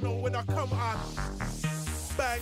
know when I come on. Bang.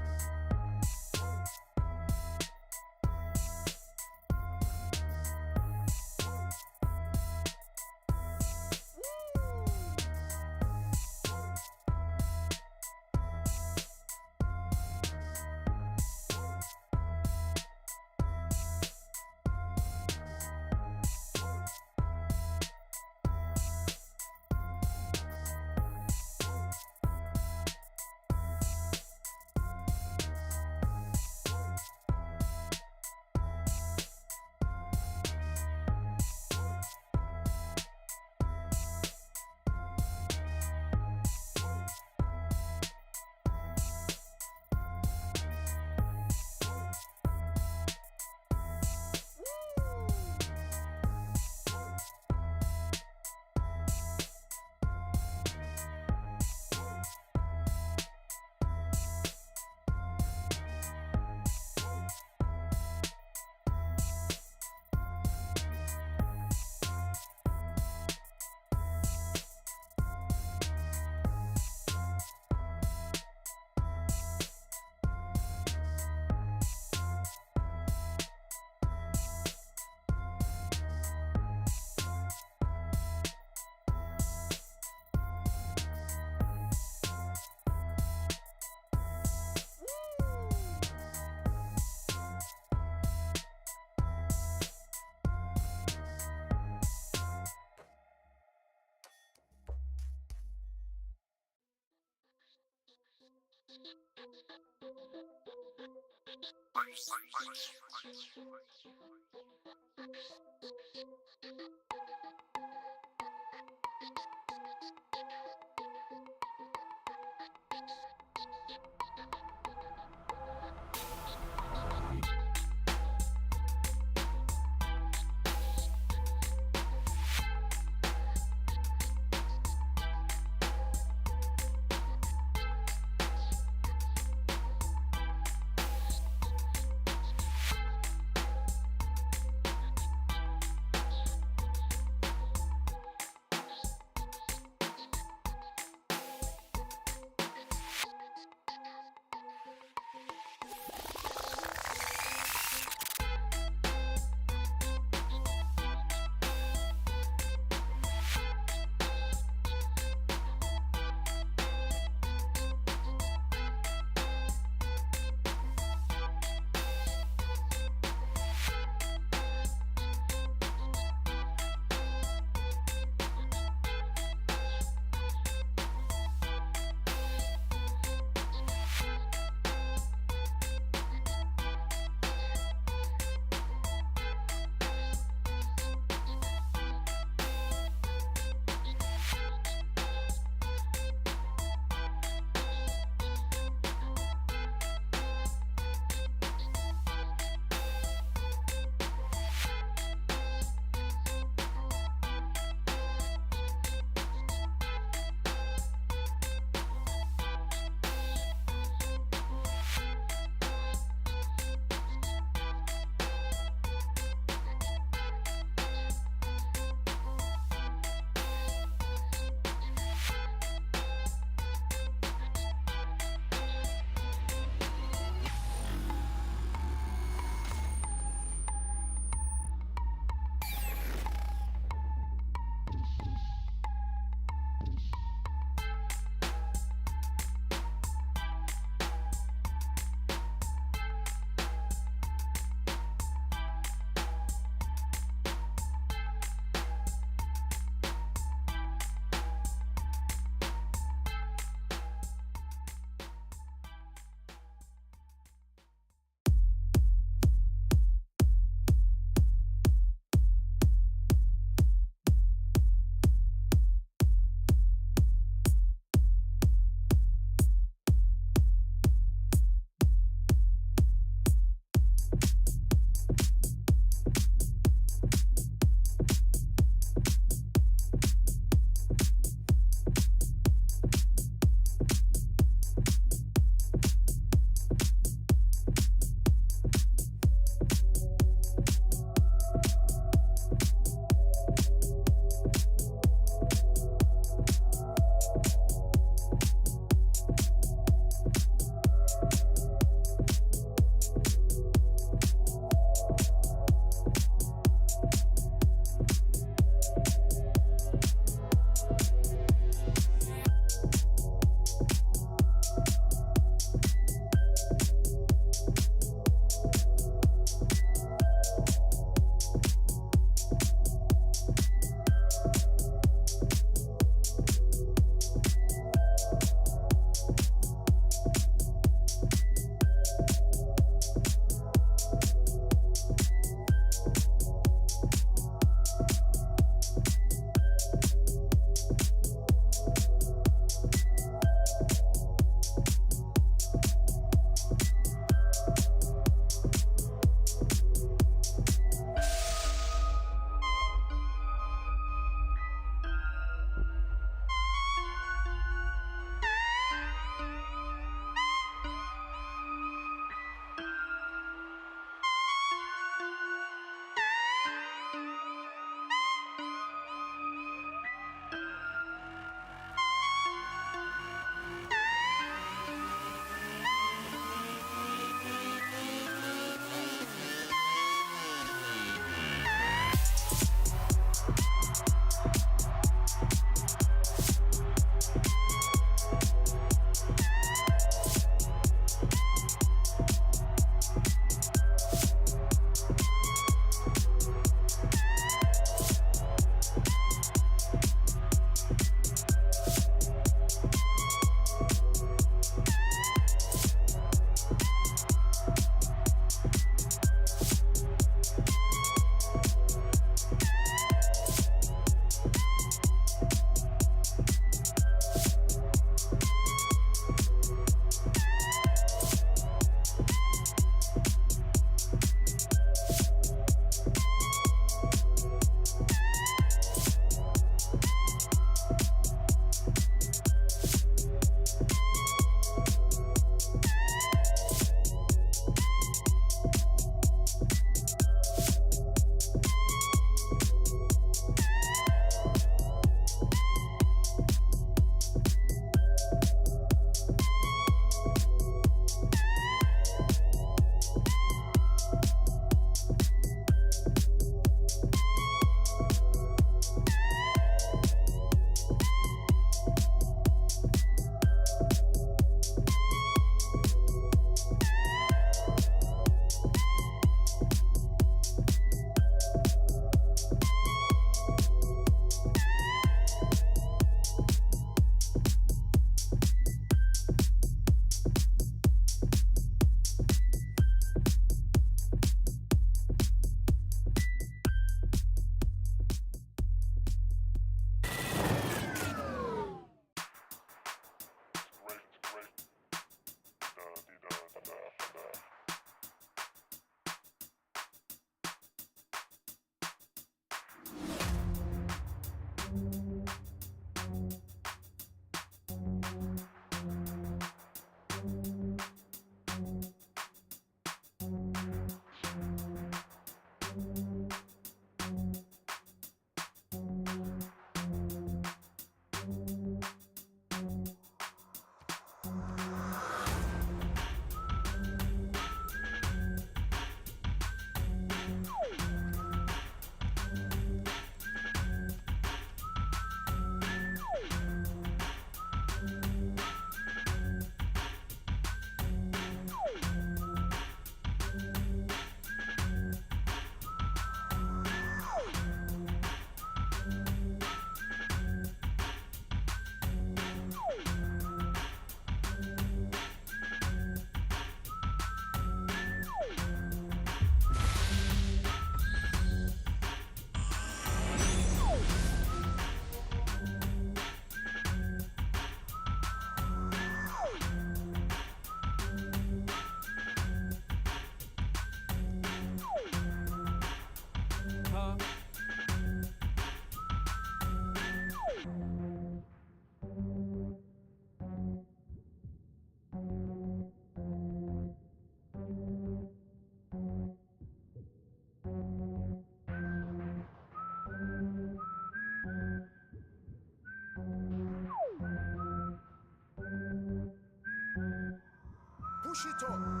Push it up.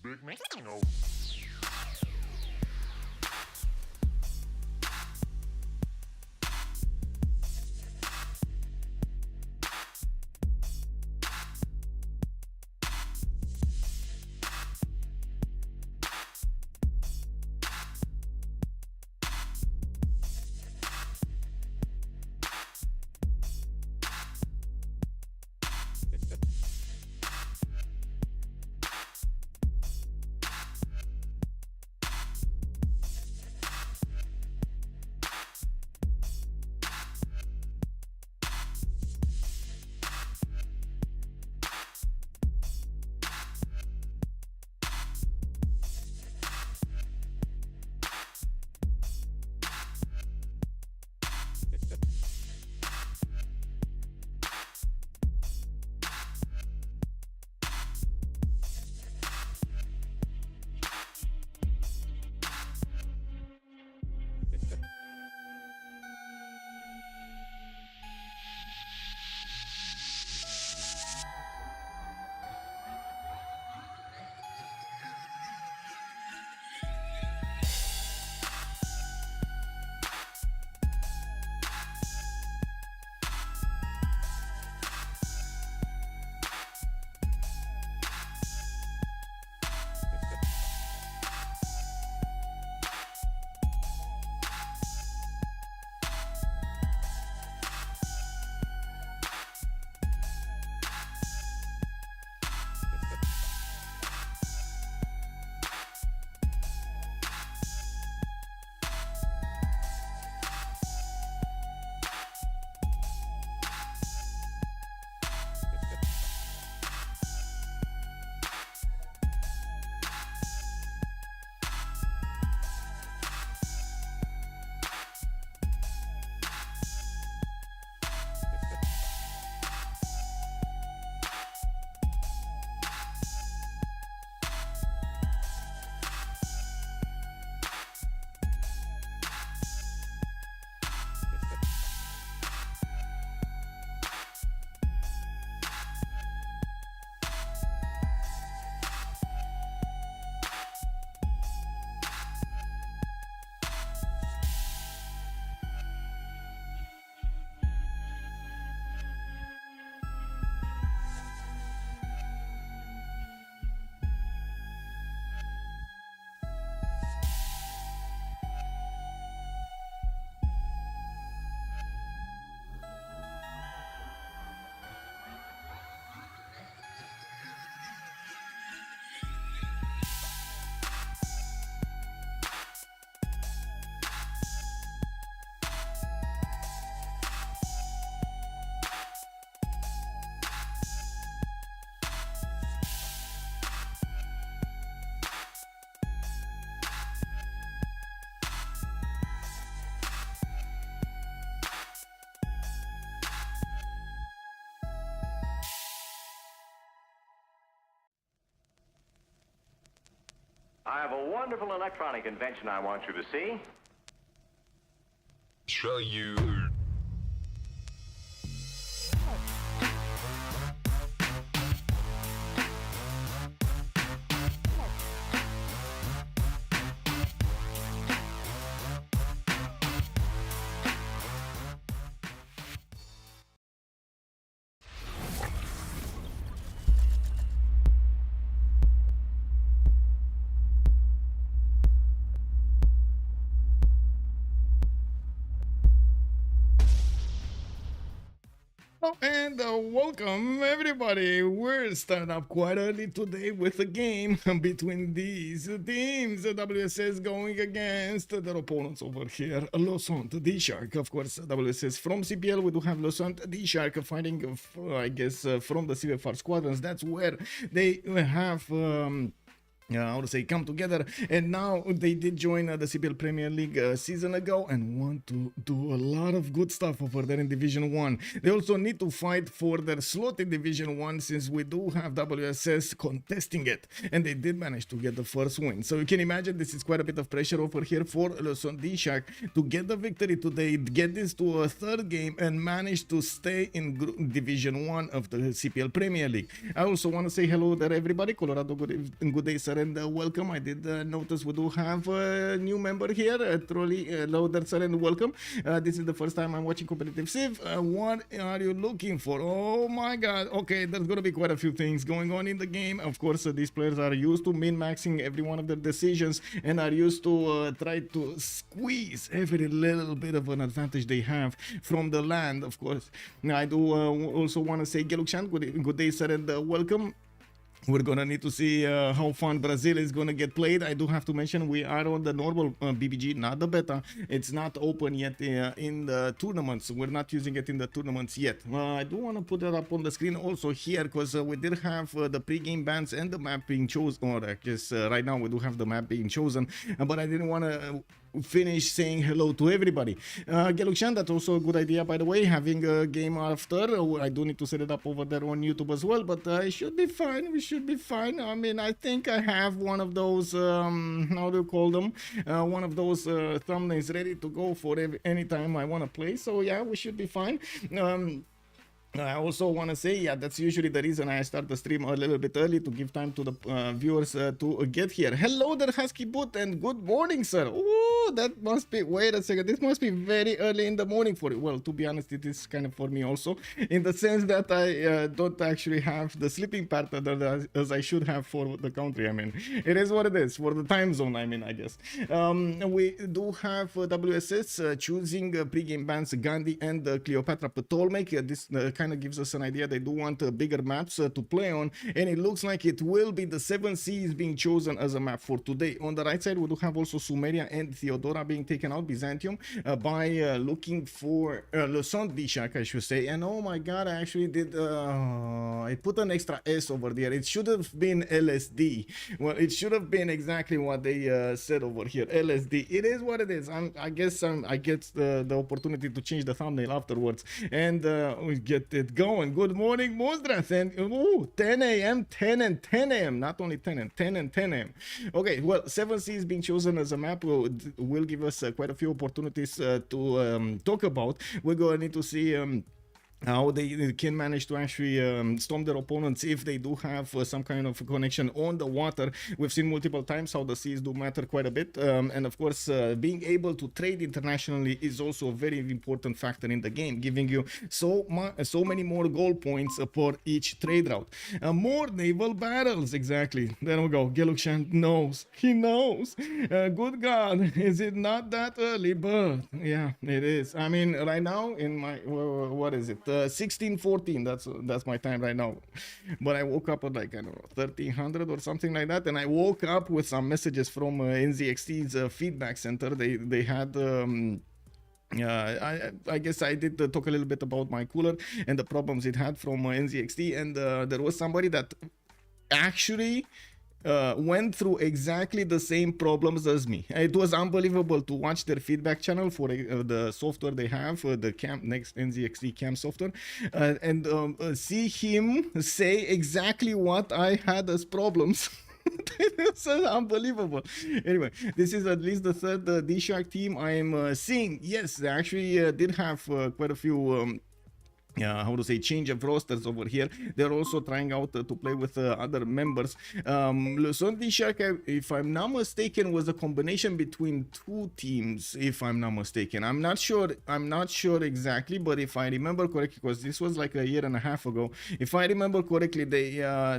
Big man. No. I have a wonderful electronic invention I want you to see. Show you. Oh, and welcome everybody. We're starting up quite early today with a game between these teams. WSS going against their opponents over here. Saint DShark, of course. WSS from CPL. We do have Saint DShark fighting, I guess, from the Civ6 squadrons. That's where they have. How to say, come together, and now they did join the CPL Premier League a season ago and want to do a lot of good stuff over there in Division 1. They also need to fight for their slot in Division 1 since we do have WSS contesting it, and they did manage to get the first win. So you can imagine this is quite a bit of pressure over here for Saint DShark to get the victory today, get this to a third game, and manage to stay in Division 1 of the CPL Premier League. I also want to say hello there, everybody. Colorado, good day, sir. And welcome. I did notice we do have a new member here, Trolley Loader, sir, and welcome. This is the first time I'm watching competitive Civ. What are you looking for? Oh my god. Okay, there's gonna be quite a few things going on in the game. Of course, these players are used to min-maxing every one of their decisions and are used to try to squeeze every little bit of an advantage they have from the land, of course. Now, I do also want to say Gelukshan, good day, sir, and welcome. We're gonna need to see how fun Brazil is gonna get played. I do have to mention we are on the normal BBG, not the beta. It's not open yet in the tournaments. We're not using it in the tournaments yet. I do want to put that up on the screen also here because we did have the pre-game bans and the map being chosen. Or I guess right now we do have the map being chosen, but I didn't want to finish saying hello to everybody. Gelukshan, that's also a good idea, by the way, having a game after. I do need to set it up over there on YouTube as well, but it should be fine. We should be fine. I mean, I think I have one of those, how do you call them? One of those thumbnails ready to go for any time I want to play. So yeah, we should be fine. I also want to say, yeah, that's usually the reason I start the stream a little bit early to give time to the viewers to get here. Hello there, Husky Boot, and good morning, sir. Oh, that must be, wait a second, this must be very early in the morning for you. Well, to be honest, it is kind of for me also, in the sense that I don't actually have the sleeping pattern as I should have for the country. I mean, it is what it is, for the time zone, I mean, I guess. We do have WSS choosing pre-game bans Gandhi and Cleopatra Ptolemy. This kind of gives us an idea they do want bigger maps to play on, and it looks like it will be the 7 Seas being chosen as a map for today. On the right side, we do have also Sumeria and Theodora being taken out, Byzantium, by looking for Saint DShark, I should say. And oh my god, I actually did, I put an extra S over there. It should have been LSD. Well, it should have been exactly what they said over here, LSD. It is what it is. I guess I get the opportunity to change the thumbnail afterwards, and we get it going. Good morning, Mozdras, and ooh, 10 a.m., 10 and 10 a.m. Not only 10 and 10 and 10 a.m. Okay, well, 7 Seas being chosen as a map will give us quite a few opportunities to talk about. We're going to need to see how they can manage to actually storm their opponents if they do have some kind of connection on the water. We've seen multiple times how the seas do matter quite a bit, and of course being able to trade internationally is also a very important factor in the game, giving you so many more goal points for each trade route. More naval battles, exactly. There we go. Gelukshan knows. He knows. Good God, is it not that early? But yeah, it is. I mean, right now in my what is it? 16:14. That's my time right now. But I woke up at like, I don't know, 1300 or something like that, and I woke up with some messages from NZXT's feedback center. They had. I guess I did talk a little bit about my cooler and the problems it had from NZXT, and there was somebody that actually went through exactly the same problems as me. It was unbelievable to watch their feedback channel for the software they have, the next NZXT cam software, and see him say exactly what I had as problems. It's unbelievable. Anyway, this is at least the third DShark team I am seeing. Yes, they actually did have quite a few how to say, change of rosters over here. They're also trying out to play with other members. Saint DShark, if I'm not mistaken, was a combination between two teams, if I'm not mistaken. I'm not sure exactly, but if I remember correctly, because this was like a year and a half ago, if I remember correctly, they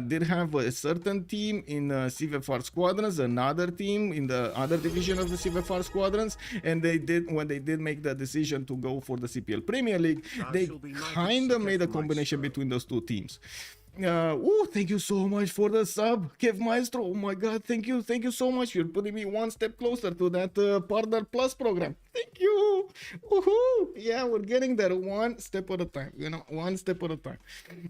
did have a certain team in Civ6 squadrons, another team in the other division of the Civ6 squadrons, and when they did make the decision to go for the CPL Premier League, they kind of made a combination between those two teams. Oh, thank you so much for the sub, Kev Maestro. Oh my god, thank you so much. You're putting me one step closer to that Partner Plus program. Thank you. Woohoo! Yeah, we're getting there one step at a time. You know, one step at a time.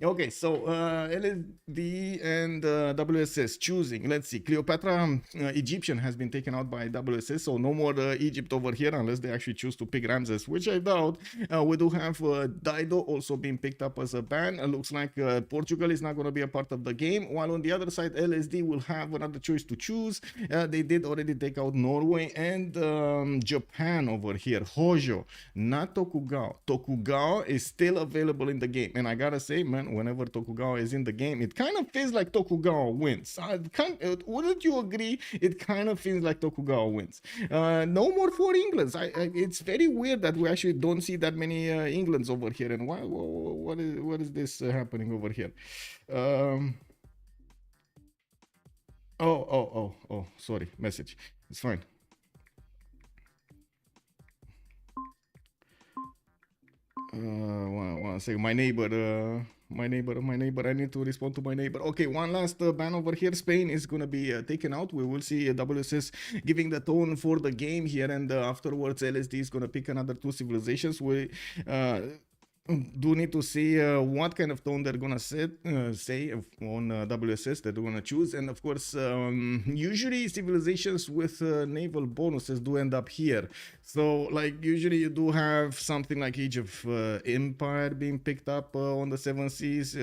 Okay, so LSD and WSS choosing. Let's see. Cleopatra Egyptian has been taken out by WSS, so no more Egypt over here unless they actually choose to pick Ramses, which I doubt. We do have Dido also being picked up as a ban. Looks like Portugal is not going to be a part of the game, while on the other side LSD will have another choice to choose. They did already take out Norway and Japan over here. Hojo, not Tokugao. Tokugao is still available in the game, and I gotta say, man, whenever Tokugao is in the game, it kind of feels like Tokugao wins. Wouldn't you agree? It kind of feels like Tokugao wins. No more for Englands. It's very weird that we actually don't see that many Englands over here. And what is this happening over here? Oh, sorry, message. It's fine. One second. My neighbor, I need to respond to my neighbor. Okay, one last ban over here. Spain is gonna be taken out. We will see WSS giving the tone for the game here, and afterwards LSD is gonna pick another two civilizations. We do need to see what kind of tone they're gonna say on WSS that they're gonna choose. And of course, usually civilizations with naval bonuses do end up here. So like usually you do have something like Age of Empire being picked up on the Seven Seas,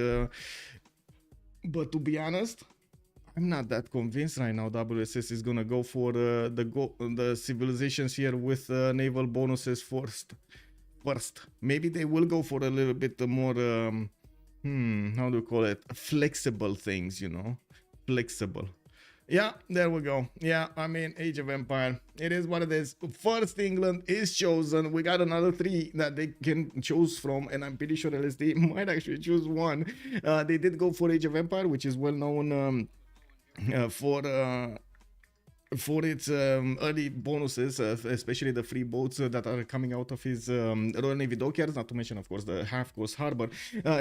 but to be honest, I'm not that convinced right now WSS is gonna go for the civilizations here with naval bonuses first. Maybe they will go for a little bit more how do you call it, flexible things, you know, flexible. Yeah, there we go. Yeah, I mean, Age of Empire, it is what it is. First England is chosen. We got another three that they can choose from, and I'm pretty sure LSD might actually choose one. They did go for Age of Empire, which is well known for its early bonuses, especially the free boats that are coming out of his Royal Navy dockyards, not to mention, of course, the Half Coast Harbor.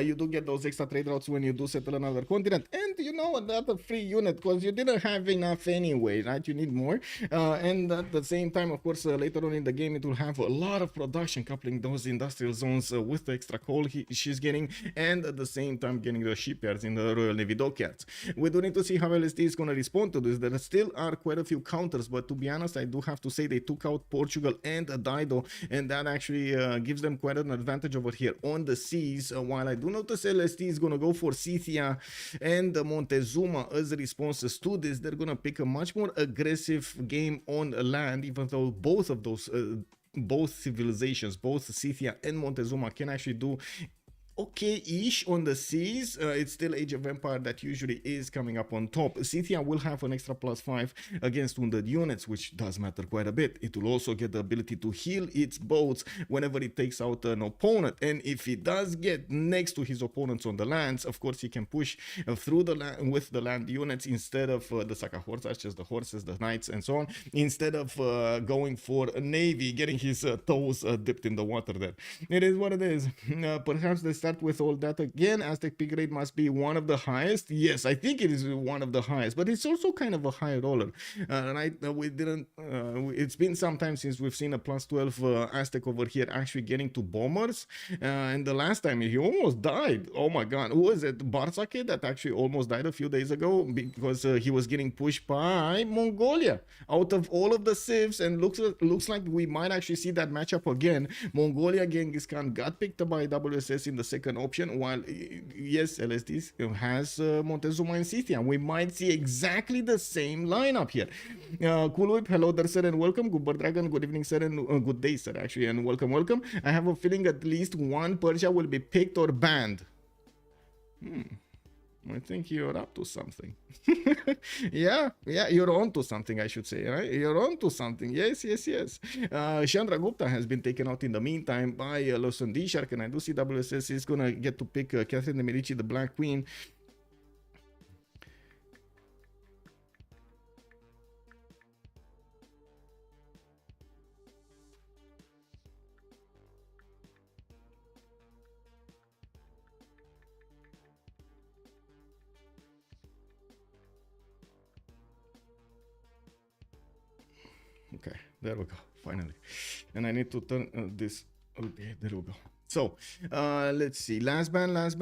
You do get those extra trade routes when you do settle another continent, and you know, another free unit, because you didn't have enough anyway, right? You need more. And at the same time, of course, later on in the game, it will have a lot of production coupling those industrial zones with the extra coal she's getting, and at the same time getting the shipyards in the Royal Navy dockyards. We do need to see how LSD is going to respond to this. There still are quite a few counters, but to be honest, I do have to say they took out Portugal and Dido, and that actually gives them quite an advantage over here on the seas. While I do notice LSD is going to go for Scythia and Montezuma as responses to this, they're going to pick a much more aggressive game on land, even though both of those both civilizations, both Scythia and Montezuma, can actually do okay-ish on the seas. It's still Age of Empire that usually is coming up on top. Scythia will have an extra +5 against wounded units, which does matter quite a bit. It will also get the ability to heal its boats whenever it takes out an opponent, and if it does get next to his opponents on the lands, of course he can push through the land with the land units instead of the Sakahorsas, just the horses, the knights, and so on, instead of going for a navy, getting his toes dipped in the water there. It is what it is. Perhaps they start with all that again. Aztec pick rate must be one of the highest. Yes, I think it is one of the highest, but it's also kind of a high roller. Right? We didn't. It's been some time since we've seen a +12 Aztec over here actually getting to bombers. And the last time he almost died. Oh my god, who was it? Barsake that actually almost died a few days ago because he was getting pushed by Mongolia out of all of the civs, and looks like we might actually see that matchup again. Mongolia Genghis Khan got picked up by WSS in the second second option, while yes, LSD has Montezuma and Cynthia. We might see exactly the same lineup here. Cool Whip, hello there, sir, and welcome. Goober Dragon, good evening, sir, and good day, sir, actually, and welcome. I have a feeling at least one Persia will be picked or banned. I think you're up to something. yeah, you're on to something, I should say, right? You're on to something. Yes. Chandra Gupta has been taken out in the meantime by Saint DShark, and I do see WSS is gonna get to pick Catherine de Medici, the Black Queen. Okay, there we go, finally. And I need to turn this. Okay, there we go. So, let's see. Last bands.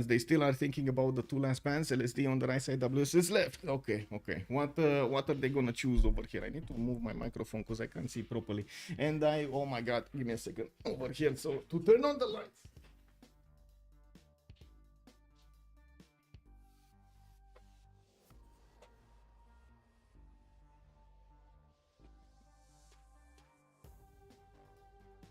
They still are thinking about the two last bands. LSD on the right side, WSS left. Okay. What are they gonna choose over here? I need to move my microphone because I can't see properly. And oh my God, give me a second over here. So to turn on the lights.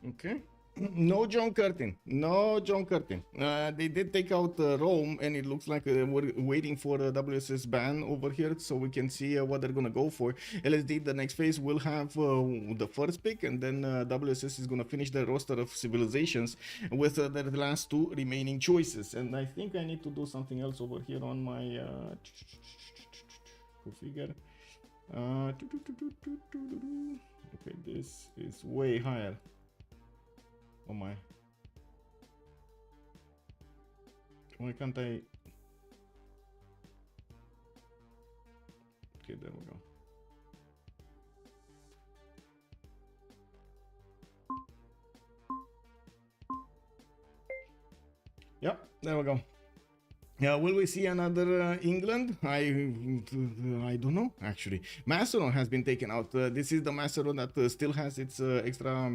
Okay. No John Curtin. They did take out Rome, and it looks like we're waiting for a WSS ban over here, so we can see what they're gonna go for. LSD, the next phase, will have the first pick, and then WSS is gonna finish the roster of civilizations with their last two remaining choices. And I think I need to do something else over here on my configure. Okay, this is way higher. Oh my. Why can't I? Okay, there we go. Yep, there we go. Will we see another England? I don't know, actually. Macedon has been taken out. This is the Macedon that still has its extra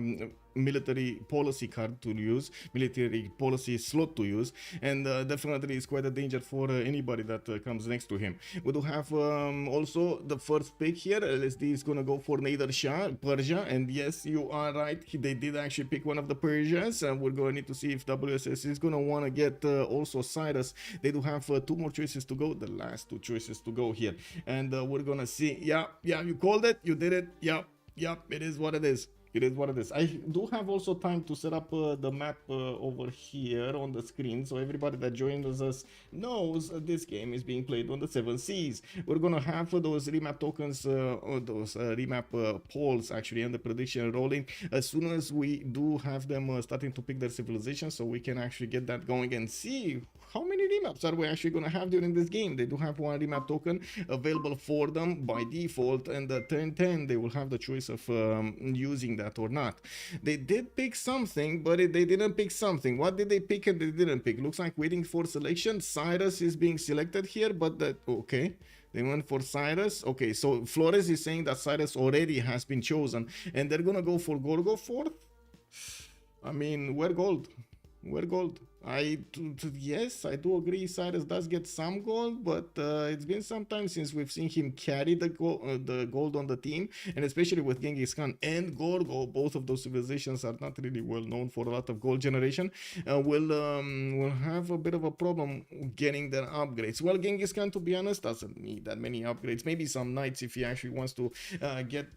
military policy card to use, military policy slot to use, and definitely is quite a danger for anybody that comes next to him. We do have also the first pick here. LSD is gonna go for Nader Shah, Persia, and yes, you are right, they did actually pick one of the Persians, and we're gonna need to see if WSS is gonna want to get also Cyrus. They do have two more choices to go, the last two choices to go here, and we're gonna see. Yeah, you called it, you did it. Yep, it is what it is. It is what it is. I do have also time to set up the map over here on the screen, so everybody that joins us knows this game is being played on the 7 Seas. We're gonna have those remap tokens, or those remap polls actually, and the prediction rolling as soon as we do have them starting to pick their civilization, so we can actually get that going and see how many remaps are we actually gonna have during this game. They do have one remap token available for them by default, and turn 10 they will have the choice of using that or not. They did pick something, but they didn't pick something. What did they pick and they didn't pick? Looks like waiting for selection. Cyrus is being selected here, but that okay. They went for Cyrus. Okay, so Flores is saying that Cyrus already has been chosen, and they're gonna go for Gorgo fourth. I mean, we're gold. Yes, I do agree Cyrus does get some gold, but it's been some time since we've seen him carry the gold on the team, and especially with Genghis Khan and Gorgo, both of those civilizations are not really well known for a lot of gold generation. We'll have a bit of a problem getting their upgrades. Well, Genghis Khan, to be honest, doesn't need that many upgrades. Maybe some knights if he actually wants to get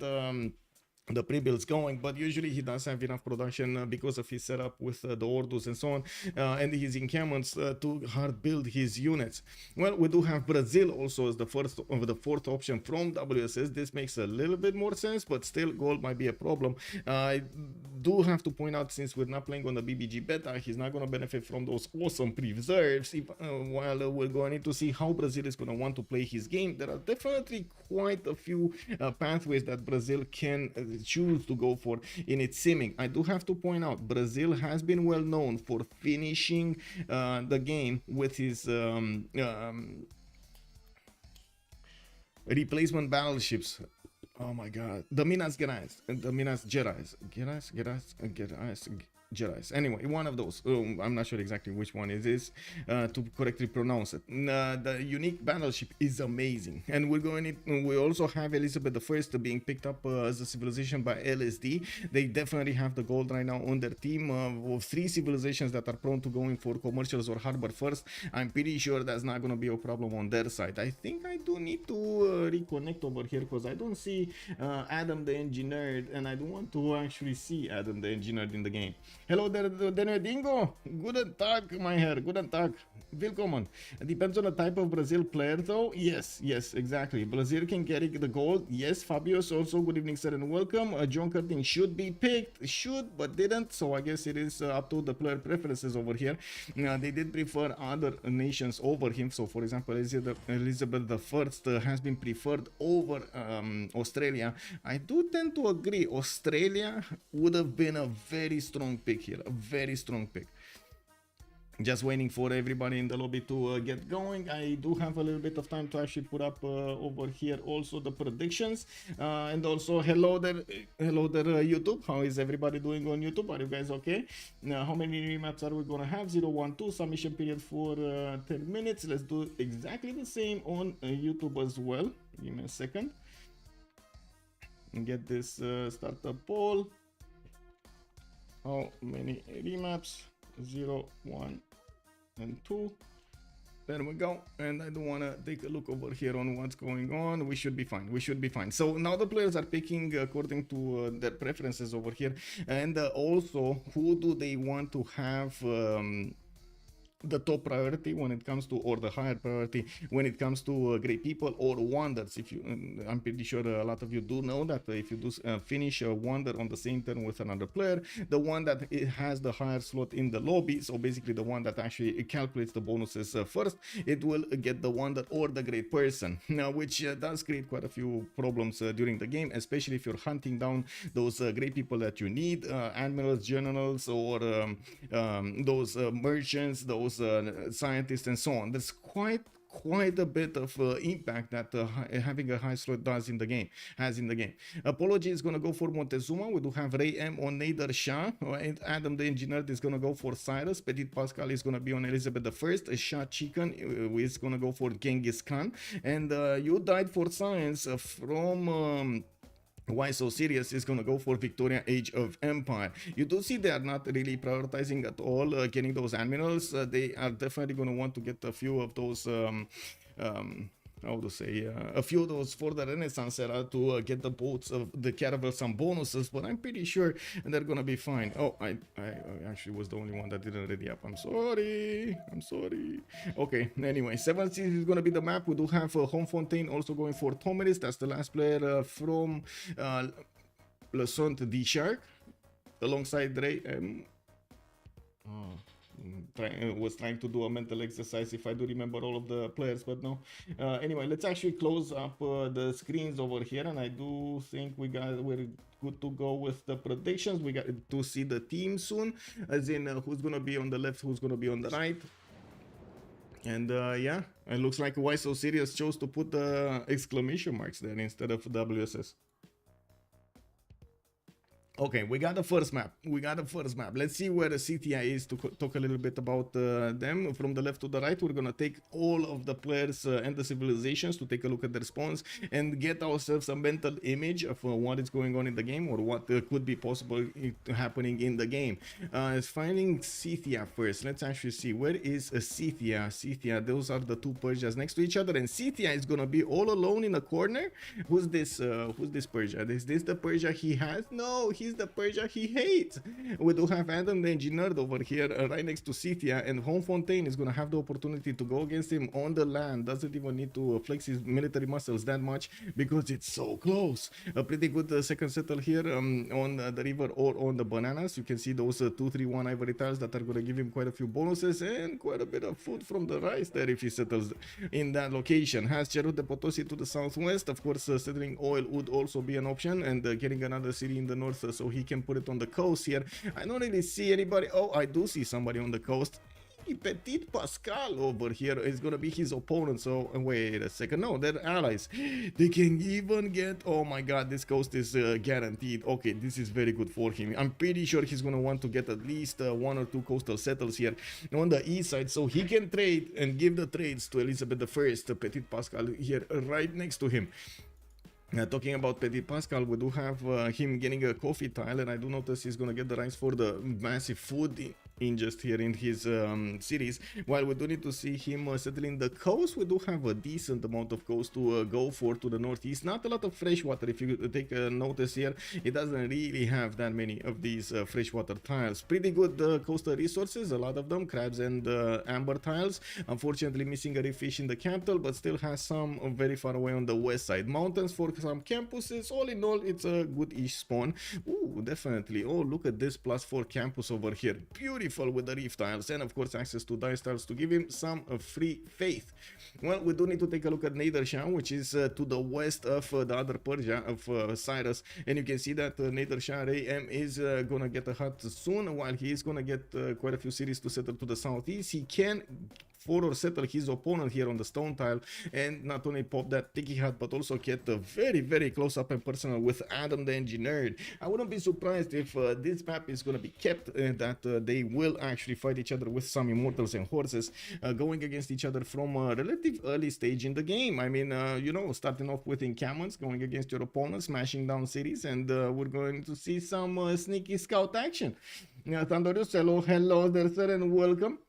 the pre-builds going, but usually he does have enough production because of his setup with the orders and so on, and his encampments to hard build his units. Well, we do have Brazil also as the fourth option from WSS. This makes a little bit more sense, but still gold might be a problem. I do have to point out, since we're not playing on the BBG beta, he's not going to benefit from those awesome preserves. While we're going to need to see how Brazil is going to want to play his game, there are definitely quite a few pathways that Brazil can choose to go for in its simming. I do have to point out, Brazil has been well known for finishing the game with his replacement battleships. Oh my god, the Minas Gerais, Jedis. Anyway, one of those. I'm not sure exactly which one it is to correctly pronounce it. The unique battleship is amazing, and we also have Elizabeth I being picked up as a civilization by LSD. They definitely have the gold right now on their team of 3 civilizations that are prone to going for commercials or harbor first. I'm pretty sure that's not going to be a problem on their side. I think I do need to reconnect over here because I don't see Adam the Engineer, and I don't want to actually see Adam the Engineer in the game. Hello there, Dingo. Guten Tag, my hair. Guten Tag. Willkommen. It depends on the type of Brazil player, though. Yes, exactly. Brazil can carry the gold. Yes, Fabius also. Good evening, sir, and welcome. John Curtin should be picked. Should, but didn't. So I guess it is up to the player preferences over here. They did prefer other nations over him. So, for example, Elizabeth I has been preferred over Australia. I do tend to agree. Australia would have been a very strong pick here. A very strong pick. Just waiting for everybody in the lobby to get going. I do have a little bit of time to actually put up over here also the predictions, and also hello there YouTube. How is everybody doing on YouTube? Are you guys okay? How many remaps are we gonna have? 0, 1, 2 submission period for 10 minutes. Let's do exactly the same on YouTube as well. Give me a second and get this startup poll. How many remaps? 0, 1, and 2. There we go. And I do want to take a look over here on what's going on. We should be fine. We should be fine. So now the players are picking according to their preferences over here, and also who do they want to have the top priority when it comes to, or the higher priority when it comes to great people or wonders. If you, I'm pretty sure a lot of you do know that if you do finish a wonder on the same turn with another player, the one that it has the higher slot in the lobby, so basically the one that actually calculates the bonuses first, it will get the wonder or the great person. Now, which does create quite a few problems during the game, especially if you're hunting down those great people that you need, admirals, generals, or those merchants, those scientists, and so on. There's quite a bit of impact that having a high slot does in the game, has in the game. Apology is going to go for Montezuma. We do have Ray M on Nader Shah, and Adam the Engineer is going to go for Cyrus. Petit Pascal is going to be on Elizabeth I. Shah Chicken is going to go for Genghis Khan, and you died for science from Why So Serious is gonna go for Victoria Age of Empire. You do see they are not really prioritizing at all getting those admirals. They are definitely gonna want to get a few of those how to say, a few of those for the Renaissance era to get the boats of the caravel some bonuses, but I'm pretty sure they're gonna be fine. Oh, I actually was the only one that didn't ready up. I'm sorry. Okay, anyway, 7 seas is gonna be the map. We do have Homefontaine also going for Tomeris. That's the last player from Saint DShark alongside Ray. Was trying to do a mental exercise if I do remember all of the players, but no. Anyway, let's actually close up the screens over here, and I do think we're good to go with the predictions. We got to see the team soon, as in who's gonna be on the left, who's gonna be on the right. And yeah, it looks like Why So Serious chose to put the exclamation marks there instead of WSS. Okay, we got the first map. Let's see where the CTI is to talk a little bit about them. From the left to the right, we're gonna take all of the players and the civilizations to take a look at their spawns and get ourselves a mental image of what is going on in the game, or what could be possible happening in the game. Finding Scythia first. Let's actually see, where is Scythia? Those are the two Persias next to each other, and Scythia is gonna be all alone in a corner. Who's this Persia? Is this the Persia he has? No, he's the Persia he hates. We do have Adam the Engineer over here right next to Scythia, and Homefontaine is gonna have the opportunity to go against him on the land. Doesn't even need to flex his military muscles that much because it's so close. A pretty good second settle here on the river or on the bananas. You can see those 2-3-1 ivory tiles that are gonna give him quite a few bonuses and quite a bit of food from the rice there if he settles in that location. Has Cerut de Potosi to the southwest. Of course, settling oil would also be an option, and getting another city in the north so he can put it on the coast here. I don't really see anybody. Oh, I do see somebody on the coast. Petit Pascal over here is gonna be his opponent. So wait a second, no, they're allies. They can even get, oh my god, this coast is guaranteed. Okay, this is very good for him. I'm pretty sure he's gonna want to get at least 1 or 2 coastal settles here on the east side, so he can trade and give the trades to Elizabeth I, Petit Pascal here right next to him. Talking about Petit Pascal, we do have him getting a coffee tile, and I do notice he's gonna get the rights for the massive food ingest here in his cities. While we do need to see him settling the coast, we do have a decent amount of coast to go for to the northeast. Not a lot of freshwater. If you take a notice here, it doesn't really have that many of these freshwater tiles. Pretty good coastal resources, a lot of them, crabs and amber tiles. Unfortunately missing a reef fish in the capital, but still has some very far away on the west side. Mountains for some campuses. All in all, it's a good-ish spawn. Ooh, definitely. Oh, look at this +4 campus over here. Beautiful with the reef tiles, and of course access to dice tiles to give him some free faith. Well, we do need to take a look at Nader-Shah, which is to the west of the other Persia of Cyrus, and you can see that Nader-Shah Ray-M is gonna get a hut soon, while he is gonna get quite a few cities to settle to the southeast. He can or settle his opponent here on the stone tile, and not only pop that tiki hut, but also get very close up and personal with Adam the Engineer. I wouldn't be surprised if this map is going to be kept, that they will actually fight each other with some immortals and horses going against each other from a relative early stage in the game. I mean, you know, starting off with encampments, going against your opponents, smashing down cities, and we're going to see some sneaky scout action. Thunderius, hello there, sir, and welcome.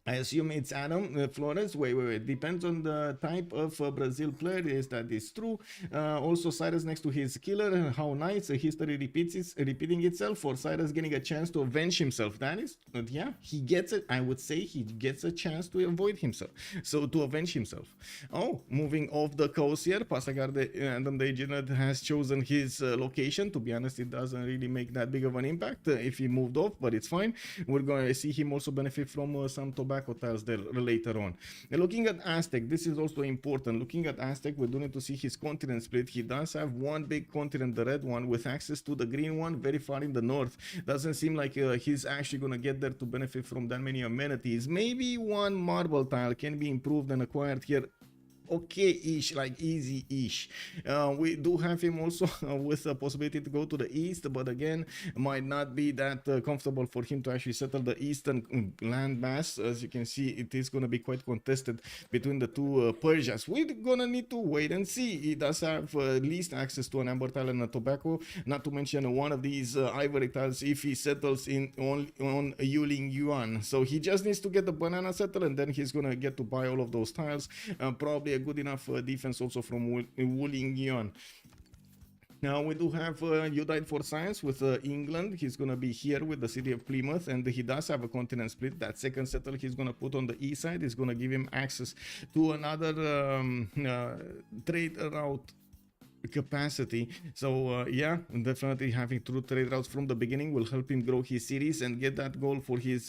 I assume it's Adam Flores. Wait. Depends on the type of Brazil player. Yes, that is true. Also, Cyrus next to his killer. How nice. History repeating itself, for Cyrus getting a chance to avenge himself. That is, yeah, he gets it. I would say he gets a chance to avoid himself. So, to avenge himself. Oh, moving off the coast here. Pasagarde Adam the Engineer has chosen his location. To be honest, it doesn't really make that big of an impact if he moved off, but it's fine. We're going to see him also benefit from some tobacco tiles there later on. And looking at Aztec, this is also important. Looking at Aztec, we do need to see his continent split. He does have one big continent, the red one, with access to the green one very far in the north. Doesn't seem like he's actually gonna get there to benefit from that many amenities. Maybe one marble tile can be improved and acquired here. Okay-ish, like easy-ish. We do have him also with a possibility to go to the east, but again, might not be that comfortable for him to actually settle the eastern land mass. As you can see, it is going to be quite contested between the two Persias. We're going to need to wait and see. He does have least access to an amber tile and a tobacco, not to mention one of these ivory tiles if he settles in on Yuling Yuan. So he just needs to get the banana settled, and then he's going to get to buy all of those tiles. Probably a good enough defense also from Wuling Yuan. Now we do have You Died for Science with England. He's going to be here with the city of Plymouth, and he does have a continent split. That second settle he's going to put on the east side is going to give him access to another trade route capacity. So yeah, definitely having true trade routes from the beginning will help him grow his series and get that goal for his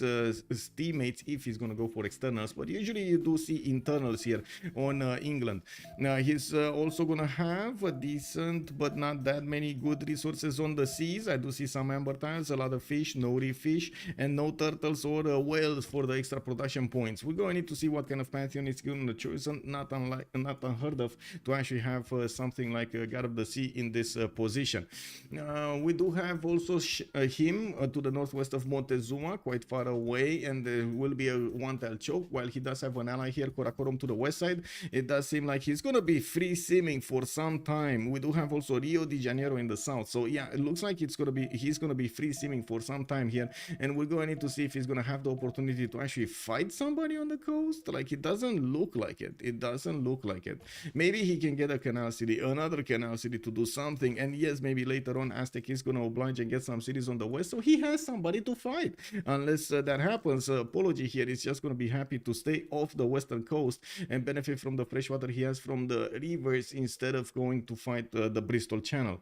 teammates if he's gonna go for externals, but usually you do see internals here on England. Now he's also gonna have a decent but not that many good resources on the seas. I do see some amber tiles, a lot of fish, no reef fish, and no turtles or whales for the extra production points. We're going to need to see what kind of pantheon is going to choose. Not unheard of to actually have something like God of the Sea in this position. We do have also him to the northwest of Montezuma, quite far away, and there will be a one-tile choke, while he does have an ally here, Karakorum, to the west side. It does seem like he's going to be free simming for some time. We do have also Rio de Janeiro in the south, so yeah, it looks like he's going to be free simming for some time here, and we're going to need to see if he's going to have the opportunity to actually fight somebody on the coast. Like, it doesn't look like it. It doesn't look like it. Maybe he can get a canal city, another canal city to do something, and yes, maybe later on Aztec is going to oblige and get some cities on the west, so he has somebody to fight. Unless that happens, Apology here is just going to be happy to stay off the western coast and benefit from the fresh water he has from the rivers instead of going to fight the Bristol Channel.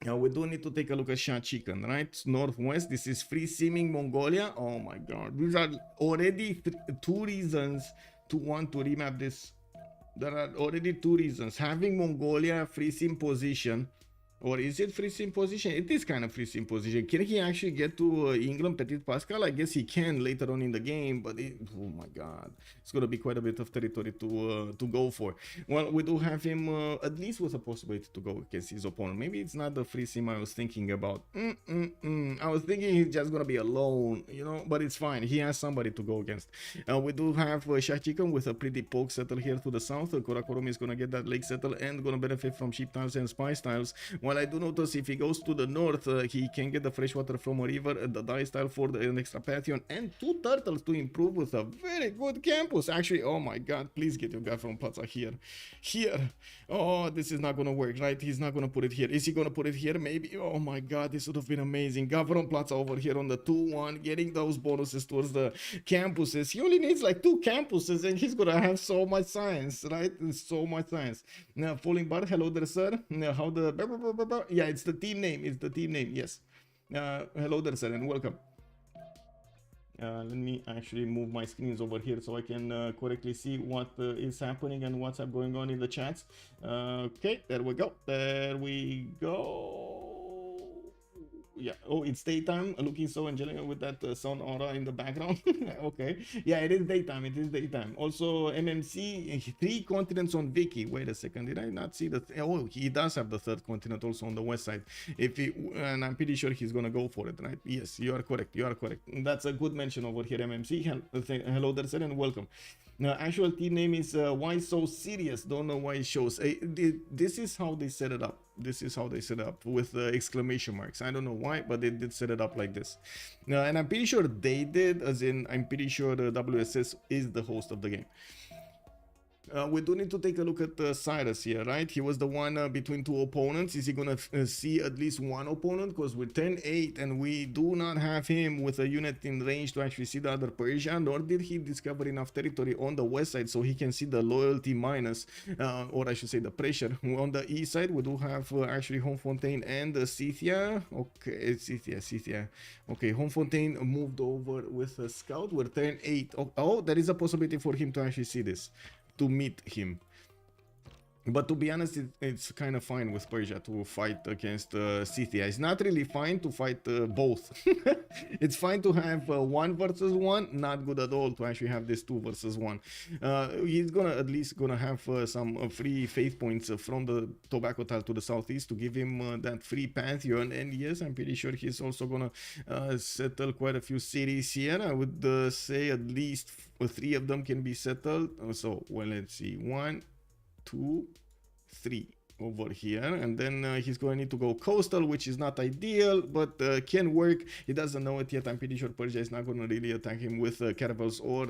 Now we do need to take a look at Shah Chicken, right? Northwest, this is free simming Mongolia. Oh my god, these are already two reasons to want to remap this. There are already two reasons. Having Mongolia free sim position Or is it free sim position? It is kind of free sim position. Can he actually get to England Petit Pascal? I guess he can later on in the game, but oh my god, it's gonna be quite a bit of territory to go for. Well, we do have him at least with a possibility to go against his opponent. Maybe it's not the free sim I was thinking about. I was thinking he's just gonna be alone, you know, but it's fine. He has somebody to go against. We do have Shah Chicken with a pretty poke settle here to the south. Kurakurum is gonna get that lake settle and gonna benefit from sheep tiles and spice tiles. While I do notice if he goes to the north, he can get the fresh water from a river, the dye style for an extra pantheon, and 2 turtles to improve with a very good campus. Actually, oh my god, please get your guy from Plaza here. Here. Oh, this is not gonna work, right? He's not gonna put it here. Is he gonna put it here? Maybe. Oh my god, this would have been amazing. Gavron Plaza over here on the 2-1, getting those bonuses towards the campuses. He only needs like 2 campuses and he's gonna have so much science, right? So much science. Now, Falling Bar, hello there, sir. Now, how the... Yeah, it's the team name. It's the team name, yes. Hello there, sir, and welcome. Let me actually move my screens over here so I can correctly see what is happening and what's going on in the chats. Okay, there we go. There we go. Yeah. Oh, it's daytime. Looking so angelic with that sun aura in the background. Okay. Yeah, it is daytime. It is daytime. Also, MMC 3 continents on Vicky. Wait a second. Did I not see the? Oh, he does have the 3rd continent also on the west side. If he, and I'm pretty sure he's gonna go for it, right? Yes, you are correct. You are correct. That's a good mention over here, MMC. Hello there, sir, and welcome. Now, actual team name is Why So Serious? Don't know why it shows. This is how they set it up. This is how they set it up with exclamation marks. I don't know why, but they did set it up like this. And I'm pretty sure they did, as in I'm pretty sure the WSS is the host of the game. We do need to take a look at Cyrus here, right? He was the one between 2 opponents. Is he gonna see at least 1 opponent? Because we're 10-8 and we do not have him with a unit in range to actually see the other Persia, nor did he discover enough territory on the west side so he can see the loyalty minus, or I should say the pressure. On the east side, we do have actually Homefontaine and Scythia. Okay, Scythia. Okay, Homefontaine moved over with a scout. We're 10-8. Oh, there is a possibility for him to actually see this, to meet him. But to be honest, it's kind of fine with Persia to fight against Scythia. It's not really fine to fight both. It's fine to have 1 versus 1, not good at all to actually have this 2 versus 1. He's gonna at least have some free faith points from the tobacco tile to the southeast to give him that free pantheon. And yes, I'm pretty sure he's also gonna settle quite a few cities here. I would say at least 3 of them can be settled. So, well, let's see, 1, 2, 3 over here, and then he's going to need to go coastal, which is not ideal, but can work. He doesn't know it yet. I'm pretty sure Persia is not going to really attack him with caravels or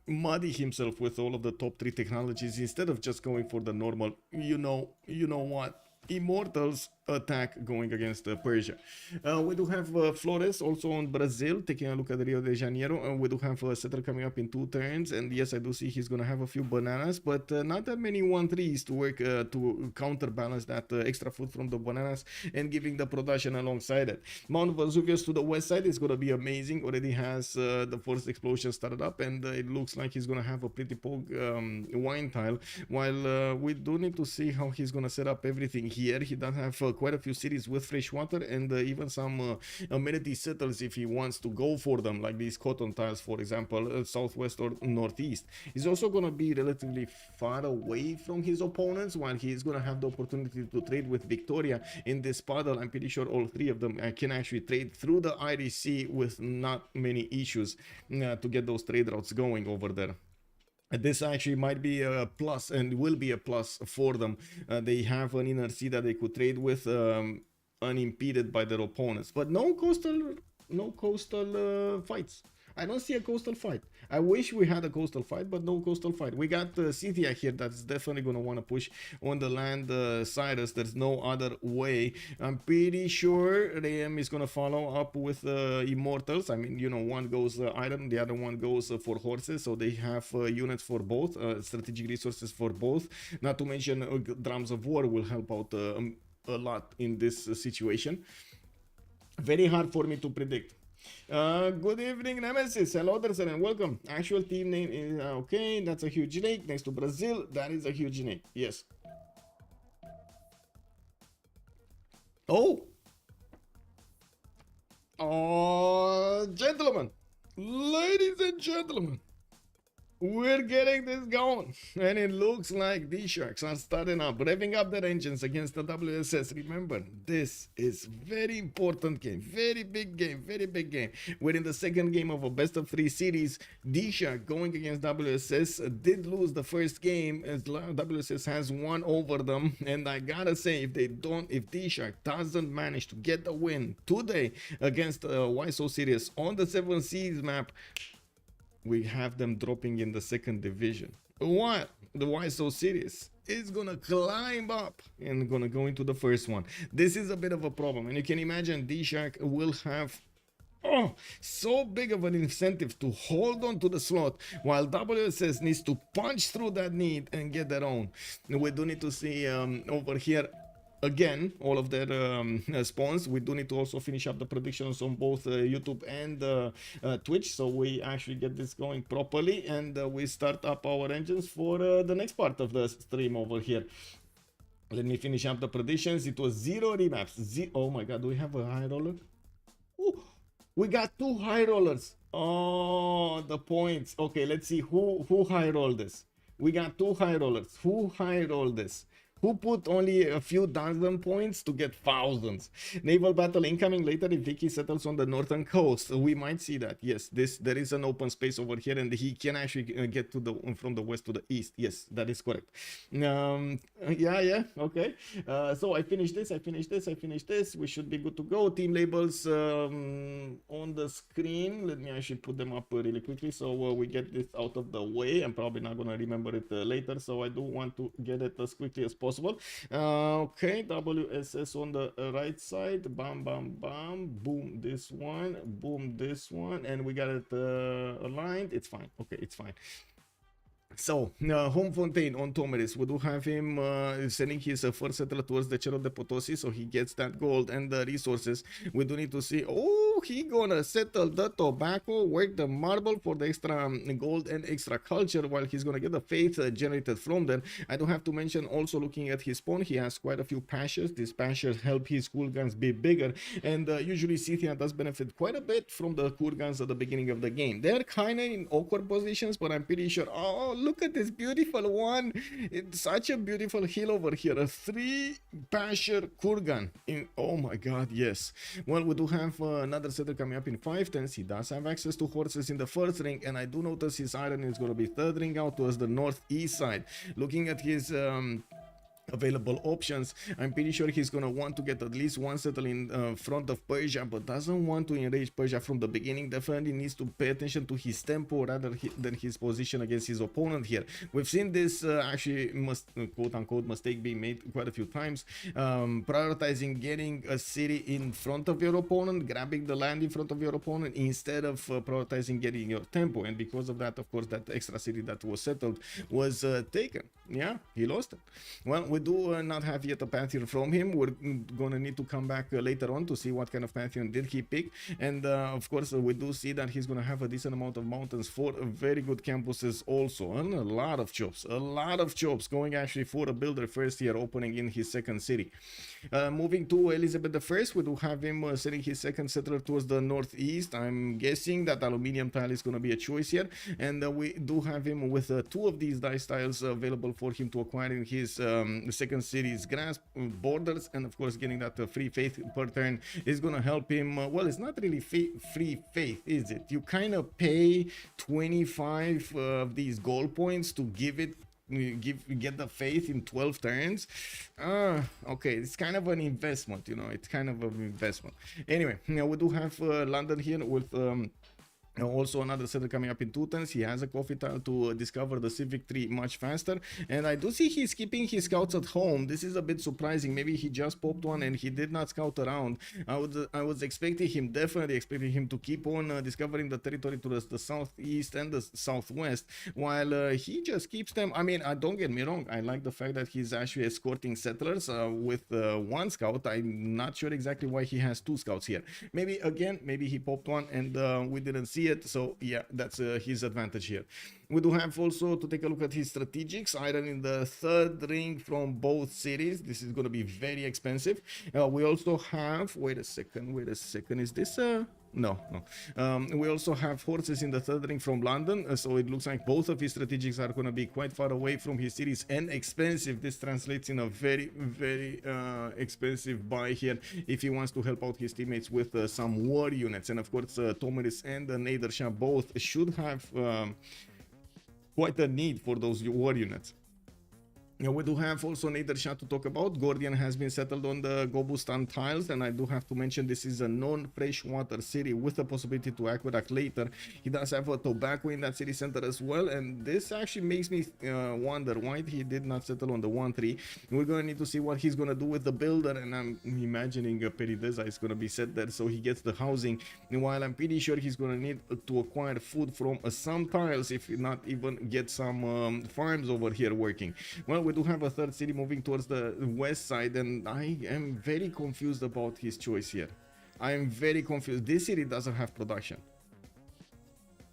muddy himself with all of the top 3 technologies instead of just going for the normal, you know what, Immortals attack going against Persia. We do have Flores also on Brazil, taking a look at Rio de Janeiro. We do have a settler coming up in 2 turns, and yes, I do see he's gonna have a few bananas, but not that many 1-3s to work to counterbalance that extra food from the bananas and giving the production alongside it. Mount Vesuvius to the west side is gonna be amazing. Already has the first explosion started up, and it looks like he's gonna have a pretty poke wine tile, while we do need to see how he's gonna set up everything here. He does have quite a few cities with fresh water and even some amenity settles if he wants to go for them, like these cotton tiles, for example, southwest or northeast. He's also going to be relatively far away from his opponents, while he's going to have the opportunity to trade with Victoria in this puddle. I'm pretty sure all 3 of them can actually trade through the Irish Sea with not many issues to get those trade routes going over there. This actually might be a plus and will be a plus for them. They have an inner sea that they could trade with unimpeded by their opponents, but no coastal fights. I don't see a coastal fight. I wish we had a coastal fight, but no coastal fight. We got Scythia here that's definitely going to want to push on the land Cyrus. There's no other way. I'm pretty sure Rayam is going to follow up with Immortals. I mean, you know, one goes iron, the other one goes for horses. So they have units for both, strategic resources for both. Not to mention drums of war will help out a lot in this situation. Very hard for me to predict. Good evening, Nemesis. Hello there, sir, and welcome. Actual team name is okay. That's a huge lake next to Brazil. That is a huge lake. Yes. Oh, oh, gentlemen, ladies and gentlemen, we're getting this going, and it looks like these sharks are starting up, revving up their engines against the WSS. Remember, this is very important game, very big game, very big game. We're in the second game of a best-of-3 series. DShark going against WSS did lose the first game, as WSS has won over them. And I gotta say, if DShark doesn't manage to get the win today against Why So Serious on the 7 Seas map, we have them dropping in the second division. While the Why So Serious is gonna climb up and gonna go into the first one. This is a bit of a problem, and you can imagine DShark will have so big of an incentive to hold on to the slot, while WSS needs to punch through that need and get their own. We do need to see over here again all of their spawns. We do need to also finish up the predictions on both YouTube and Twitch, so we actually get this going properly, and we start up our engines for the next part of the stream over here. Let me finish up the predictions. It was 0 remaps. Oh my god, do we have a high roller? Ooh, we got 2 high rollers. Oh, the points. Okay, let's see who high rolled this. We got 2 high rollers. Who high rolled this? Who put only a few dozen points to get thousands? Naval battle incoming later if Vicky settles on the northern coast. We might see that. Yes, there is an open space over here, and he can actually get to from the west to the east. Yes, that is correct. Yeah, okay. So I finished this. We should be good to go. Team labels on the screen. Let me actually put them up really quickly so we get this out of the way. I'm probably not gonna remember it later, so I do want to get it as quickly as possible. Okay, WSS on the right side, bam, boom this one, boom this one, and we got it aligned. It's fine. Okay, it's fine. So, Home Fontaine on Tomeris, we do have him sending his first settler towards the Cerro de Potosi, so he gets that gold and the resources. We do need to see, oh, he gonna settle the tobacco, work the marble for the extra gold and extra culture, while he's gonna get the faith generated from there. I do have to mention, also looking at his spawn, he has quite a few pashas. These pashas help his cool guns be bigger, and usually Scythia does benefit quite a bit from the cool guns at the beginning of the game. They're kind of in awkward positions, but I'm pretty sure, oh, look at this beautiful one. It's such a beautiful hill over here. A 3 Pasher Kurgan. Oh my god, yes. Well, we do have another setter coming up in 5 turns. He does have access to horses in the first ring, and I do notice his iron is going to be third ring out towards the northeast side. Looking at his available options, I'm pretty sure he's gonna want to get at least one settle in front of Persia, but doesn't want to enrage Persia from the beginning. Definitely needs to pay attention to his tempo rather than his position against his opponent here. We've seen this actually quote-unquote mistake being made quite a few times, prioritizing getting a city in front of your opponent, grabbing the land in front of your opponent instead of prioritizing getting your tempo, and because of that, of course, that extra city that was settled was taken. Yeah, he lost it. Well, we do not have yet a Pantheon from him. We're gonna need to come back later on to see what kind of Pantheon did he pick, and of course we do see that he's gonna have a decent amount of mountains for very good campuses also, and a lot of chops going actually for a builder first here, opening in his second city. Moving to Elizabeth I, we do have him sending his second settler towards the northeast. I'm guessing that aluminium tile is gonna be a choice here, and we do have him with 2 of these dice tiles available for him to acquire in his second city's grasp borders, and of course getting that free faith per turn is gonna help him. Well, it's not really free faith, is it? You kind of pay 25 of these gold points to get the faith in 12 turns. Okay, it's kind of an investment, you know, it's kind of an investment. Anyway, we do have London here with also another setter coming up in 2 turns. He has a coffee tile to discover the Civic 3 much faster, and I do see he's keeping his scouts at home. This is a bit surprising. Maybe he just popped one and he did not scout around. I was expecting him, definitely expecting him to keep on discovering the territory to the southeast and the southwest, while he just keeps them. I mean, don't get me wrong, I like the fact that he's actually escorting settlers with 1 scout. I'm not sure exactly why he has 2 scouts here. Maybe again, maybe he popped one and we didn't see it. So yeah, that's his advantage here. We do have also to take a look at his strategics. Iron in the third ring from both cities. This is going to be very expensive. We also have, wait a second, is this no. We also have horses in the third ring from London, so it looks like both of his strategics are going to be quite far away from his cities and expensive. This translates in a very, very expensive buy here if he wants to help out his teammates with some war units. And of course, Tomeris and Saint DShark both should have quite a need for those war units. We do have also Saint DShark to talk about. Gordian has been settled on the Gobustan tiles, and I do have to mention this is a non-freshwater city with the possibility to aqueduct later. He does have a tobacco in that city center as well, and this actually makes me wonder why he did not settle on the 1-3. We're going to need to see what he's going to do with the builder, and I'm imagining Perideza is going to be set there so he gets the housing. Meanwhile, I'm pretty sure he's going to need to acquire food from some tiles, if not even get some farms over here working. Well, we do have a third city moving towards the west side, and I am very confused about his choice here. I am very confused. This city doesn't have production.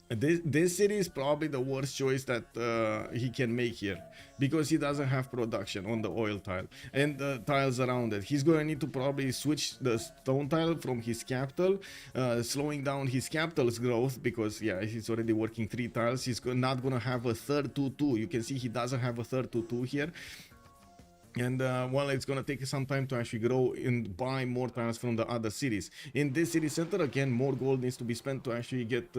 This city is probably the worst choice that he can make here, because he doesn't have production on the oil tile and the tiles around it. He's going to need to probably switch the stone tile from his capital, slowing down his capital's growth, because yeah, he's already working 3 tiles. He's not going to have a third 2-2. You can see he doesn't have a third 2-2 here. And well, it's gonna take some time to actually grow and buy more tiles from the other cities. In this city center, again, more gold needs to be spent to actually get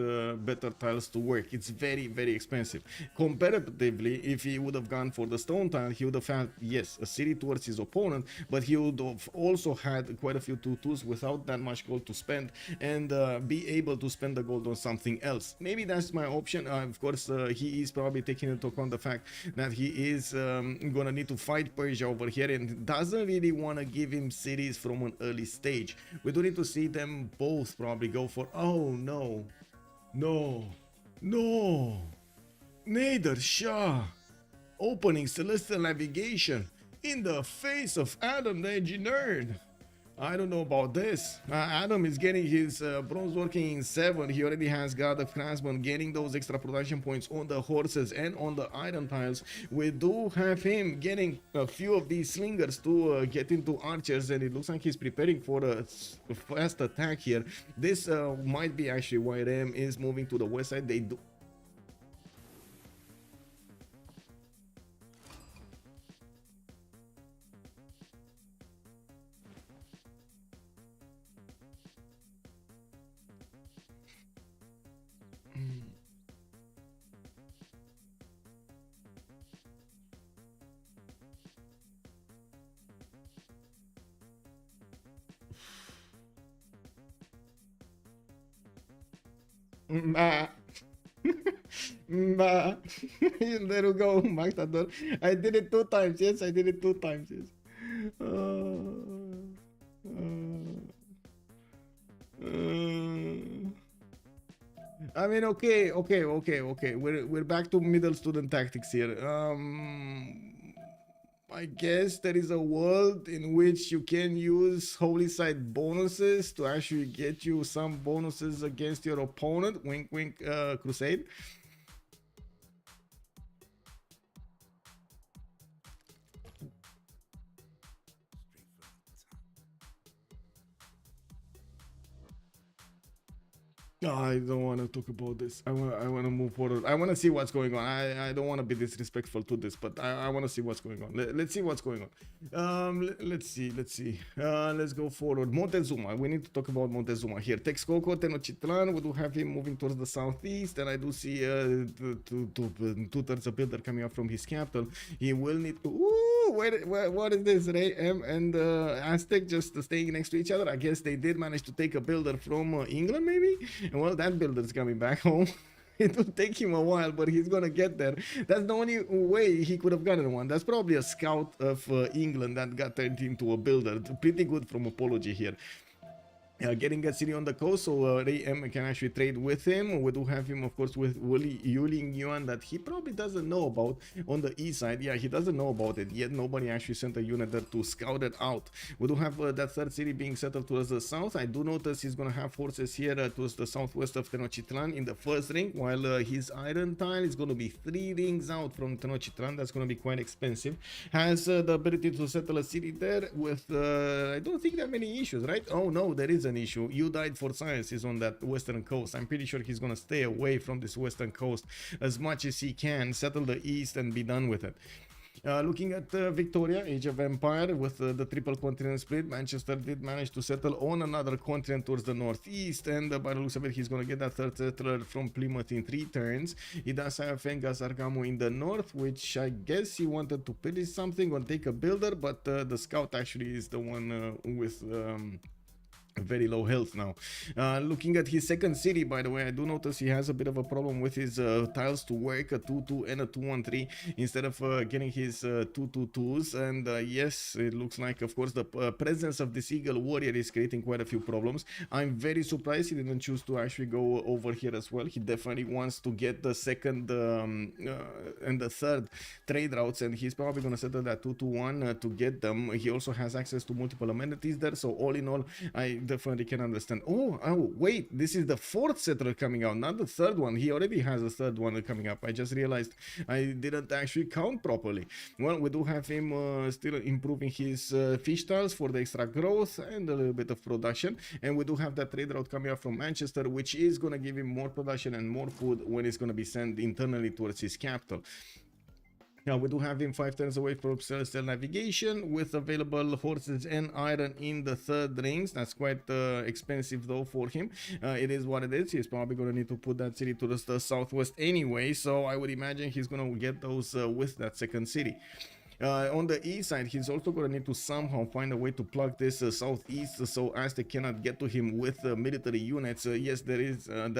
better tiles to work. It's very, very expensive. Comparatively, if he would have gone for the stone tile, he would have had, yes, a city towards his opponent, but he would have also had quite a few 2-2s without that much gold to spend, and be able to spend the gold on something else. Maybe that's my option. Of course, he is probably taking into account the fact that he is gonna need to fight Persia over here, and doesn't really want to give him cities from an early stage. We do need to see them both probably go for, oh no, Saint DShark opening celestial navigation in the face of Adam the engineer. I don't know about this. Adam is getting his bronze working in 7. He already has God of Craftsman, getting those extra production points on the horses and on the iron tiles. We do have him getting a few of these slingers to get into archers, and it looks like he's preparing for a fast attack here. This might be actually why Ram is moving to the west side. They do. Bah. Bah. There we go, Magtador. I did it 2 times, yes, I did it 2 times, yes. I mean, okay. We're back to middle student tactics here. I guess there is a world in which you can use holy site bonuses to actually get you some bonuses against your opponent. Wink, wink, Crusade. No, I don't want to talk about this. I want to move forward. I want to see what's going on. I don't want to be disrespectful to this, but I want to see what's going on. Let's see what's going on. Let's see. Let's go forward. Montezuma. We need to talk about Montezuma here. Texcoco, Tenochtitlan. We do have him moving towards the southeast, and I do see 2/3 a builder coming up from his capital. He will need to. Ooh, what is this? Ray M and Aztec just staying next to each other. I guess they did manage to take a builder from England, maybe. And well, that builder's coming back home. It will take him a while, but he's gonna get there. That's the only way he could have gotten one. That's probably a scout of England that got turned into a builder. Pretty good from Apology here. getting a city on the coast, so Ray M can actually trade with him. We do have him, of course, with Yuling Yuan that he probably doesn't know about on the east side. Yeah, he doesn't know about it yet. Nobody actually sent a unit there to scout it out. We do have that third city being settled towards the south. I do notice he's going to have forces here towards the southwest of Tenochtitlan in the first ring, while his iron tile is going to be 3 rings out from Tenochtitlan. That's going to be quite expensive. Has the ability to settle a city there with, I don't think that many issues, right? Oh no, there is an issue. You died for science is on that western coast. I'm pretty sure he's gonna stay away from this western coast as much as he can, settle the east and be done with it. Looking at Victoria, Age of Empire, with the triple continent split, Manchester did manage to settle on another continent towards the northeast, and by the looks of it, he's going to get that third settler from Plymouth in 3 turns. He does have Fengas Argamu in the north, which I guess he wanted to pillage something or take a builder, but the scout actually is the one with very low health now. Looking at his second city, by the way, I do notice he has a bit of a problem with his tiles to work, a 2-2 and a 2-1-3 instead of getting his 2-2-2s. And yes, it looks like, of course, the presence of this Eagle Warrior is creating quite a few problems. I'm very surprised he didn't choose to actually go over here as well. He definitely wants to get the second and the third trade routes, and he's probably going to settle that 2-2-1 to get them. He also has access to multiple amenities there, so all in all, I definitely can understand. Oh wait, this is the 4th settler coming out, not the 3rd one. He already has a 3rd one coming up. I just realized I didn't actually count properly. Well, we do have him still improving his fish tiles for the extra growth and a little bit of production, and we do have that trade route coming up from Manchester, which is going to give him more production and more food when it's going to be sent internally towards his capital. Now we do have him 5 turns away from celestial navigation with available horses and iron in the 3rd rings. That's quite expensive though for him. It is what it is. He's probably going to need to put that city to the southwest anyway, so I would imagine he's going to get those with that 2nd city. On the east side, he's also going to need to somehow find a way to plug this southeast so as they cannot get to him with military units. Yes, there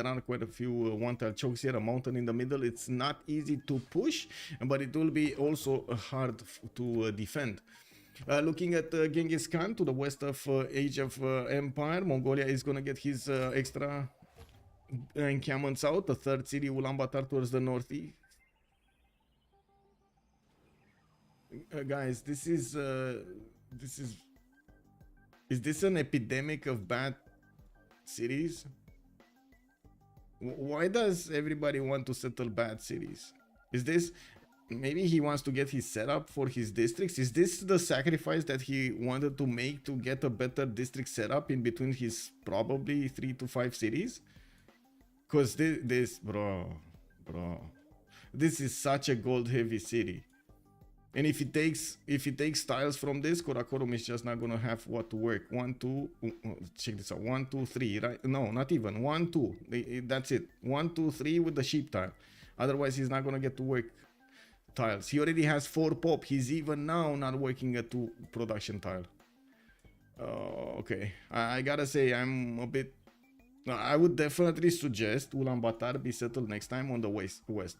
are quite a few one-tile chokes here, a mountain in the middle. It's not easy to push, but it will be also hard to defend. Looking at Genghis Khan to the west of Age of Empire, Mongolia is going to get his extra encampments out. The 3rd city, Ulaanbaatar, towards the northeast. Guys, this is this an epidemic of bad cities? Why does everybody want to settle bad cities? Is this, maybe he wants to get his setup for his districts? Is this the sacrifice that he wanted to make to get a better district setup in between his probably 3 to 5 cities? Because this bro, this is such a gold heavy city. And if he takes tiles from this, Karakorum is just not gonna have what to work. 1, 2, check this out. 1, 2, 3, right? No, not even 1, 2. That's it. 1, 2, 3 with the sheep tile. Otherwise, he's not gonna get to work tiles. He already has 4 pop. He's even now not working a 2 production tile. Okay, I gotta say I'm a bit. I would definitely suggest Ulaanbaatar be settled next time on the west.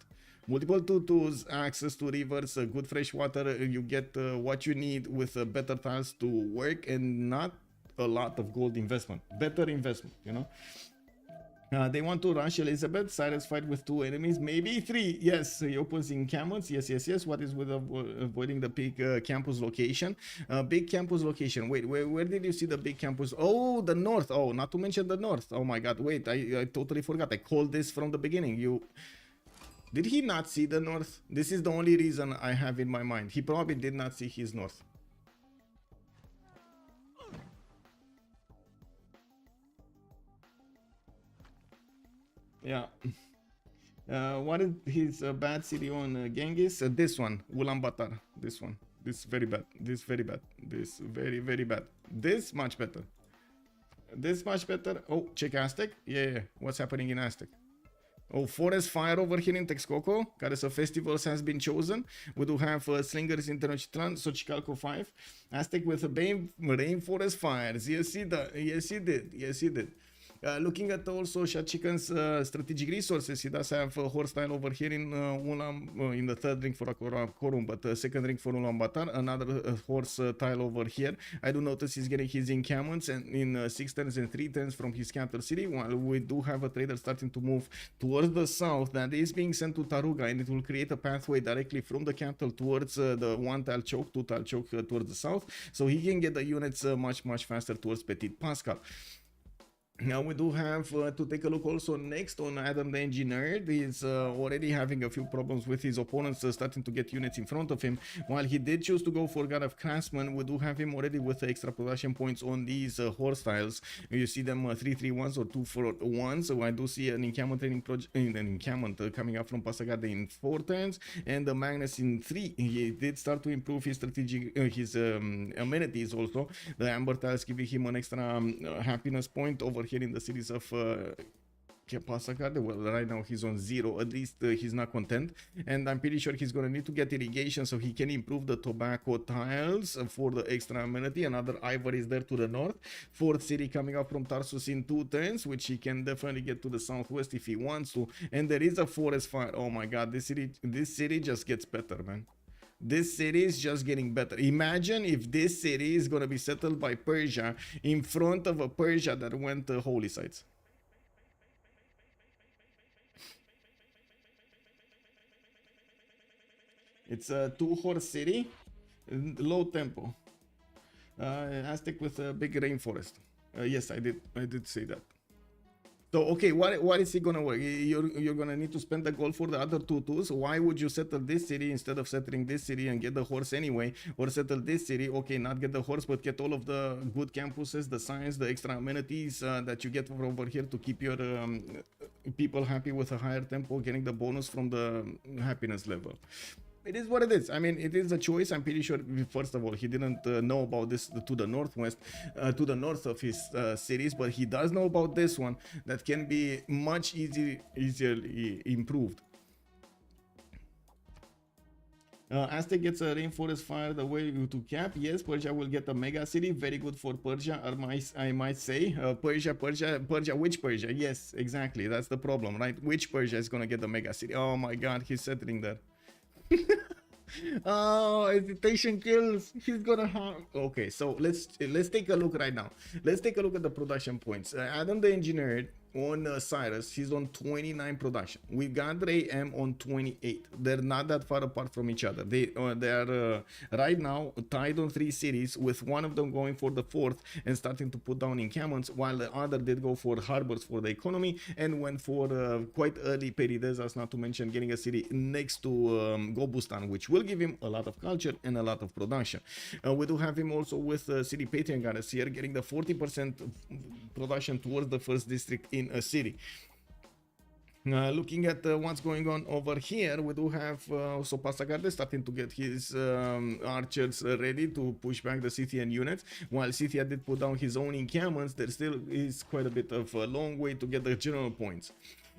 Multiple 2-2s, access to rivers, good fresh water. You get what you need with better tiles to work and not a lot of gold investment. Better investment, you know. They want to rush Elizabeth. Cyrus fight with 2 enemies, maybe 3. Yes, he opens encampments. Yes. What is with avoiding the big campus location? Big campus location. Wait, where did you see the big campus? Oh, the north. Oh, not to mention the north. Oh my God. Wait, I totally forgot. I called this from the beginning. Did he not see the north? This is the only reason I have in my mind. He probably did not see his north. Yeah. What is his bad city on Genghis? This one, Ulaanbaatar. This one. This very bad. This very bad. This very, very bad. This much better. This much better. Oh, check Aztec. Yeah. What's happening in Aztec? Oh, forest fire over here in Texcoco. Care of festivals has been chosen. We do have slingers in Tenochtitlan, Xochicalco 5. Aztec with a rainforest fires. Yes, he did. Looking at also Shachikan's strategic resources, he does have a horse tile over here in Ulam, in the third ring for Korum, but second ring for Ulaanbaatar. Another horse tile over here. I do notice he's getting his encampments and in 6 turns and 3 turns from his capital city, while we do have a trader starting to move towards the south that is being sent to Taruga, and it will create a pathway directly from the capital towards the 1 tile choke, 2 tile choke towards the south, so he can get the units much faster towards Petit Pascal. Now we do have to take a look also next on Adam the Engineer. He's already having a few problems with his opponents starting to get units in front of him. While he did choose to go for God of Craftsman, we do have him already with extra production points on these horse tiles. You see them 3-3-1s or 2-4-1s. So I do see an encampment training project, an encampment coming up from Passagarde in 4 turns, and the Magnus in 3. He did start to improve his strategic, his amenities also. The Amber tiles giving him an extra happiness point over here in the series of Passagarde. Well, right now he's on 0, at least he's not content, and I'm pretty sure he's gonna need to get irrigation so he can improve the tobacco tiles for the extra amenity. Another ivory is there to the north. 4th city coming up from Tarsus in 2 turns, which he can definitely get to the southwest if he wants to, and there is a forest fire. Oh my god, this city just gets better, man. This city is just getting better. Imagine if this city is gonna be settled by Persia in front of a Persia that went to holy sites. It's a 2-horse city, low tempo. Aztec with a big rainforest. Yes, I did say that. So okay, what is he gonna work? You're gonna need to spend the gold for the other 2-2s. Why would you settle this city instead of settling this city and get the horse anyway, or settle this city? Okay, not get the horse, but get all of the good campuses, the science, the extra amenities that you get from over here to keep your people happy with a higher tempo, getting the bonus from the happiness level. It is what it is. I mean, it is a choice. I'm pretty sure, first of all, he didn't know about this to the northwest, to the north of his cities, but he does know about this one that can be much easily improved. Aztec gets a rainforest fire the way to cap. Yes, Persia will get a mega city. Very good for Persia, I might say. Persia, which Persia? Yes, exactly. That's the problem, right? Which Persia is gonna get the mega city? Oh my god, he's settling there. Oh, hesitation kills. He's gonna have. Okay, so let's take a look right now. Let's take a look at the production points. Adam the Engineer on Cyrus, he's on 29 production. We got Ray M on 28. They're not that far apart from each other. They are right now tied on 3 cities, with one of them going for the 4th and starting to put down encampments, while the other did go for harbors for the economy and went for quite early Peridesas, not to mention getting a city next to Gobustan, which will give him a lot of culture and a lot of production. We do have him also with City Patreon Goddess here, getting the 40% production towards the 1st district in a city. Looking at what's going on over here, we do have also Passagarde starting to get his archers ready to push back the Scythian units. While Scythia did put down his own encampments, there still is quite a bit of a long way to get the general points.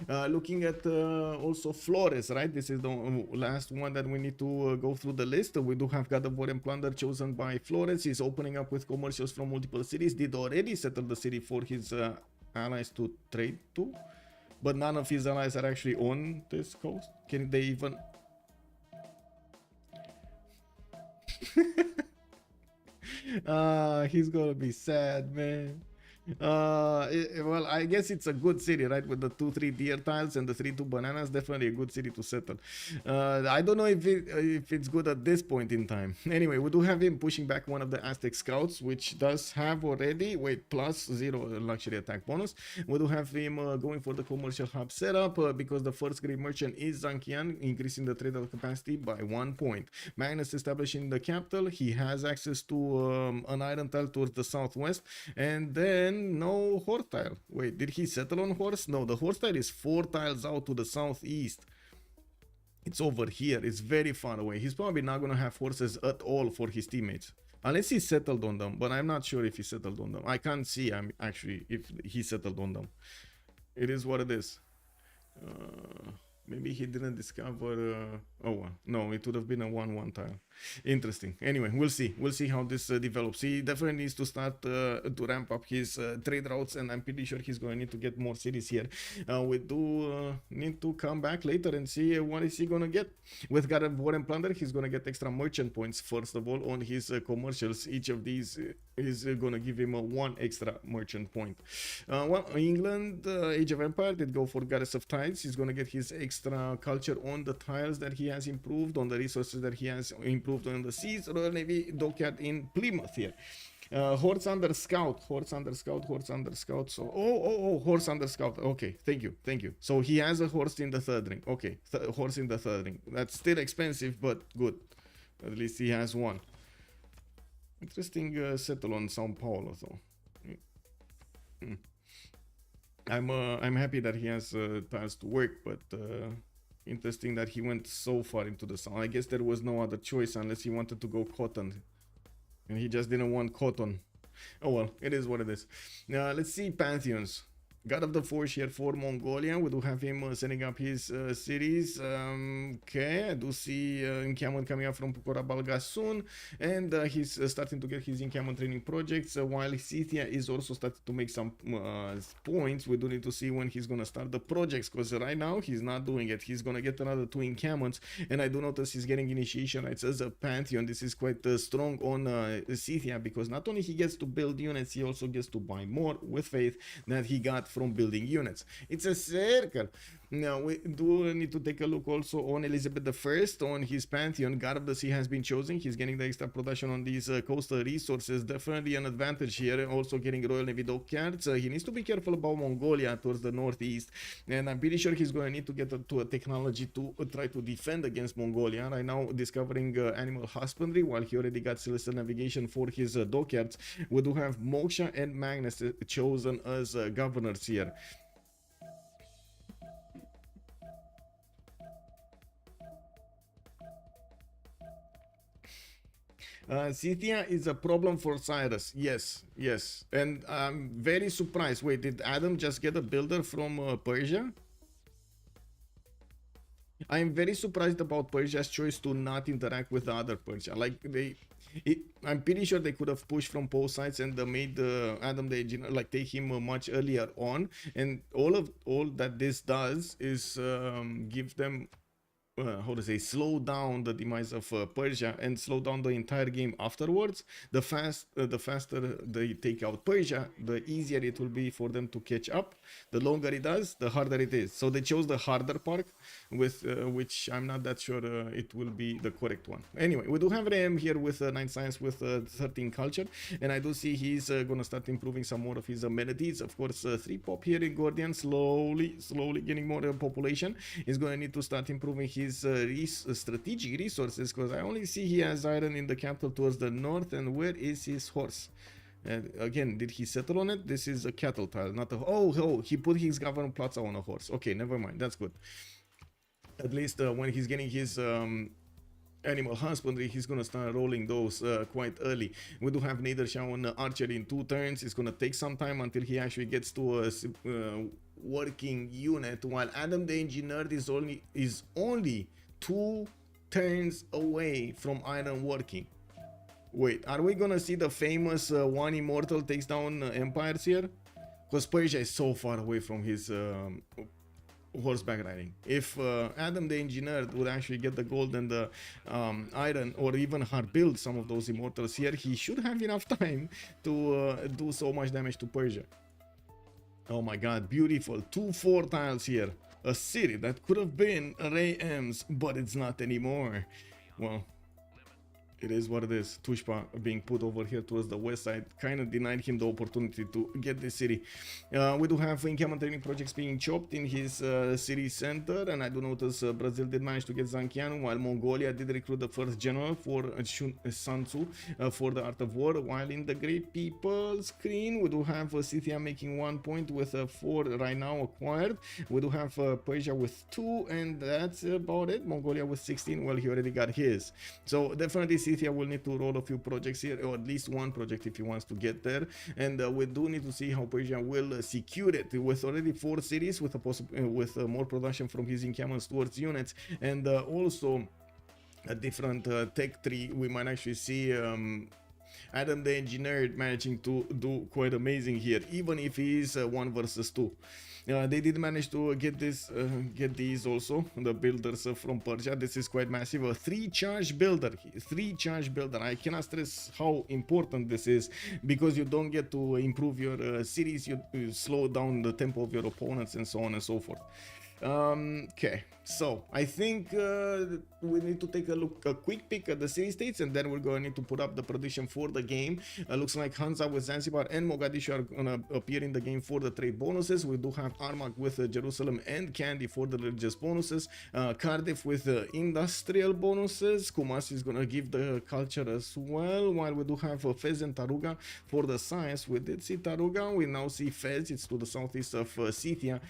Looking at also Flores, right? This is the last one that we need to go through the list. We do have God of War and Plunder chosen by Flores. He's opening up with commercials from multiple cities. Did already settle the city for his allies to trade to, but none of his allies are actually on this coast. Can they even... He's gonna be sad, man. Well, I guess it's a good city, right? With the 2-3 deer tiles and the 3-2 bananas, definitely a good city to settle. I don't know if it's good at this point in time. Anyway, we do have him pushing back one of the Aztec scouts, which does have already, wait, +0 luxury attack bonus. We do have him going for the commercial hub setup because the first great merchant is Zankian, increasing the trader capacity by 1 point. Magnus establishing the capital. He has access to an iron tile towards the southwest, and then no horse tile. Wait, did he settle on horse? No, the horse tile is 4 tiles out to the southeast. It's over here. It's very far away. He's probably not gonna have horses at all for his teammates, unless he settled on them, but I'm not sure if he settled on them. I can't see actually if he settled on them. It is what it is. Maybe he didn't discover. Oh well, no, it would have been a 1-1 tile. Interesting. Anyway, we'll see. We'll see how this develops. He definitely needs to start to ramp up his trade routes, and I'm pretty sure he's going to need to get more cities here. We do need to come back later and see what is he going to get. With God of War and Plunder, he's going to get extra merchant points first of all on his commercials. Each of these is going to give him a 1 extra merchant point. Well, England, Age of Empire did go for Goddess of Tides. He's going to get his extra culture on the tiles that he has improved, on the resources that he has improved on the seas. Royal Navy dockyard in Plymouth here. Horse under scout, horse under scout, horse under scout. So horse under scout. Okay, thank you. So he has a horse in the third ring. Okay, horse in the third ring. That's still expensive, but good. At least he has one. Interesting settle on Sao Paulo though. I'm happy that he has tiles to work, but interesting that he went so far into the south. I guess there was no other choice unless he wanted to go cotton, and he just didn't want cotton. Oh well, it is what it is. Let's see pantheons. God of the Forge here for Mongolia. We do have him setting up his cities. Okay, I do see encampment coming up from Pukorabalga soon, and he's starting to get his encampment training projects, while Scythia is also starting to make some points. We do need to see when he's going to start the projects, because right now he's not doing it. He's going to get another 2 encampments, and I do notice he's getting initiation rights as a Pantheon. This is quite strong on Scythia, because not only he gets to build units, he also gets to buy more with faith that he got from building units. It's a circle. Now we do need to take a look also on Elizabeth I. On his Pantheon, God of the Sea has been chosen. He's getting the extra production on these coastal resources. Definitely an advantage here. Also getting Royal Navy dockyards. He needs to be careful about Mongolia towards the northeast, and I'm pretty sure he's going to need to get to a technology to try to defend against Mongolia. Right now discovering animal husbandry, while he already got celestial navigation for his dockyards. We do have Moksha and Magnus chosen as governors here. Scythia is a problem for Cyrus. Yes. And I'm very surprised. Wait, did Adam just get a builder from Persia? I'm very surprised about Persia's choice to not interact with the other Persia. Like I'm pretty sure they could have pushed from both sides and made Adam the engineer, like take him much earlier on. And all that this does is give them how to say, slow down the demise of Persia and slow down the entire game afterwards. The faster they take out Persia, the easier it will be for them to catch up. The longer it does, the harder it is. So they chose the harder part, with which I'm not that sure it will be the correct one. Anyway, we do have Ram here with 9 science with 13 culture, and I do see he's gonna start improving some more of his amenities. Of course, 3 pop here in Gordian, slowly getting more population. He's gonna need to start improving his strategic resources, because I only see he has iron in the capital towards the north. And where is his horse? And again, did he settle on it? This is a cattle tile, not a... Oh, he put his government plaza on a horse. Okay, never mind, that's good. At least when he's getting his animal husbandry, he's gonna start rolling those quite early. We do have Nader on archery in 2 turns. It's gonna take some time until he actually gets to a working unit, while Adam the engineer is only 2 turns away from iron working. Wait, are we gonna see the famous one immortal takes down empires here? Because Persia is so far away from his horseback riding. If Adam the engineer would actually get the gold and the iron, or even hard build some of those immortals here, he should have enough time to do so much damage to Persia. Oh my god, beautiful. 2-4 tiles here. A city that could have been Ray M's, but it's not anymore. Well, it is what it is. Tushpa being put over here towards the west side kind of denied him the opportunity to get this city. We do have encampment training projects being chopped in his city center, and I do notice Brazil did manage to get Zankian, while Mongolia did recruit the first general for Sun Tzu for the art of war. While in the Great People screen, we do have Scythia making 1 point with 4 right now acquired. We do have Persia with 2, and that's about it. Mongolia with 16. Well, he already got his. So definitely Scythia will need to roll a few projects here, or at least one project if he wants to get there. And we do need to see how Persia will secure it with already 4 cities, with more production from his encampments towards units, and also a different tech tree. We might actually see Adam the Engineer managing to do quite amazing here, even if he is 1 versus 2. They did manage to get these also, the builders from Persia. This is quite massive. A 3-charge builder. 3-charge builder. I cannot stress how important this is, because you don't get to improve your cities, you slow down the tempo of your opponents, and so on and so forth. Okay, so I think we need to take a quick peek at the city states, and then we're going to need to put up the prediction for the game. Looks like Hansa with Zanzibar and Mogadishu are gonna appear in the game for the trade bonuses. We do have Armak with Jerusalem and Kandy for the religious bonuses, Cardiff with industrial bonuses, Kumasi is gonna give the culture as well, while we do have Fez and Taruga for the science. We did see Taruga, we now see Fez, it's to the southeast of Scythia.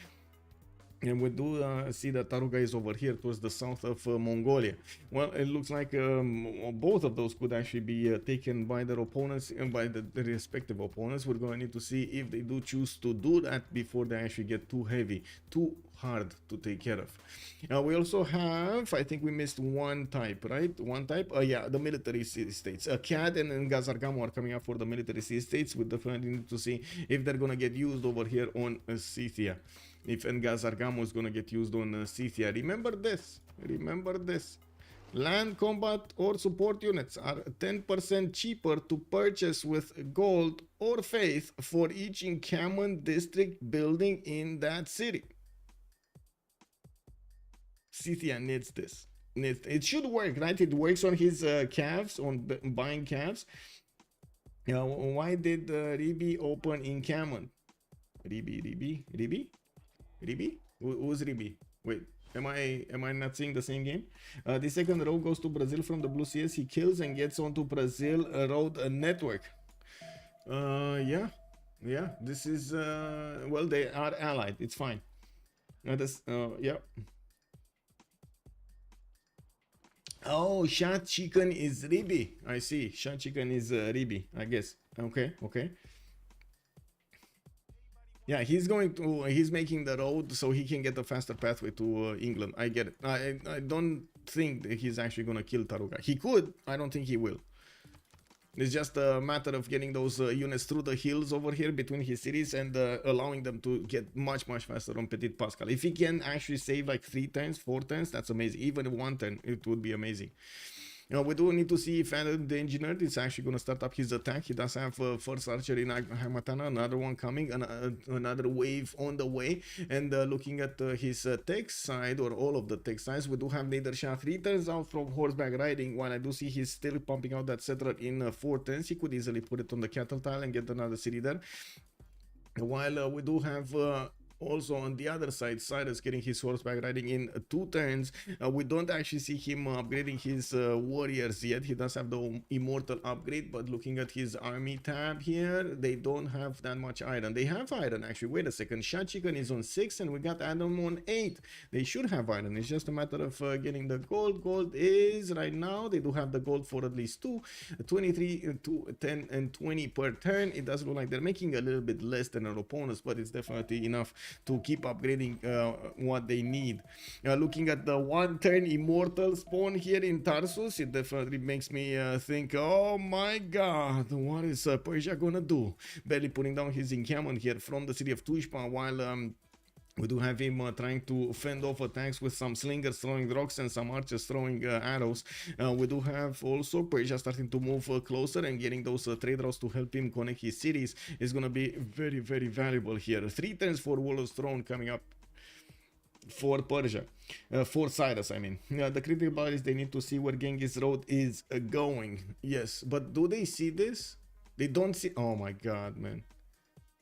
And we do see that Taruga is over here towards the south of Mongolia. Well, it looks like both of those could actually be taken by their opponents and by the respective opponents. We're going to need to see if they do choose to do that before they actually get too heavy, too hard to take care of. We also have, I think we missed one type, right? One type? Yeah, the military city states. CAD and Gazargamo are coming up for the military city states. We definitely need to see if they're going to get used over here on Scythia. If Ngazargamo is going to get used on Scythia. Remember this. Remember this. Land combat or support units are 10% cheaper to purchase with gold or faith for each encampment district building in that city. Scythia needs this. It should work, right? It works on his calves, on buying calves. Why did Ribi open encampment? Ribi? Who's Ribi? Wait, am I not seeing the same game? The second row goes to Brazil from the Blue CS. He kills and gets onto Brazil road network. Yeah. This is well, they are allied. It's fine. Yeah. Oh, Shot Chicken is Ribi. I see. Shot Chicken is Ribi, I guess. Okay. Yeah, he's making the road so he can get a faster pathway to England. I get it. I don't think that he's actually gonna kill Taruga. He could. I don't think he will. It's just a matter of getting those units through the hills over here between his cities and allowing them to get much faster on Petit Pascal. If he can actually save like 3 turns, 4 turns, that's amazing. Even 1 turn, it would be amazing. We do need to see if Adam the Engineer is actually going to start up his attack. He does have first archer in Hamatana, another one coming, another wave on the way. And looking at his tech side, or all of the tech sides, we do have Nader 3 turns out from horseback riding. While I do see he's still pumping out that settler in 4 turns, he could easily put it on the cattle tile and get another city there. While we do have also on the other side, Cyrus getting his horseback riding in 2 turns. We don't actually see him upgrading his warriors yet. He does have the immortal upgrade, but looking at his army tab here, they don't have that much iron. They have iron actually. Wait a second. Shot Chicken is on 6 and we got Adam on 8. They should have iron. It's just a matter of getting the gold. Gold is right now, they do have the gold for at least 2, 23, 10 and 20 per turn. It does look like they're making a little bit less than our opponents, but it's definitely enough to keep upgrading what they need. Looking at the 1 turn immortal spawn here in Tarsus, it definitely makes me think, oh my god, what is Persia gonna do? Barely putting down his encampment here from the city of Tushpa, while we do have him trying to fend off attacks with some slingers throwing rocks and some archers throwing arrows. We do have also Persia starting to move closer, and getting those trade routes to help him connect his cities is going to be very valuable here. 3 turns for Warlord's Throne coming up for Persia. For Cyrus, I mean. The critical part is they need to see where Genghis Road is going. Yes, but do they see this? They don't see. Oh my god, man.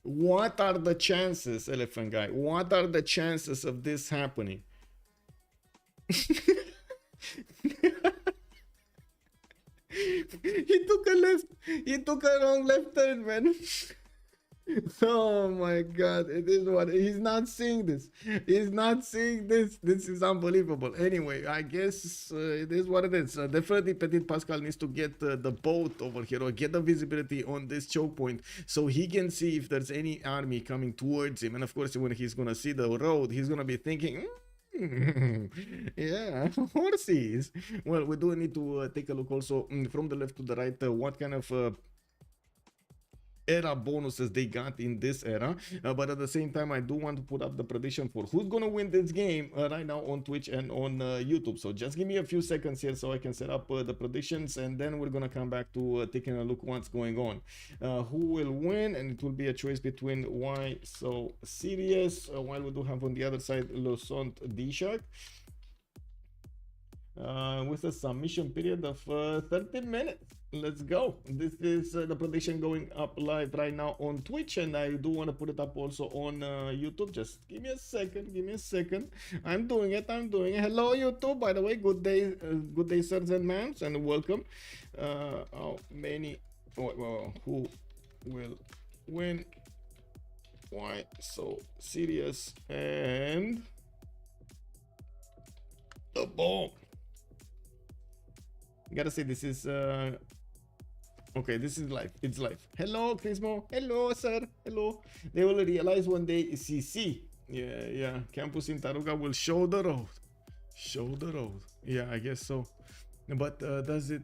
What are the chances, Elephant Guy? What are the chances of this happening? He took a wrong left turn, man. Oh my god, it is what he's not seeing this. He's not seeing this. This is unbelievable. Anyway, I guess it is what it is. Definitely Petit Pascal needs to get the boat over here or get the visibility on this choke point so he can see if there's any army coming towards him. And of course, when he's gonna see the road, he's gonna be thinking, yeah, horses. Well, we do need to take a look also from the left to the right what kind of era bonuses they got in this era, but at the same time I do want to put up the prediction for who's gonna win this game right now on Twitch and on YouTube. So just give me a few seconds here so I can set up the predictions, and then we're gonna come back to taking a look what's going on, who will win, and it will be a choice between Why So Serious, while we do have on the other side Saint DShark, with a submission period of 30 minutes. Let's go. This is the prediction going up live right now on Twitch, and I do want to put it up also on YouTube. Just give me a second. Give me a second. I'm doing it. I'm doing it. Hello, YouTube. By the way, good day, sirs and ma'ams, and welcome. How many? Who will win? Why So Serious and the bomb? Gotta say this is okay, this is live. It's live. Hello, Crismo. Hello, sir. Hello. They will realize one day CC. Yeah. Campus in Taruga will show the road. Show the road. Yeah, I guess so. But does it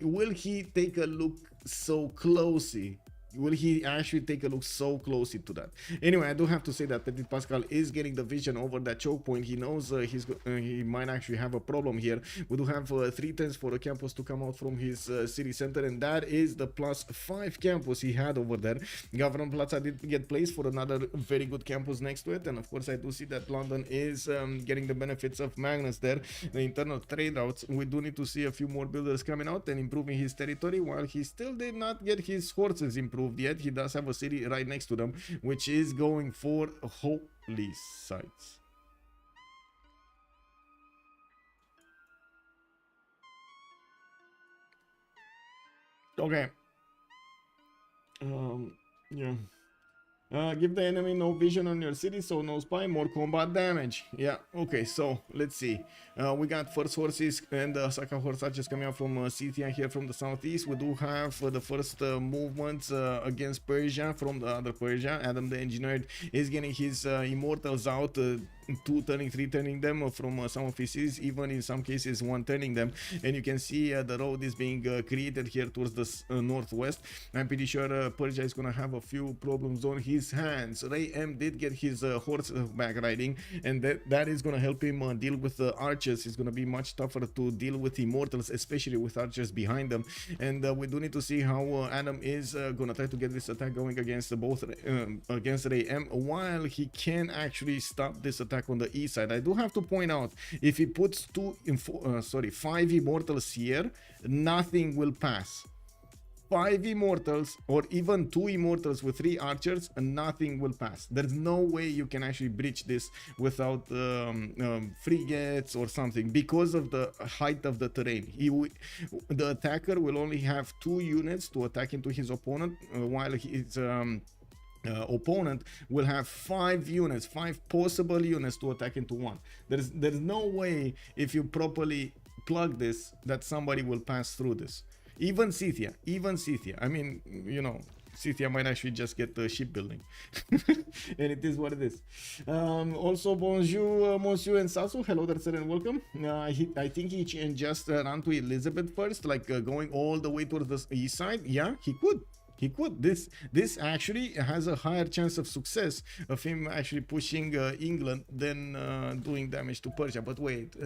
will he take a look so closely? Will he actually take a look so closely to that? Anyway, I do have to say that Petit Pascal is getting the vision over that choke point. He knows he might actually have a problem here. We do have 3 turns for a campus to come out from his city center, and that is the +5 campus he had over there. Government Plaza did get placed for another very good campus next to it, and of course I do see that London is getting the benefits of Magnus there. The internal trade routes, we do need to see a few more builders coming out and improving his territory, while he still did not get his horses improved yet. He does have a city right next to them, which is going for holy sites. Okay. Yeah. Give the enemy no vision on your city, so no spy, more combat damage. Yeah, okay, so let's see. We got first horses and Saka horse archers coming out from Scythia here from the southeast. We do have the first movements against Persia from the other Persia. Adam the engineer is getting his immortals out, 2 turning, 3 turning them from some of his cities, even in some cases 1 turning them. And you can see the road is being created here towards the northwest. I'm pretty sure Persia is gonna have a few problems on his hands. Ray M did get his horse back riding, and that is gonna help him deal with the archers. It's gonna be much tougher to deal with immortals, especially with archers behind them. And we do need to see how Adam is gonna try to get this attack going against both against Ray M, while he can actually stop this attack on the east side. I do have to point out, if he puts 5 immortals here, nothing will pass. 5 immortals or even 2 immortals with 3 archers, and nothing will pass. There's no way you can actually breach this without frigates or something, because of the height of the terrain. The attacker will only have 2 units to attack into his opponent, while his opponent will have 5 units, 5 possible units to attack into one. There's no way, if you properly plug this, that somebody will pass through this. Even Scythia. I mean, you know, Scythia might actually just get the shipbuilding. And it is what it is. Also, bonjour, monsieur and Sasu. Hello there, sir, and welcome. I think he can just run to Elizabeth first, like going all the way towards the east side. Yeah, he could. This actually has a higher chance of success of him actually pushing England than doing damage to Persia. But wait,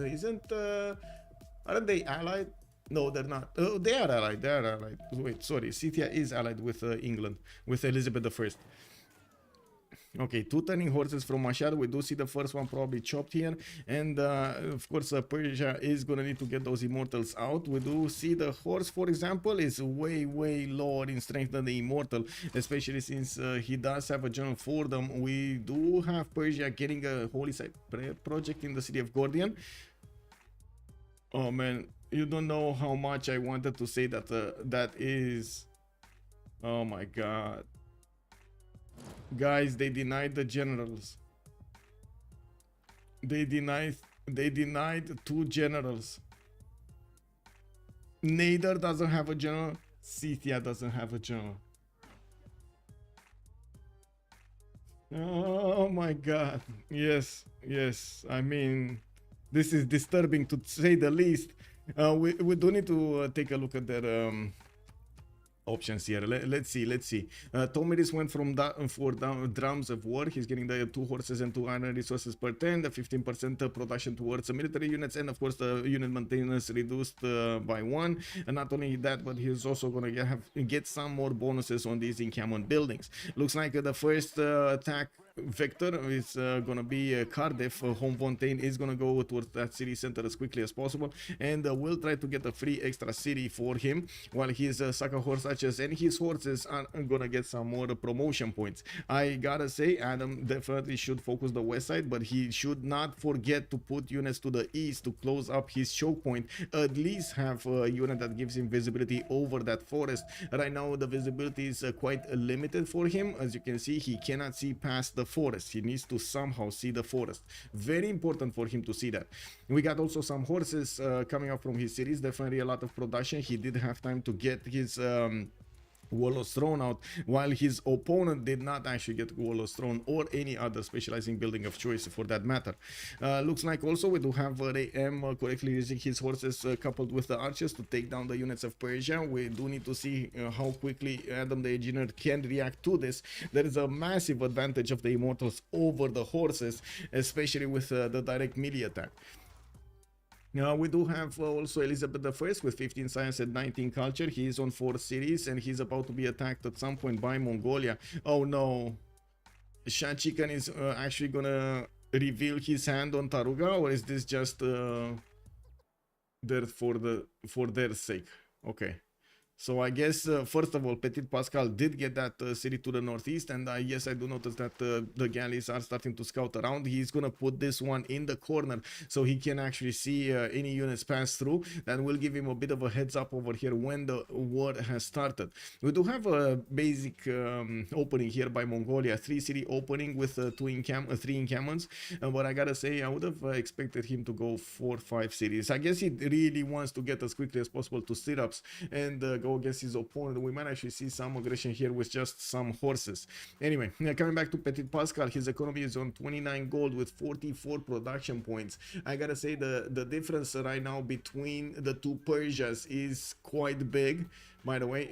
aren't they allied? No, they're not. Oh, they are allied. Wait, sorry. Scythia is allied with England, with Elizabeth I. Okay, 2 turning horses from Mashar. We do see the first one probably chopped here. And of course, Persia is going to need to get those immortals out. We do see the horse, for example, is way lower in strength than the immortal, especially since he does have a general for them. We do have Persia getting a holy site project in the city of Gordian. Oh man, you don't know how much I wanted to say that that is... Oh my god. Guys, they denied the generals. They denied 2 generals. Nader doesn't have a general. Scythia doesn't have a general. Oh my god. Yes, yes. I mean, this is disturbing to say the least. We do need to take a look at their options here. Let's see. Tomiris went from drums of war. He's getting the 2 horses and 2 iron resources per turn, the 15% production towards military units, and of course the unit maintenance reduced by 1. And not only that, but he's also gonna get some more bonuses on these encampment buildings. Looks like the first attack vector is gonna be Cardiff. Homefontaine is gonna go towards that city center as quickly as possible, and we'll try to get a free extra city for him, while his Saka horse archers and his horses are gonna get some more promotion points. I gotta say, Adam definitely should focus the west side, but he should not forget to put units to the east to close up his choke point. At least have a unit that gives him visibility over that forest. Right now the visibility is quite limited for him. As you can see, he cannot see past the forest. He needs to somehow see the forest. Very important for him to see that. We got also some horses coming up from his cities. Definitely a lot of production. He did have time to get his Warlord's Throne out, while his opponent did not actually get Warlord's Throne or any other specializing building of choice for that matter. Looks like also we do have AM correctly using his horses coupled with the archers to take down the units of Persia. We do need to see how quickly Adam the Engineer can react to this. There is a massive advantage of the Immortals over the horses, especially with the direct melee attack. Now we do have also Elizabeth I with 15 science and 19 culture. He is on 4 cities and he's about to be attacked at some point by Mongolia. Oh no, Shah Chicken is actually gonna reveal his hand on Taruga, or is this just there for their sake? Okay. So I guess, first of all, Petit Pascal did get that city to the northeast, and yes, I do notice that the galleys are starting to scout around. He's gonna put this one in the corner so he can actually see any units pass through. That will give him a bit of a heads up over here when the war has started. We do have a basic opening here by Mongolia, 3 city opening with 3 encampments, but I gotta say, I would have expected him to go 4-5 cities. I guess he really wants to get as quickly as possible to sit-ups and go against his opponent. We might actually see some aggression here with just some horses. Anyway, coming back to Petit Pascal, his economy is on 29 gold with 44 production points. I gotta say the difference right now between the 2 Persias is quite big. By the way,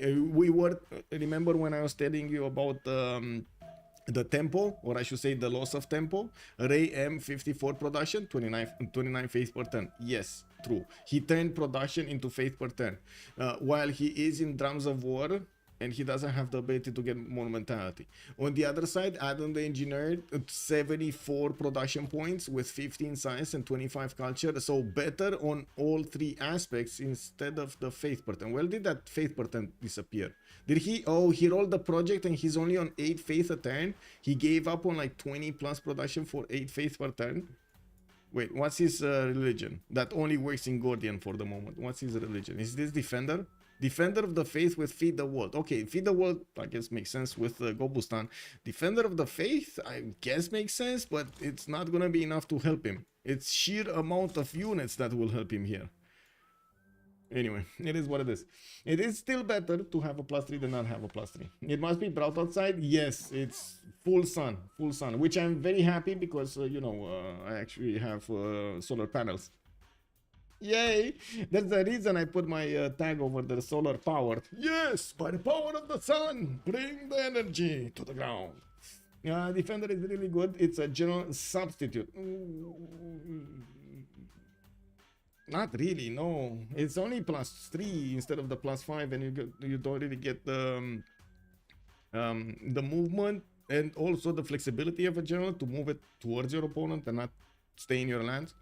remember when I was telling you about the tempo, or I should say the loss of tempo? Ray M 54 production, 29 faith per turn. Yes, true. He turned production into faith per turn. While he is in drums of war, and he doesn't have the ability to get monumentality. On the other side, Adam the Engineer, 74 production points with 15 science and 25 culture, so better on all 3 aspects instead of the faith per turn. Well, did that faith per turn disappear? Did he? Oh, he rolled the project and he's only on 8 faith a turn. He gave up on like 20 plus production for 8 faith per turn. Wait, what's his religion? That only works in Gordian for the moment. What's his religion? Is this Defender? Defender of the Faith with Feed the World. Okay, Feed the World, I guess, makes sense with Gobustan. Defender of the Faith, I guess, makes sense, but it's not gonna be enough to help him. It's sheer amount of units that will help him here. Anyway, it is what it is. It is still better to have a +3 than not have a +3. It must be bright outside. Yes, it's full sun, which I'm very happy because, you know, I actually have solar panels. Yay! That's the reason I put my tag over the solar powered. Yes, by the power of the sun, bring the energy to the ground. Defender is really good. It's a general substitute. Not really, no. It's only +3 instead of the +5, and you don't really get the movement and also the flexibility of a general to move it towards your opponent and not stay in your lands.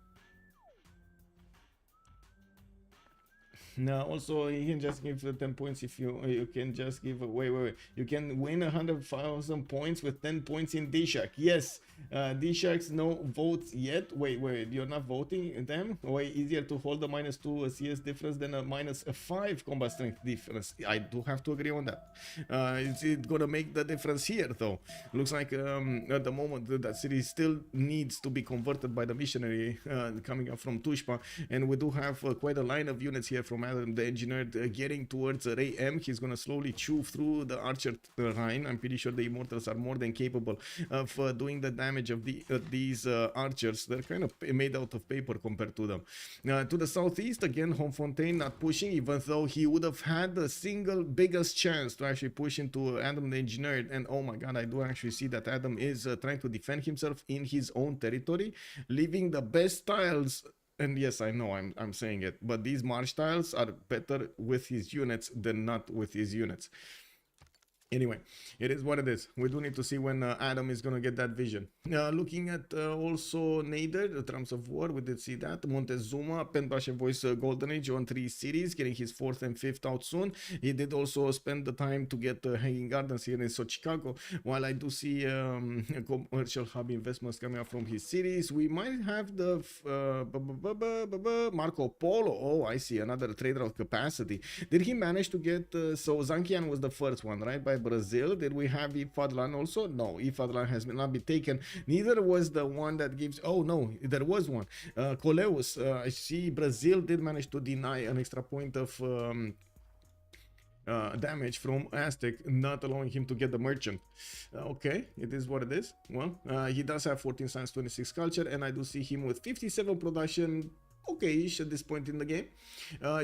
Now, also, you can just give 10 points if you can just give wait. You can win 100,000 points with 10 points in DShark. Yes, DSharks no votes yet. Wait, you're not voting them? Way easier to hold a -2 CS difference than a -5 combat strength difference. I do have to agree on that. It's gonna make the difference here, though. Looks like at the moment that city still needs to be converted by the missionary coming up from Tushpa, and we do have quite a line of units here from Adam the engineer getting towards Ray M. He's gonna slowly chew through the archer line. I'm pretty sure the immortals are more than capable of doing the damage of these archers. They're kind of made out of paper compared to them. To the southeast again, Homefontaine not pushing, even though he would have had the single biggest chance to actually push into Adam the engineer. And oh my god, I do actually see that Adam is trying to defend himself in his own territory, leaving the best tiles. And yes, I know I'm saying it, but these march tiles are better with his units than not with his units. Anyway, it is what it is. We do need to see when Adam is going to get that vision. Looking at also Nader, the terms of war, we did see that. Montezuma, Penbrush and Voice Golden Age on 3 cities, getting his 4th and 5th out soon. He did also spend the time to get Hanging Gardens here in South Chicago. While I do see commercial hub investments coming up from his cities, we might have the Marco Polo. Oh, I see, another trader of capacity. Did he manage to get, so Zankian was the first one, right, by Brazil. Did we have Ifadlan also? No, Ifadlan has not been taken. Neither was the one that gives, oh no, there was one. Coleus, I see Brazil did manage to deny an extra point of damage from Aztec, not allowing him to get the merchant. Okay, it is what it is. Well, he does have 14 science, 26 culture, and I do see him with 57 production. Okay-ish at this point in the game.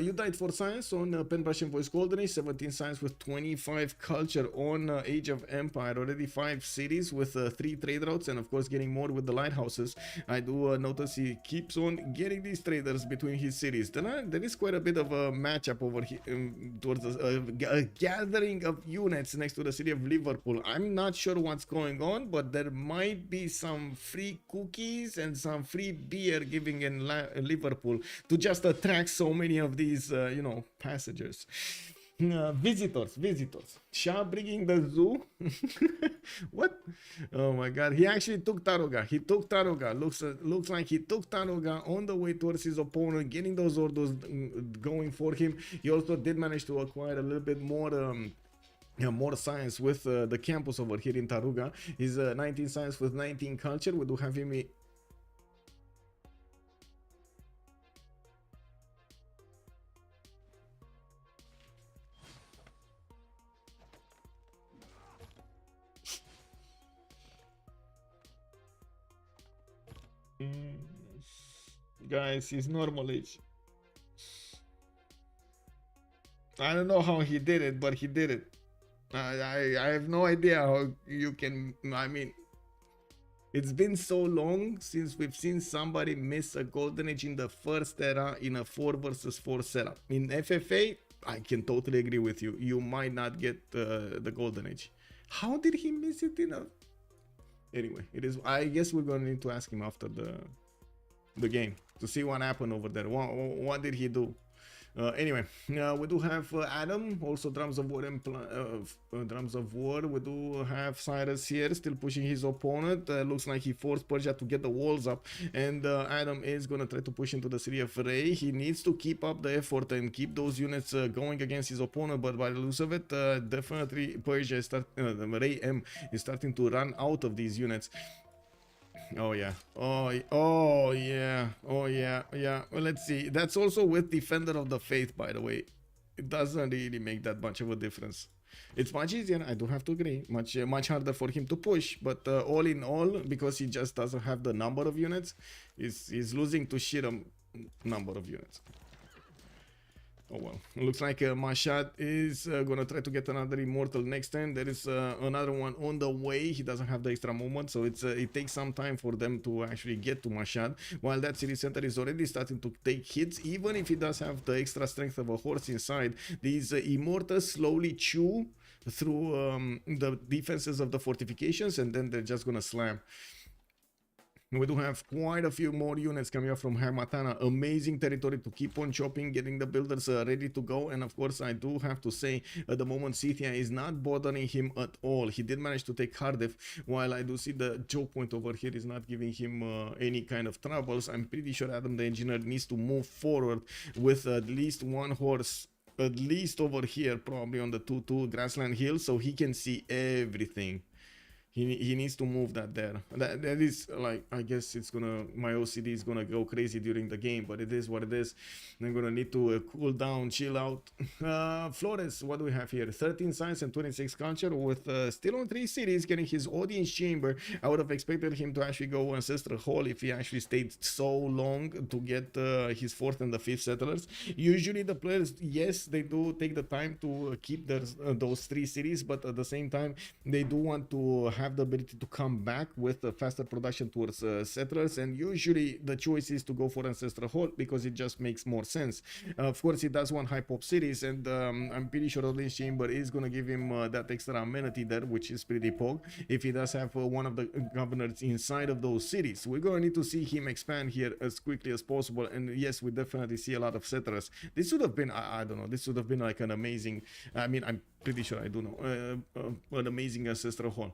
You died for science on Penbrush and Voice Golden Age, 17 science with 25 culture on Age of Empire. Already 5 cities with 3 trade routes, and of course getting more with the lighthouses. I do notice he keeps on getting these traders between his cities. There is quite a bit of a matchup over here towards a gathering of units next to the city of Liverpool. I'm not sure what's going on, but there might be some free cookies and some free beer giving in Liverpool to just attract so many of these, you know, passengers. Visitors. Shah bringing the zoo? What? Oh my god, he actually took Taruga. Looks like he took Taruga on the way towards his opponent, getting those orders going for him. He also did manage to acquire a little bit more more science with the campus over here in Taruga. He's 19 science with 19 culture. We do have him guys, he's normal age. I don't know how he did it, but he did it. I have no idea how you can. I mean, it's been so long since we've seen somebody miss a golden age in the first era in a 4 versus 4 setup. In FFA, I can totally agree with you. You might not get the golden age. How did he miss it in a... Anyway, it is. I guess we're gonna need to ask him after the game to see what happened over there. What did he do? Anyway, we do have Adam, also drums of war and drums of war. We do have Cyrus here, still pushing his opponent. Looks like he forced Persia to get the walls up, and Adam is gonna try to push into the city of Ray. He needs to keep up the effort and keep those units going against his opponent, but by the looks of it, definitely Persia is Ray M is starting to run out of these units. Oh yeah, oh yeah. Well, let's see. That's also with Defender of the Faith, by the way. It doesn't really make that much of a difference. It's much easier, I do have to agree, much harder for him to push, but all in all, because he just doesn't have the number of units, he's losing to Shiram number of units. Oh well, it looks like Mashad is gonna try to get another immortal next time. There is another one on the way. He doesn't have the extra movement, so it takes some time for them to actually get to Mashad. While that city center is already starting to take hits, even if he does have the extra strength of a horse inside. These immortals slowly chew through the defenses of the fortifications, and then they're just gonna slam. We do have quite a few more units coming up from Hermatana. Amazing territory to keep on chopping, getting the builders ready to go. And of course, I do have to say, at the moment, Scythia is not bothering him at all. He did manage to take Cardiff, while I do see the choke point over here is not giving him any kind of troubles. I'm pretty sure Adam the Engineer needs to move forward with at least one horse, at least over here, probably on the 2-2 grassland hill, so he can see everything. He needs to move that there. That is like, I guess it's gonna, my OCD is gonna go crazy during the game, but it is what it is. I'm gonna need to cool down, chill out. Flores, what do we have here? 13 science and 26 culture with still on 3 cities, getting his audience chamber. I would have expected him to actually go Ancestral Hall if he actually stayed so long to get his 4th and the 5th settlers. Usually the players, yes, they do take the time to keep those 3 cities, but at the same time, they do want to have the ability to come back with a faster production towards settlers, and usually the choice is to go for Ancestral Hall because it just makes more sense. Of course, he does want high pop cities, and I'm pretty sure Audience Chamber is going to give him that extra amenity there, which is pretty pog. If he does have one of the governors inside of those cities, we're going to need to see him expand here as quickly as possible. And yes, we definitely see a lot of settlers. This would have been, I don't know, this would have been like an amazing, I mean, I'm pretty sure I do know, an amazing Ancestral Hall.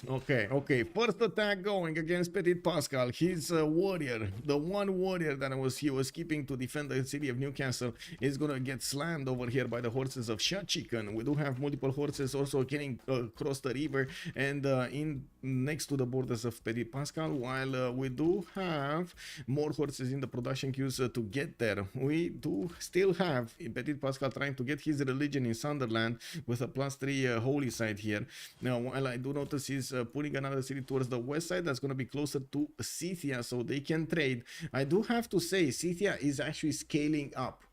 Okay, first attack going against Petit Pascal. His warrior, the one warrior that he was keeping to defend the city of Newcastle, is gonna get slammed over here by the horses of Shot Chicken. We do have multiple horses also getting across the river and in next to the borders of Petit Pascal, while we do have more horses in the production queues to get there. We do still have Petit Pascal trying to get his religion in Sunderland with a +3 holy site here. Now, while I do notice he's putting another city towards the west side, that's going to be closer to Scythia, so they can trade. I do have to say, Scythia is actually scaling up.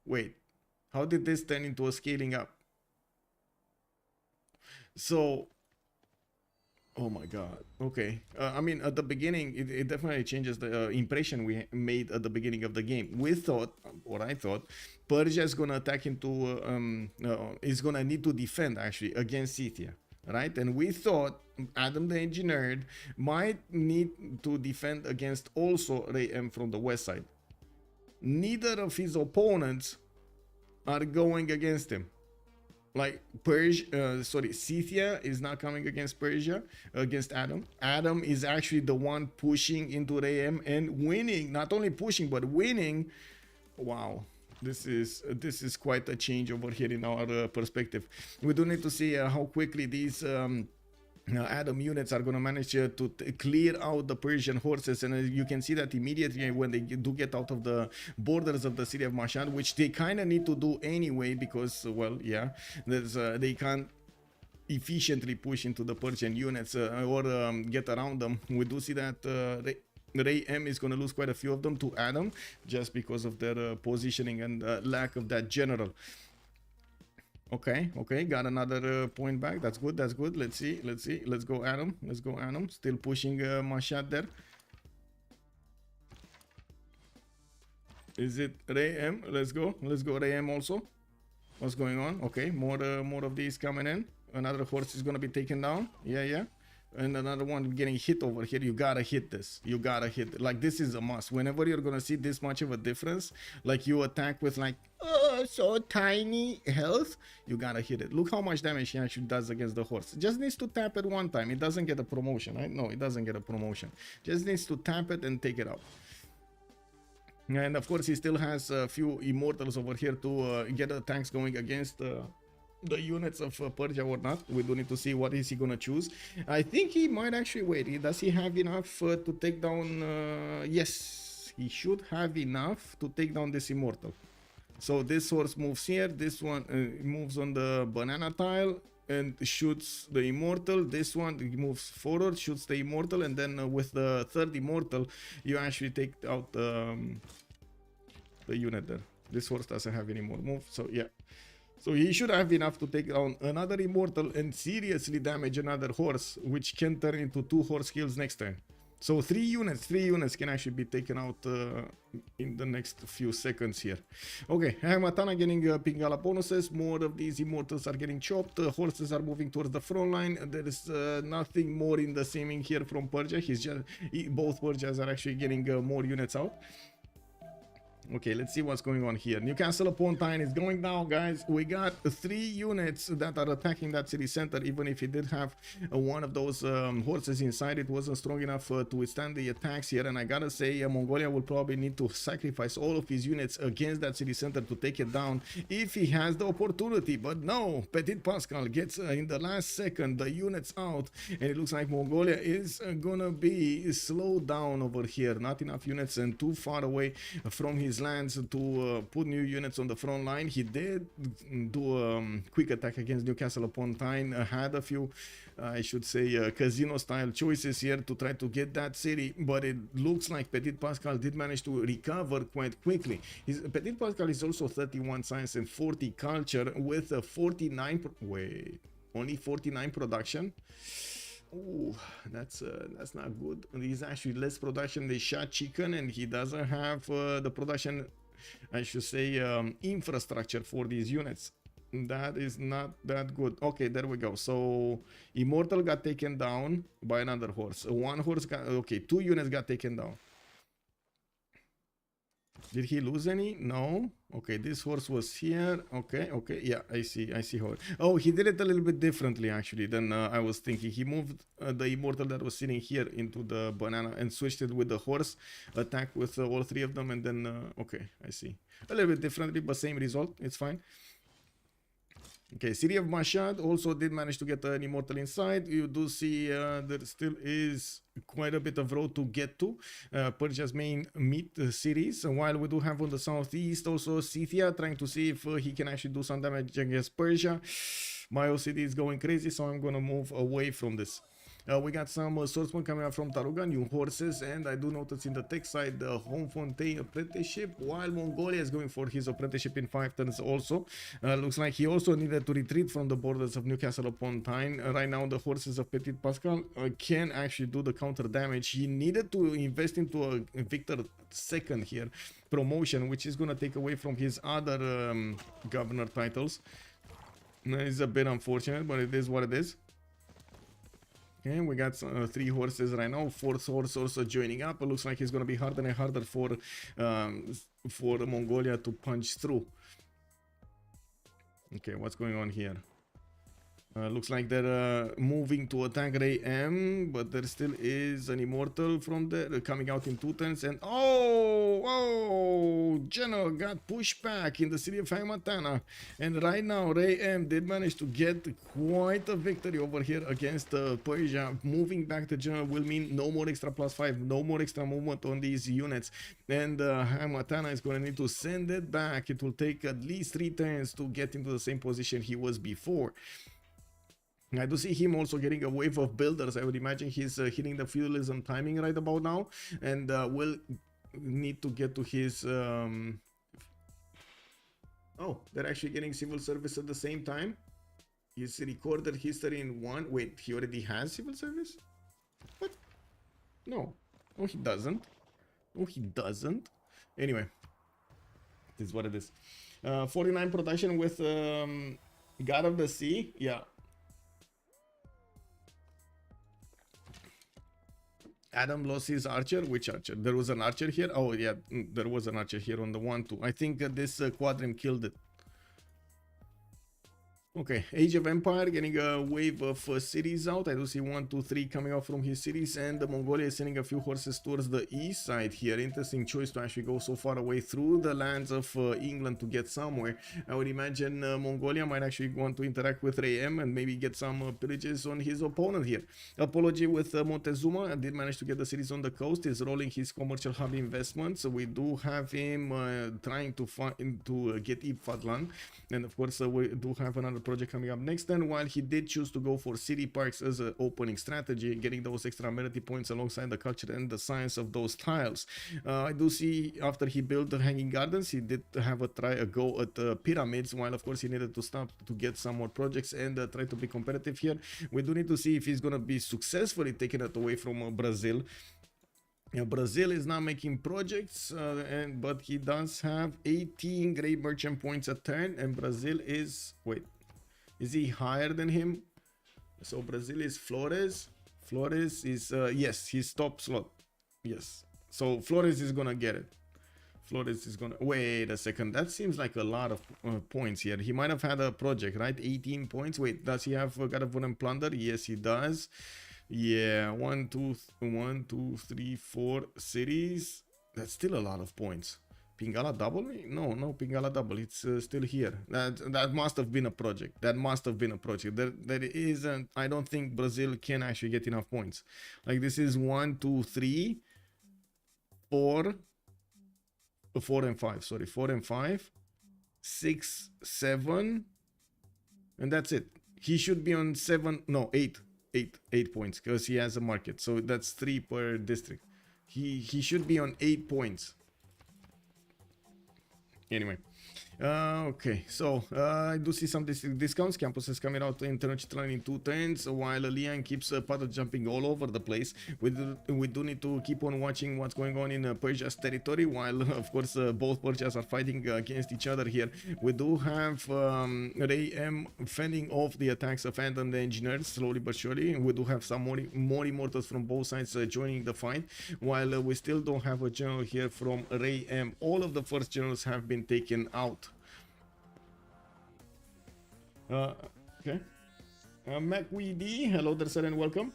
Wait, how did this turn into a scaling up? So, oh my god, okay. I mean, at the beginning, it definitely changes the impression we made at the beginning of the game. We thought, or I thought, Persia is going to attack into, is going to need to defend actually against Scythia. Right, and we thought Adam the Engineer might need to defend against also Ray M from the west side. Neither of his opponents are going against him. Like Scythia is not coming against Persia, against Adam. Adam is actually the one pushing into Ray M and winning. Not only pushing, but winning. Wow. This is quite a change over here in our perspective. We do need to see how quickly these Adam units are going to manage to clear out the Persian horses, and you can see that immediately when they do get out of the borders of the city of Mashhad, which they kind of need to do anyway because, well, yeah, they can't efficiently push into the Persian units or get around them. We do see that Ray M is going to lose quite a few of them to Adam just because of their positioning and lack of that general. Okay, got another point back. That's good. Let's see. Let's go Adam. Still pushing Mashhad there. Is it Ray M? Let's go Ray M also. What's going on? Okay, more of these coming in. Another horse is going to be taken down. Yeah. And another one getting hit over here. You gotta hit this. Like, this is a must. Whenever you're gonna see this much of a difference, like you attack with like so tiny health, you gotta hit it. Look how much damage he actually does against the horse. Just needs to tap it one time. It doesn't get a promotion, right? No, it doesn't get a promotion. Just needs to tap it and take it out. And of course, he still has a few immortals over here to get attacks going against the units of Persia or not. We do need to see what is he gonna choose. I think he might actually wait. Does he have enough to take down? Yes, he should have enough to take down this immortal. So this horse moves here. This one moves on the banana tile and shoots the immortal. This one moves forward, shoots the immortal, and then with the third immortal, you actually take out the unit there. This horse doesn't have any more move, so yeah. So he should have enough to take down another immortal and seriously damage another horse, which can turn into 2 horse kills next turn. So three units can actually be taken out in the next few seconds here. Okay, Hamatana getting Pingala bonuses. More of these immortals are getting chopped. Horses are moving towards the front line. There is nothing more in the seeming here from Persia. Both Persias are actually getting more units out. Okay, let's see what's going on here. Newcastle upon Tyne is going down, guys. We got 3 units that are attacking that city center. Even if it did have one of those horses inside, it wasn't strong enough to withstand the attacks here. And I gotta say, Mongolia will probably need to sacrifice all of his units against that city center to take it down if he has the opportunity. But no, Petit Pascal gets in the last second the units out, and it looks like Mongolia is gonna be slowed down over here. Not enough units and too far away from his lands to put new units on the front line. He did do a quick attack against Newcastle upon Tyne, had a few I should say casino style choices here to try to get that city, but it looks like Petit Pascal did manage to recover quite quickly. Petit Pascal is also 31 science and 40 culture with a 49 only 49 production. Oh, that's not good. He's actually less production than Shah Chicken, and he doesn't have the production, I should say, infrastructure for these units. That is not that good. Okay, there we go. So Immortal got taken down by another horse. One horse got, okay, 2 units got taken down. Did he lose any? No. Okay, this horse was here. Okay, yeah, I see how. Oh, he did it a little bit differently actually than I was thinking. He moved the Immortal that was sitting here into the banana and switched it with the horse, attack with all 3 of them, and then okay, I see. A little bit differently, but same result. It's fine. Okay, City of Mashhad also did manage to get an Immortal inside. You do see there still is quite a bit of road to get to Persia's main meat cities. While we do have on the southeast also Scythia trying to see if he can actually do some damage against Persia. My OCD is going crazy, so I'm gonna move away from this. We got some swordsmen coming out from Taruga, new horses, and I do notice in the tech side the Homefontaine apprenticeship, while Mongolia is going for his apprenticeship in 5 turns also. Looks like he also needed to retreat from the borders of Newcastle upon Tyne. Right now the horses of Petit Pascal can actually do the counter damage. He needed to invest into a Victor II here promotion, which is going to take away from his other governor titles. It's a bit unfortunate, but it is what it is. Okay, we got 3 horses right now. 4th horse also joining up. It looks like it's going to be harder and harder for Mongolia to punch through. Okay, what's going on here? Looks like they're moving to attack Ray M, but there still is an Immortal from there coming out in 2 turns. And oh, General got pushed back in the city of Hamatana. And right now, Ray M did manage to get quite a victory over here against Persia. Moving back to General will mean no more extra +5, no more extra movement on these units. And Hamatana is going to need to send it back. It will take at least 3 turns to get into the same position he was before. I do see him also getting a wave of builders. I would imagine he's hitting the feudalism timing right about now, and will need to get to his oh, they're actually getting civil service at the same time. His recorded history in 1. Wait, he already has civil service? What? No he doesn't. Anyway, this is what it is. 49 production with God of the Sea. Yeah, Adam lost his archer. Which archer? There was an archer here. Oh yeah, there was an archer here on the 1-2. I think this quadrim killed it. Okay, Age of Empire getting a wave of cities out. I do see 1, 2, 3 coming out from his cities, and Mongolia is sending a few horses towards the east side here. Interesting choice to actually go so far away through the lands of England to get somewhere. I would imagine Mongolia might actually want to interact with Ray M and maybe get some pillages on his opponent here. Apology with Montezuma did manage to get the cities on the coast. He's rolling his commercial hub investments. We do have him trying to get Ifadlan, and of course we do have another project coming up next. And while he did choose to go for city parks as an opening strategy, getting those extra amenity points alongside the culture and the science of those tiles, I do see after he built the hanging gardens, he did have a go at pyramids, while of course he needed to stop to get some more projects and try to be competitive here. We do need to see if he's gonna be successfully taking it away from Brazil. Brazil is not making projects, but he does have 18 great merchant points a turn, and Brazil is, wait, is he higher than him? So Brazil is Flores. Flores is, yes, he's top slot. Yes. So Flores is gonna get it. Flores is gonna, wait a second, that seems like a lot of points here. He might have had a project, right? 18 points. Wait, does he have God of War and Plunder? Yes, he does. Yeah, 1, 2, 3, 4 cities. That's still a lot of points. Pingala double? No, Pingala double. It's still here. That must have been a project. That must have been a project. There isn't. I don't think Brazil can actually get enough points. Like this is 1, 2, 3, 4, 4 and 5. Sorry, 4 and 5, 6, 7, and that's it. He should be on 7. No, 8. 8 points because he has a market, so that's 3 per district. He should be on 8 points. Anyway, okay, so I do see some discounts. Campus is coming out international in 2 turns, while Lian keeps puddle jumping all over the place. We do need to keep on watching what's going on in Persia's territory, while of course both Persias are fighting against each other here. We do have Ray M fending off the attacks of Phantom the Engineers slowly but surely. We do have some more immortals from both sides joining the fight, while we still don't have a general here from Ray M. All of the first generals have been taken out. Okay. MacWeD, hello there, sir, and welcome.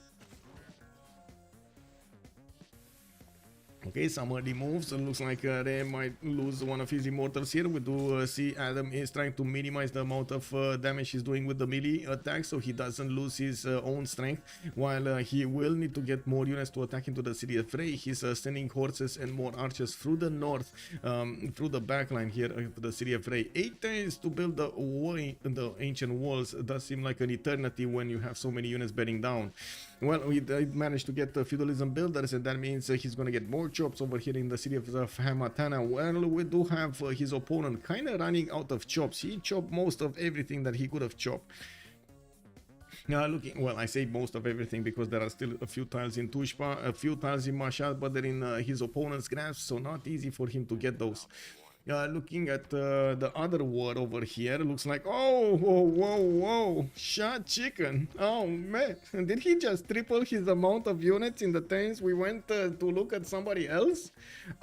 Okay, some early moves. It looks like they might lose one of his immortals here. We do see Adam is trying to minimize the amount of damage he's doing with the melee attack, so he doesn't lose his own strength, while he will need to get more units to attack into the city of Rey. He's sending horses and more archers through the north, through the backline here of the city of Rey. 8 days to build the ancient walls. It does seem like an eternity when you have so many units bearing down. Well, we managed to get the feudalism builders, and that means he's going to get more chops over here in the city of Hamatana. Well, we do have his opponent kind of running out of chops. He chopped most of everything that he could have chopped. Looking, well, I say most of everything because there are still a few tiles in Tushpa, a few tiles in Mashhad, but they're in his opponent's grasp, so not easy for him to get those. Looking at the other war over here, looks like, oh, whoa, shot chicken. Oh man, did he just triple his amount of units in the turns we went to look at somebody else?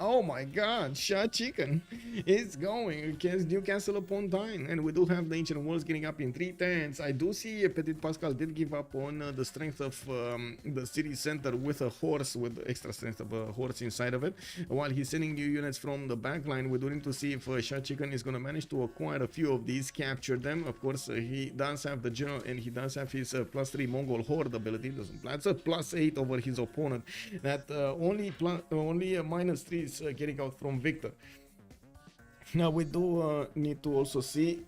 Oh my god, shot chicken is going against Newcastle upon Tyne, and we do have the ancient walls getting up in 3 turns. I do see Petit Pascal did give up on the strength of the city center with a horse, with extra strength of a horse inside of it, while he's sending new units from the backline. We do need to see if Shah Chicken is going to manage to acquire a few of these, capture them. Of course, he does have the general, and he does have his +3 Mongol horde ability. That's a +8 over his opponent. That only a -3 is getting out from Victor. Now we do need to also see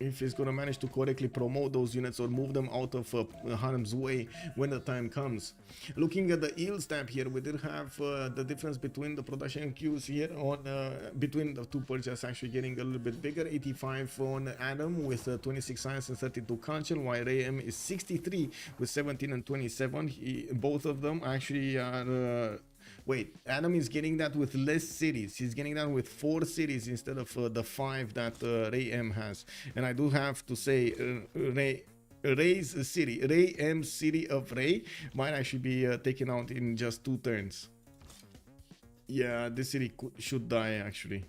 if he's going to manage to correctly promote those units or move them out of harm's way when the time comes. Looking at the yield stamp here, we did have the difference between the production queues here on between the two Persians actually getting a little bit bigger. 85 on Adam with 26 science and 32 culture, while AM is 63 with 17 and 27. Both of them actually are wait, Adam is getting that with less cities. He's getting that with 4 cities instead of the 5 that Ray M has. And I do have to say, Ray's city, Ray M's city of Ray, might actually be taken out in just 2 turns. Yeah, this city should die actually.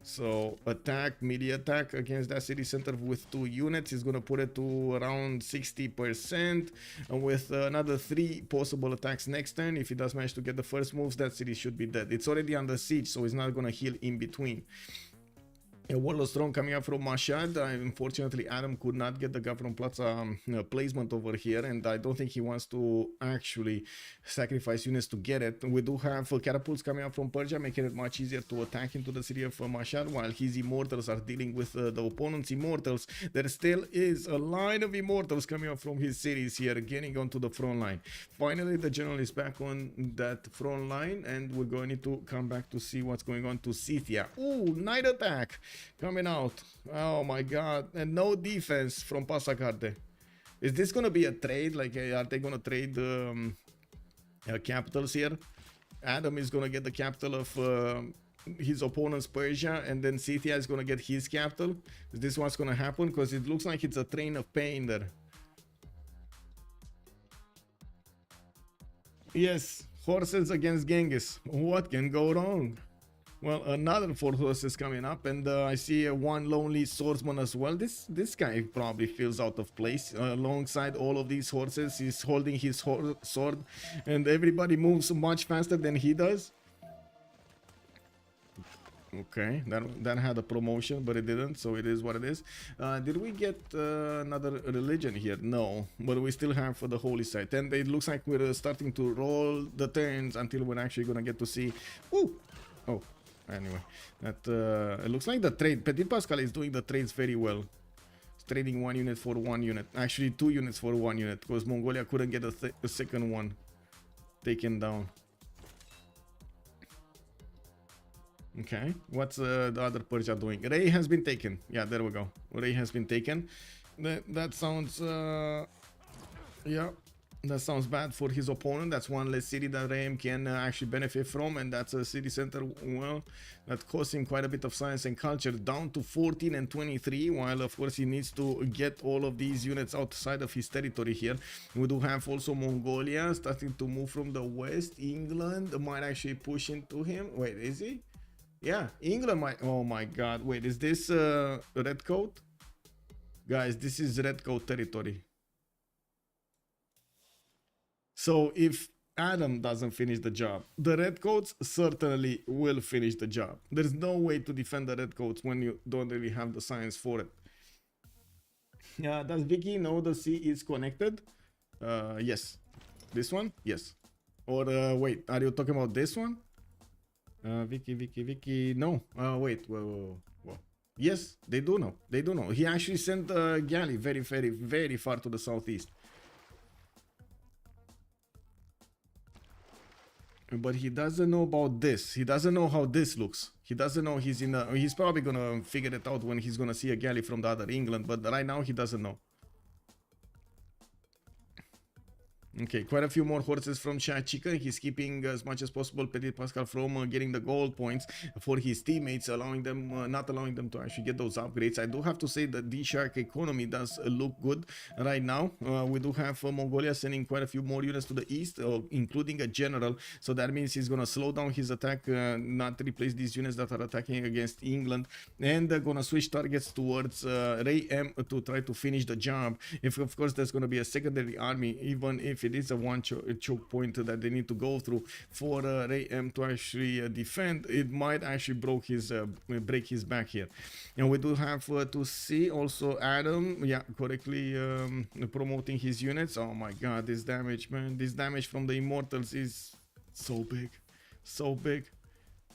So attack, melee attack against that city center with 2 units is going to put it to around 60%, and with another 3 possible attacks next turn, if he does manage to get the first moves, that city should be dead. It's already under siege, so it's not going to heal in between. A Warlord Strong coming up from Mashhad. Unfortunately, Adam could not get the Gavron Plaza placement over here, and I don't think he wants to actually sacrifice units to get it. We do have catapults coming up from Persia, making it much easier to attack into the city of Mashhad, while his immortals are dealing with the opponent's immortals. There still is a line of immortals coming up from his cities here, getting onto the front line. Finally, the general is back on that front line, and we're going to come back to see what's going on to Scythia. Ooh, night attack coming out. Oh my god, and no defense from Passacarde. Is this gonna be a trade? Like, are they gonna trade capitals here. Adam is gonna get the capital of his opponent's Persia, and then Scythia is gonna get his capital. Is this what's gonna happen? Because it looks like it's a train of pain there. Yes, horses against Genghis. What can go wrong? Well, another 4 horses coming up, and I see one lonely swordsman as well. This guy probably feels out of place alongside all of these horses. He's holding his sword, and everybody moves much faster than he does. Okay, that had a promotion, but it didn't, so it is what it is. Did we get another religion here? No, but we still have for the holy site, and it looks like we're starting to roll the turns until we're actually gonna get to see. Woo! Oh. Anyway, that it looks like the trade. Petit Pascal is doing the trades very well. It's trading 1 unit for 1 unit. Actually, 2 units for 1 unit, because Mongolia couldn't get a second one taken down. Okay, what's the other Persia doing? Ray has been taken. Yeah, there we go. Ray has been taken. That sounds yeah. That sounds bad for his opponent. That's one less city that Ray can actually benefit from, and that's a city center, well, that costs him quite a bit of science and culture, down to 14 and 23, while of course he needs to get all of these units outside of his territory here. We do have also Mongolia starting to move from the west. England might actually push into him. Wait, is he? Yeah, England might. Oh my god, wait, is this red coat? Guys, this is red coat territory. So if Adam doesn't finish the job, the redcoats certainly will finish the job. There's no way to defend the redcoats when you don't really have the science for it. Does Vicky know the sea is connected? Yes. This one? Yes. Or wait, are you talking about this one? Vicky, no. Wait, whoa. Yes, they do know. They do know. He actually sent a galley very far to the southeast. But he doesn't know about this. He doesn't know how this looks. He doesn't know he's in a... He's probably gonna figure it out when he's gonna see a galley from the other England. But right now he doesn't know. Okay, quite a few more horses from Chica. He's keeping as much as possible Petit Pascal from getting the gold points for his teammates, allowing them, not allowing them to actually get those upgrades. I do have to say that DShark economy does look good right now. We do have Mongolia sending quite a few more units to the east, including a general. So that means he's gonna slow down his attack, not replace these units that are attacking against England, and gonna switch targets towards Ray M to try to finish the job. If of course there's gonna be a secondary army, even if it is a one choke point that they need to go through for Ray M to actually defend, it might actually break his back here. And we do have to see also Adam, yeah, correctly promoting his units. Oh my god, this damage, man, this damage from the Immortals is so big.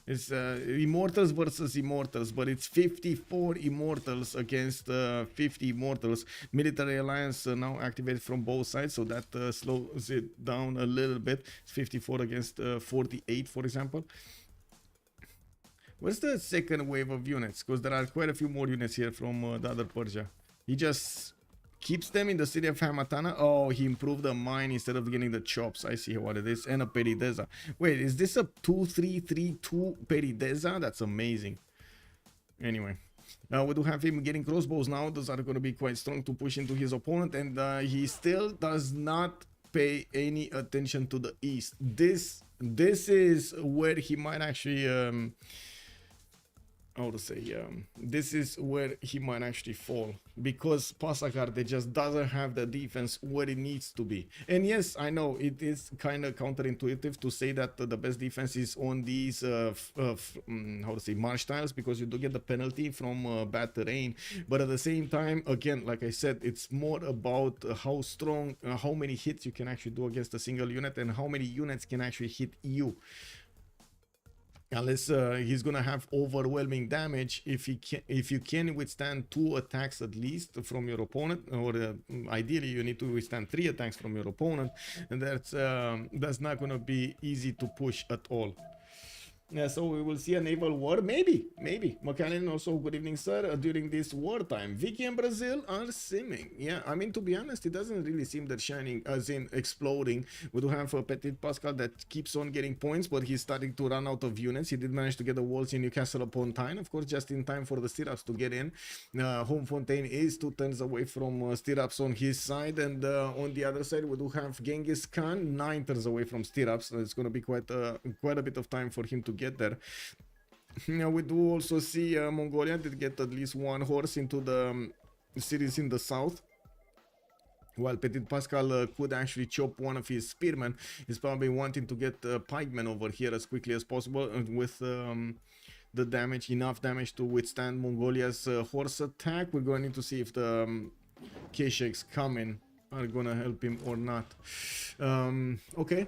It's Immortals versus Immortals, but it's 54 Immortals against 50 Immortals. Military Alliance now activated from both sides, so that slows it down a little bit. It's 54 against 48, for example. Where's the second wave of units? Because there are quite a few more units here from the other Persia. He just keeps them in the city of Hamatana. Oh, he improved the mine instead of getting the chops. I see what it is. And a Perideza. Wait, is this a 2-3-3-2 Perideza? That's amazing. Anyway, we do have him getting crossbows now. Those are going to be quite strong to push into his opponent. And he still does not pay any attention to the east. This is where he might actually... how to say, this is where he might actually fall, because Pasakarde just doesn't have the defense where it needs to be. And yes, I know it is kind of counterintuitive to say that the best defense is on these how to say, marsh tiles, because you do get the penalty from bad terrain. But at the same time, again, like I said, it's more about how strong, how many hits you can actually do against a single unit, and how many units can actually hit you. Unless he's gonna have overwhelming damage, if you can withstand 2 attacks at least from your opponent, or ideally you need to withstand 3 attacks from your opponent, and that's not gonna be easy to push at all. Yeah, so we will see a naval war, maybe. McAllen also, good evening, sir. During this wartime, Vicky and Brazil are simming. Yeah, I mean, to be honest, it doesn't really seem that shining, as in exploding. We do have a Petit Pascal that keeps on getting points, but he's starting to run out of units. He did manage to get the walls in Newcastle upon time, of course, just in time for the stirrups to get in. Home Fontaine is 2 turns away from stirrups on his side, and on the other side, we do have Genghis Khan 9 turns away from stirrups. So it's going to be quite a bit of time for him to get there. Now we do also see Mongolia did get at least 1 horse into the cities in the south, while Petit Pascal could actually chop one of his spearmen. He's probably wanting to get pikemen over here as quickly as possible with the damage, enough damage to withstand Mongolia's horse attack. We're going to see if the K-Shakes coming are gonna help him or not. Okay.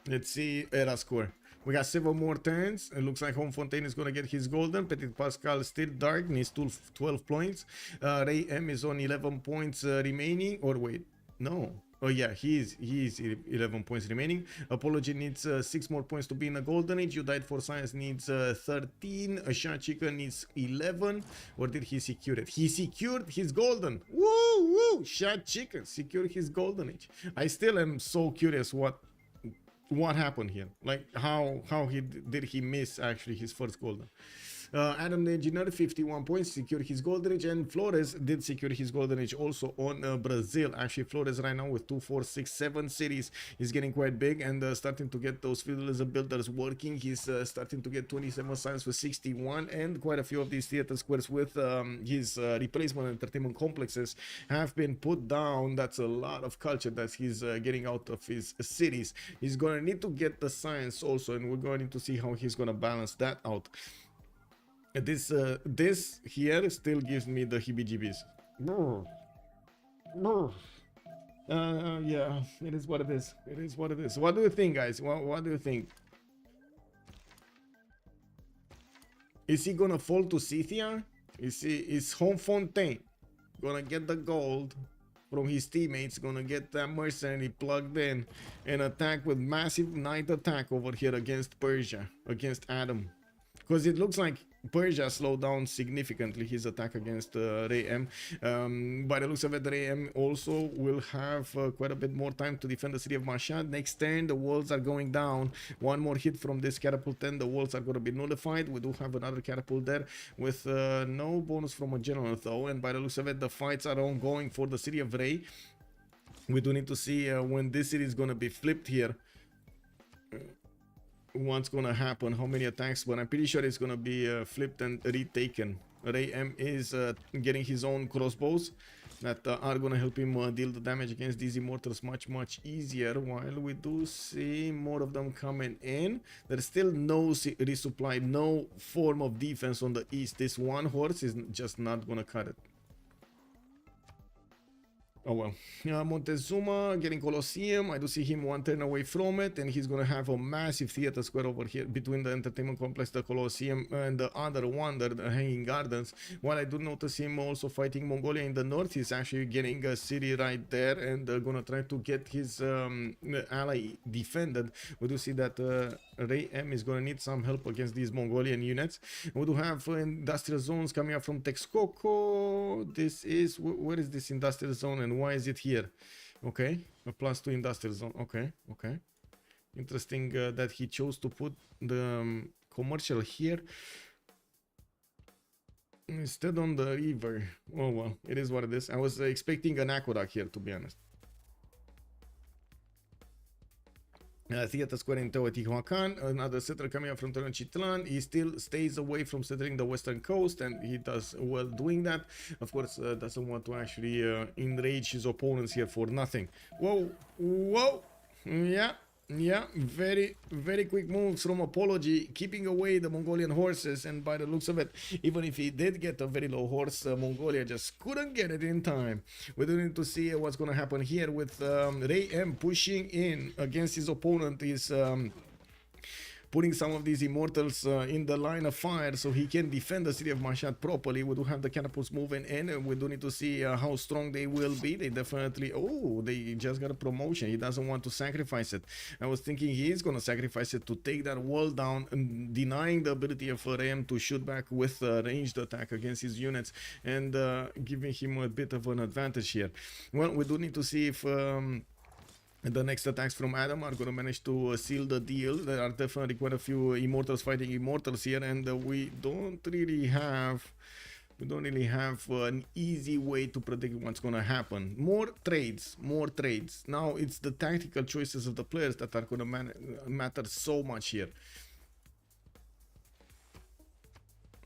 Let's see era score. We got 7 more turns. It looks like Home Fontaine is gonna get his golden. Petit Pascal still dark, needs 12 points. Ray M is on 11 points remaining. Or wait, no. Oh yeah, he's 11 points remaining. Apology needs 6 more points to be in a golden age. You Died for Science needs 13. A Shot Chicken needs 11. Or did he secure it? He secured his golden. Woo woo! Shot Chicken secured his golden age. I still am so curious what happened here, like how did he miss actually his first golden. Adam the Engineer 51 points, secured his golden age, and Flores did secure his golden age also on Brazil. Actually Flores right now with 2, 4, 6, 7 cities is getting quite big and starting to get those feudalism builders working. He's starting to get 27 signs for 61, and quite a few of these theater squares with his replacement entertainment complexes have been put down. That's a lot of culture that he's getting out of his cities. He's gonna need to get the science also, and we're going to see how he's gonna balance that out. This here still gives me the heebie-jeebies. Yeah, it is what it is. It is what it is. What do you think, guys? What do you think? Is he gonna fall to Scythia? Is Home Fontaine gonna get the gold from his teammates, gonna get that mercenary plugged in and attack with massive knight attack over here against Persia, against Adam? Because it looks like Persia slowed down significantly his attack against Ray M. By the looks of it, Ray M also will have quite a bit more time to defend the city of Mashhad. Next turn, the walls are going down. 1 more hit from this catapult, and the walls are going to be nullified. We do have another catapult there with no bonus from a general though, and by the looks of it, the fights are ongoing for the city of Ray. We do need to see when this city is going to be flipped here. What's gonna happen, how many attacks, but I'm pretty sure it's gonna be flipped and retaken. Ray M is getting his own crossbows that are gonna help him deal the damage against these immortals much easier, while we do see more of them coming in. There's still no resupply, no form of defense on the east. This 1 horse is just not gonna cut it. Oh well. Montezuma getting Colosseum. I do see him 1 turn away from it, and he's gonna have a massive theater square over here between the entertainment complex, the Colosseum, and the other one, the Hanging Gardens. While I do notice him also fighting Mongolia in the north, he's actually getting a city right there and gonna try to get his ally defended. We do see that Ray M is gonna need some help against these Mongolian units. We do have industrial zones coming up from Texcoco. This is, where is this industrial zone and why is it here? Okay, a +2 industrial zone. Okay. Interesting that he chose to put the commercial here instead on the river. Oh well, it is what it is. I was expecting an aqueduct here, to be honest. Theater Square in Teotihuacan, another settler coming up from Tenochtitlan. He still stays away from settling the western coast, and he does well doing that. Of course, doesn't want to actually enrage his opponents here for nothing. Whoa, yeah, very quick moves from Apology, keeping away the Mongolian horses, and by the looks of it, even if he did get a very low horse, Mongolia just couldn't get it in time. We do need to see what's going to happen here with Ray M pushing in against his opponent, his putting some of these immortals in the line of fire so he can defend the city of Mashhad properly. We do have the catapults moving in, and we do need to see how strong they will be. They definitely, oh, they just got a promotion. He doesn't want to sacrifice it. I was thinking he's gonna sacrifice it to take that wall down, and denying the ability of Rem to shoot back with ranged attack against his units, and giving him a bit of an advantage here. Well, we do need to see if the next attacks from Adam are going to manage to seal the deal. There are definitely quite a few immortals fighting immortals here, and we don't really have an easy way to predict what's going to happen. More trades. Now it's the tactical choices of the players that are going to matter so much here.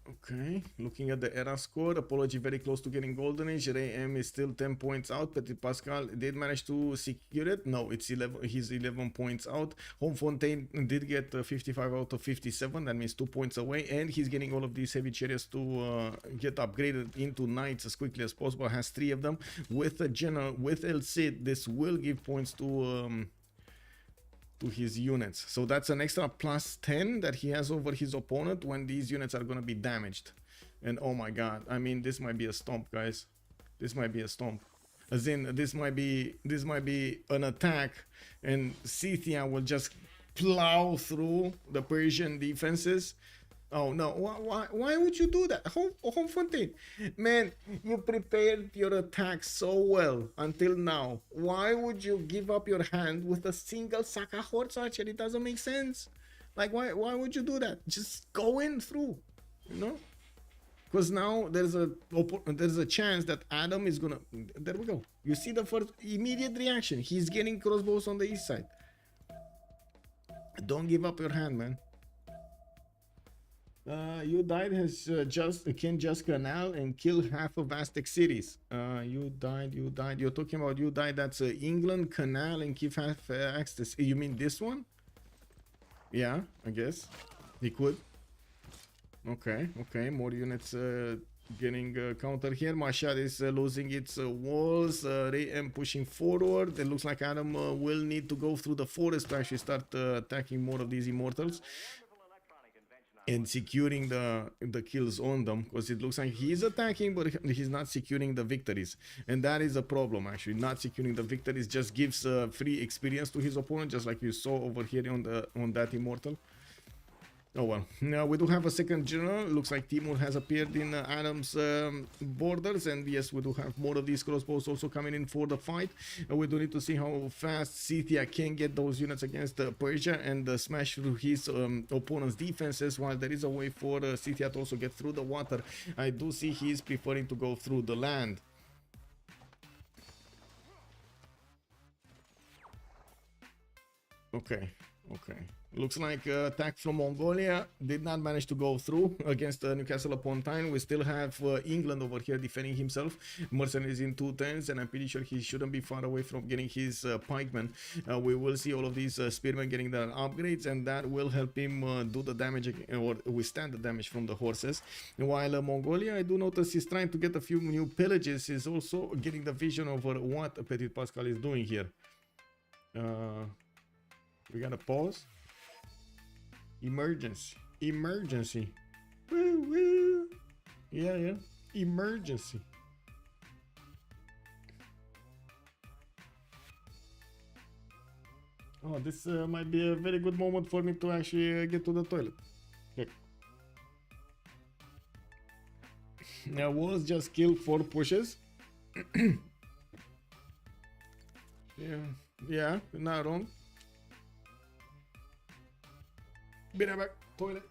Okay, looking at the era score, Apology very close to getting Golden Age. Ray M is still 10 points out. Petit Pascal did manage to secure it. No, it's 11. He's 11 points out. Home Fontaine did get 55 out of 57. That means 2 points away, and he's getting all of these heavy chariots to get upgraded into knights as quickly as possible. Has 3 of them with a general, with El Cid. This will give points to his units, so that's an extra plus 10 that he has over his opponent when these units are going to be damaged. And oh my god, I mean, this might be a stomp, guys. This might be a stomp, as in this might be an attack, and Scythia will just plow through the Persian defenses. Oh no, why would you do that? Home Fontaine, man, you prepared your attack so well until now. Why would you give up your hand with a single Saka horse archer? It doesn't make sense. Like, why would you do that? Just go in through, you know? Because now there's a chance that Adam is gonna, there we go. You see the first immediate reaction. He's getting crossbows on the east side. Don't give up your hand, man. You died can just canal and kill half of Aztec cities. You died. You're talking about you died. That's England canal and keep half access. You mean this one? Yeah, I guess he could. Okay. More units getting counter here. Mashhad is losing its walls. Ray M pushing forward. It looks like Adam will need to go through the forest to actually start attacking more of these immortals and securing the kills on them, because it looks like he's attacking but he's not securing the victories, and that is a problem. Actually, not securing the victories just gives free experience to his opponent, just like you saw over here on that immortal. Oh well. Now we do have a second general. Looks like Timur has appeared in Adam's borders, and yes, we do have more of these crossbows also coming in for the fight. We do need to see how fast Scythia can get those units against Persia and smash through his opponent's defenses, while there is a way for Scythia to also get through the water. I do see he's preferring to go through the land. Okay. Looks like attack from Mongolia did not manage to go through against Newcastle upon Tyne. We still have England over here defending himself. Mercenaries in 2 turns, and I'm pretty sure he shouldn't be far away from getting his pikemen. We will see all of these spearmen getting their upgrades, and that will help him do the damage or withstand the damage from the horses. While Mongolia, I do notice he's trying to get a few new pillages. He's also getting the vision over what Petit Pascal is doing here. We gotta pause. Emergency. Woo. Yeah. Emergency. Oh, this might be a very good moment for me to actually get to the toilet. Look. Now, walls just killed 4 pushes. Yeah, not wrong. Be right back. Toilet.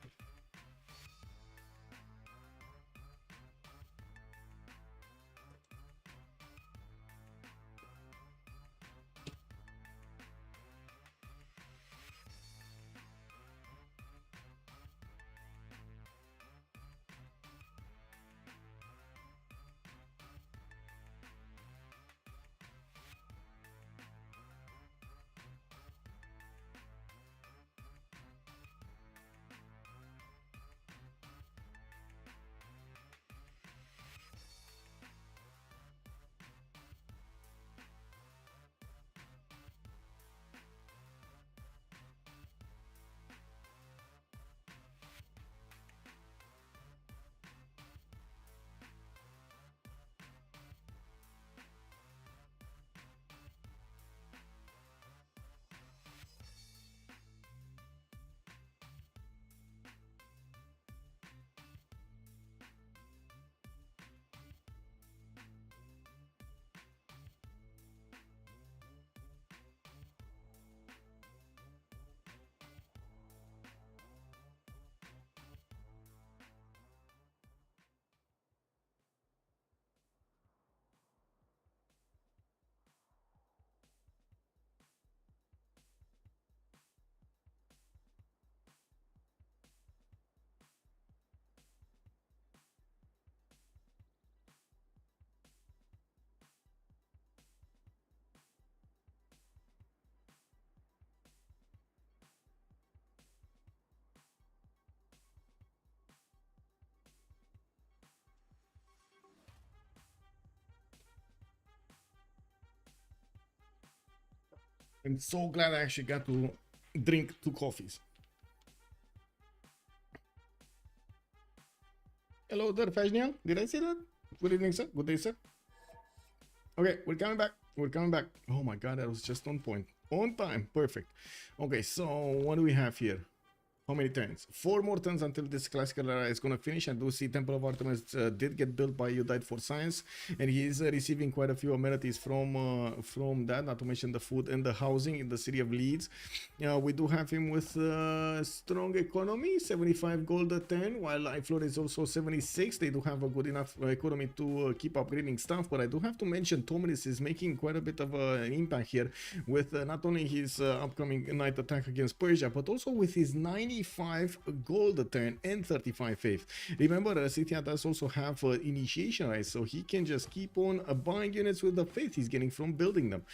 I'm so glad I actually got to drink 2 coffees. Hello there, Fajnian. Did I say that? Good evening, sir. Good day, sir. Okay, we're coming back. We're coming back. Oh my god, that was just on point. On time. Perfect. Okay, so what do we have here? How many turns? 4 more turns until this classical era is gonna finish. I do see Temple of Artemis did get built by You Died for Science, and he is receiving quite a few amenities from that, not to mention the food and the housing in the city of Leeds. We do have him with strong economy, 75 gold a turn, while life floor is also 76. They do have a good enough economy to keep upgrading stuff, but I do have to mention Tominis is making quite a bit of an impact here with not only his upcoming night attack against Persia, but also with his 95 gold a turn and 35 faith. Remember, Scythia does also have initiation rights, so he can just keep on buying units with the faith he's getting from building them.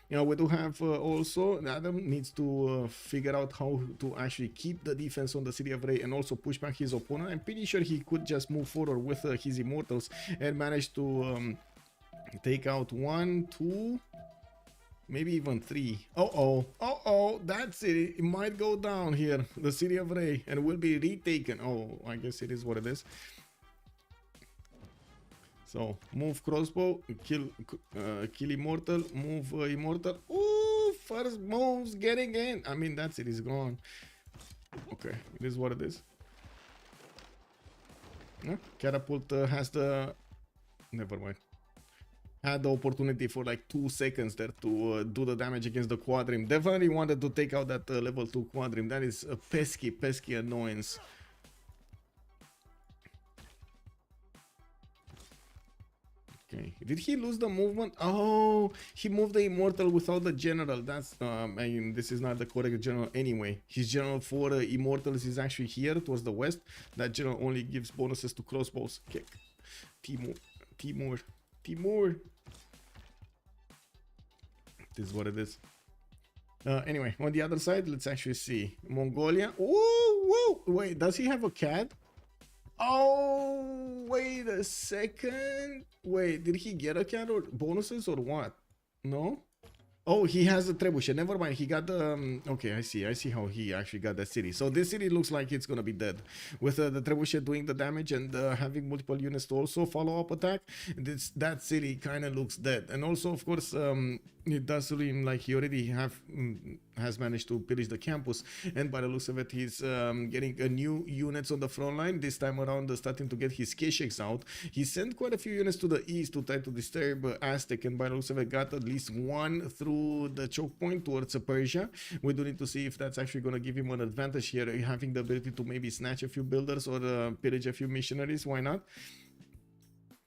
We do have also Adam needs to figure out how to actually keep the defense on the city of Ray and also push back his opponent. I'm pretty sure he could just move forward with his immortals and manage to take out 1, 2, maybe even 3. That's it. It might go down here, the city of Ray, and will be retaken. Oh, I guess it is what it is. So move crossbow, kill immortal, move immortal. Ooh, first moves getting in. I mean, that's it. He's gone. Okay, it is what it is. Catapult has the. Never mind. Had the opportunity for like 2 seconds there to do the damage against the quadrim. Definitely wanted to take out that level 2 quadrim. That is a pesky annoyance. Okay, did he lose the movement? Oh, he moved the immortal without the general. That's I mean, this is not the correct general anyway. His general for immortals is actually here towards the west. That general only gives bonuses to crossbows. Okay. Timur. This is what it is. Anyway, on the other side, let's actually see. Mongolia. Whoa! Wait, does he have a cat? Oh, wait a second. Wait, did he get a cat or bonuses or what? No? Oh, he has a trebuchet. Never mind. He got the. Okay, I see how he actually got that city. So this city looks like it's gonna be dead. With the trebuchet doing the damage and having multiple units to also follow up attack, that city kind of looks dead. And also, of course, it does seem like he already has managed to pillage the campus. And by the looks of it, he's getting a new units on the front line. This time around, starting to get his Kesheks out. He sent quite a few units to the east to try to disturb Aztec, and by the looks of it, got at least 1 through the choke point towards Persia. We do need to see if that's actually going to give him an advantage here, having the ability to maybe snatch a few builders or pillage a few missionaries. Why not?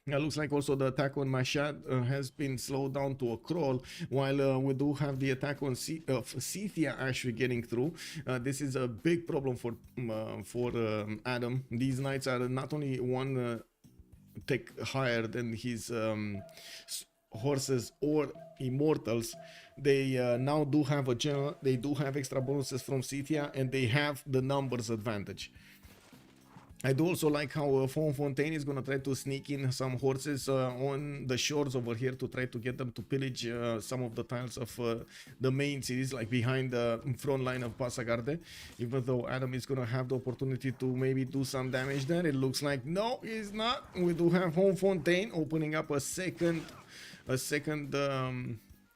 It looks like also the attack on Mashhad has been slowed down to a crawl, while we do have the attack on Scythia actually getting through. This is a big problem for Adam. These knights are not only one tech higher than his horses or immortals. They now do have a general, they do have extra bonuses from Scythia, and they have the numbers advantage. I do also like how Fontaine is gonna try to sneak in some horses on the shores over here to try to get them to pillage some of the tiles of the main cities, like behind the front line of Passagarde. Even though Adam is gonna have the opportunity to maybe do some damage there, it looks like no, he's not. We do have Fontaine opening up a second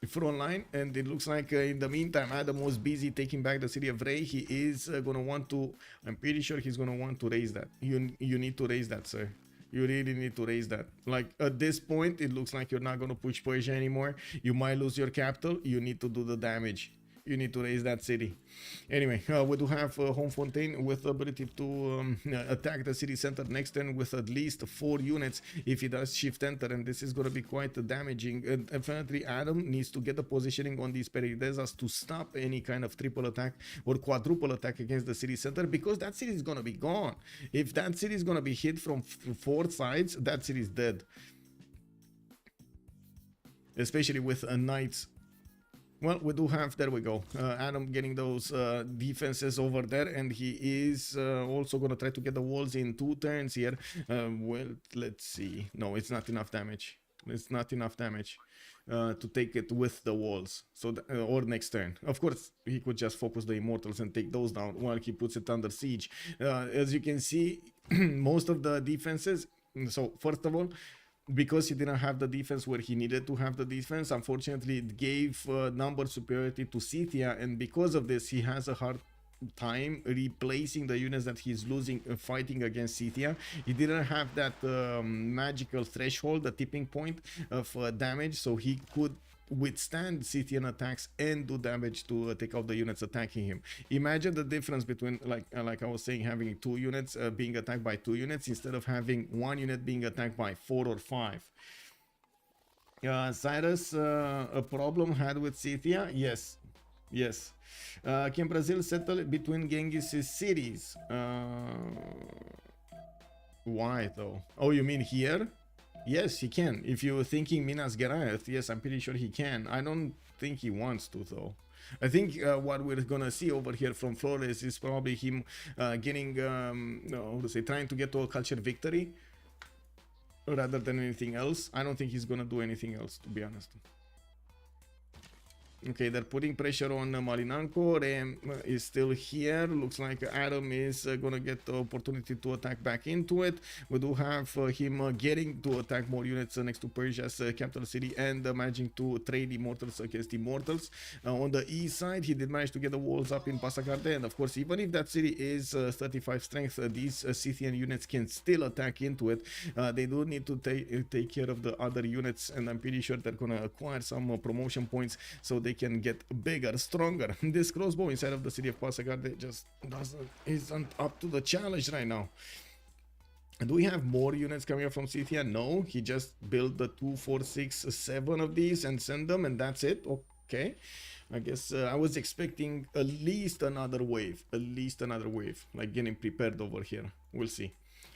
front line, and it looks like in the meantime Adam was busy taking back the city of Ray. He is gonna want to, I'm pretty sure he's gonna want to raise that. You need to raise that, sir. You really need to raise that. Like at this point, it looks like you're not gonna push Persia anymore. You might lose your capital. You need to do the damage. You need to raise that city. Anyway, we do have Fontaine with the ability to attack the city center next turn with at least 4 units if he does shift enter, and this is going to be quite damaging. And definitely Adam needs to get the positioning on these Peridesas to stop any kind of triple attack or quadruple attack against the city center, because that city is going to be gone. If that city is going to be hit from 4 sides, that city is dead. Especially with a knights. Well, we do have, there we go, Adam getting those defenses over there, and he is also going to try to get the walls in 2 turns here. Well, let's see. No, it's not enough damage. It's not enough damage to take it with the walls. So or next turn. Of course, he could just focus the immortals and take those down while he puts it under siege. As you can see, most of the defenses. So first of all, because he didn't have the defense where he needed to have the defense, unfortunately, it gave number superiority to Scythia, and because of this, he has a hard time replacing the units that he's losing fighting against Scythia. He didn't have that magical threshold, the tipping point of damage, so he could withstand Scythian attacks and do damage to take out the units attacking him. Imagine the difference between, like I was saying, having 2 units being attacked by 2 units instead of having 1 unit being attacked by 4 or 5. Cyrus, a problem had with Scythia? Yes. Yes. Can Brazil settle between Genghis' cities? Why though? Oh, you mean here? Yes, he can. If you're thinking Minas Geraeth, yes, I'm pretty sure he can. I don't think he wants to though. I think what we're gonna see over here from Flores is probably him getting, trying to get to a culture victory rather than anything else. I don't think he's gonna do anything else, to be honest. Okay, they're putting pressure on Malinanko. Rem is still here. Looks like Adam is gonna get the opportunity to attack back into it. We do have him getting to attack more units next to Persia's capital city and managing to trade immortals against immortals. On the east side, he did manage to get the walls up in Pasagarde, and of course, even if that city is 35 strength, these Scythian units can still attack into it. They do need to take care of the other units, and I'm pretty sure they're gonna acquire some promotion points so they can get bigger, stronger. This crossbow inside of the city of Pasagarde just isn't up to the challenge right now. Do we have more units coming up from Scythia? No, he just built the 2, 4, 6, 7 of these and send them, and that's it. Okay, I guess I was expecting at least another wave, like getting prepared over here. We'll see.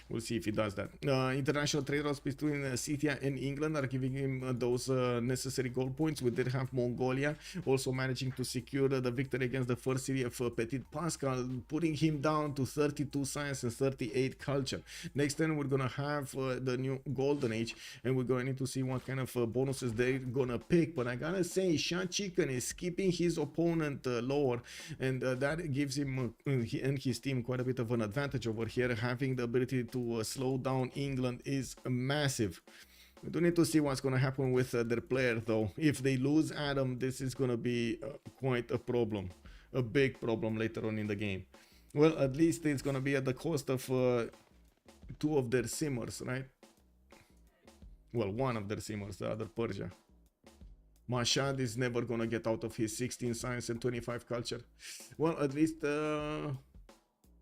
We'll see if he does that. International trade routes between Scythia and England are giving him those necessary goal points. We did have Mongolia also managing to secure the victory against the first city of Petit Pascal, putting him down to 32 science and 38 culture. Next turn, we're gonna have the new Golden Age, and we're going to need to see what kind of bonuses they're gonna pick. But I gotta say, Shah Chicken is keeping his opponent lower, and that gives him and his team quite a bit of an advantage over here. Having the ability to slow down England is massive. We do need to see what's going to happen with their player though. If they lose Adam, this is going to be quite a problem, a big problem later on in the game. Well, at least it's going to be at the cost of 2 of their simmers, right? Well, 1 of their simmers, the other Persia. Mashad is never going to get out of his 16 science and 25 culture. Well, at least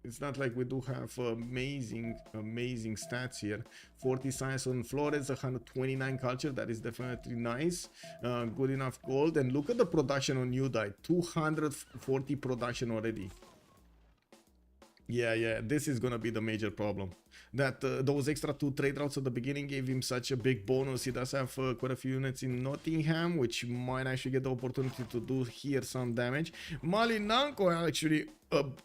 it's not like we do have amazing stats here. 40 science on Flores, 129 culture. That is definitely nice. Good enough gold. And look at the production on Udai. 240 production already. Yeah, this is gonna be the major problem. That those extra 2 trade routes at the beginning gave him such a big bonus. He does have quite a few units in Nottingham, which might actually get the opportunity to do here some damage. Malinanko actually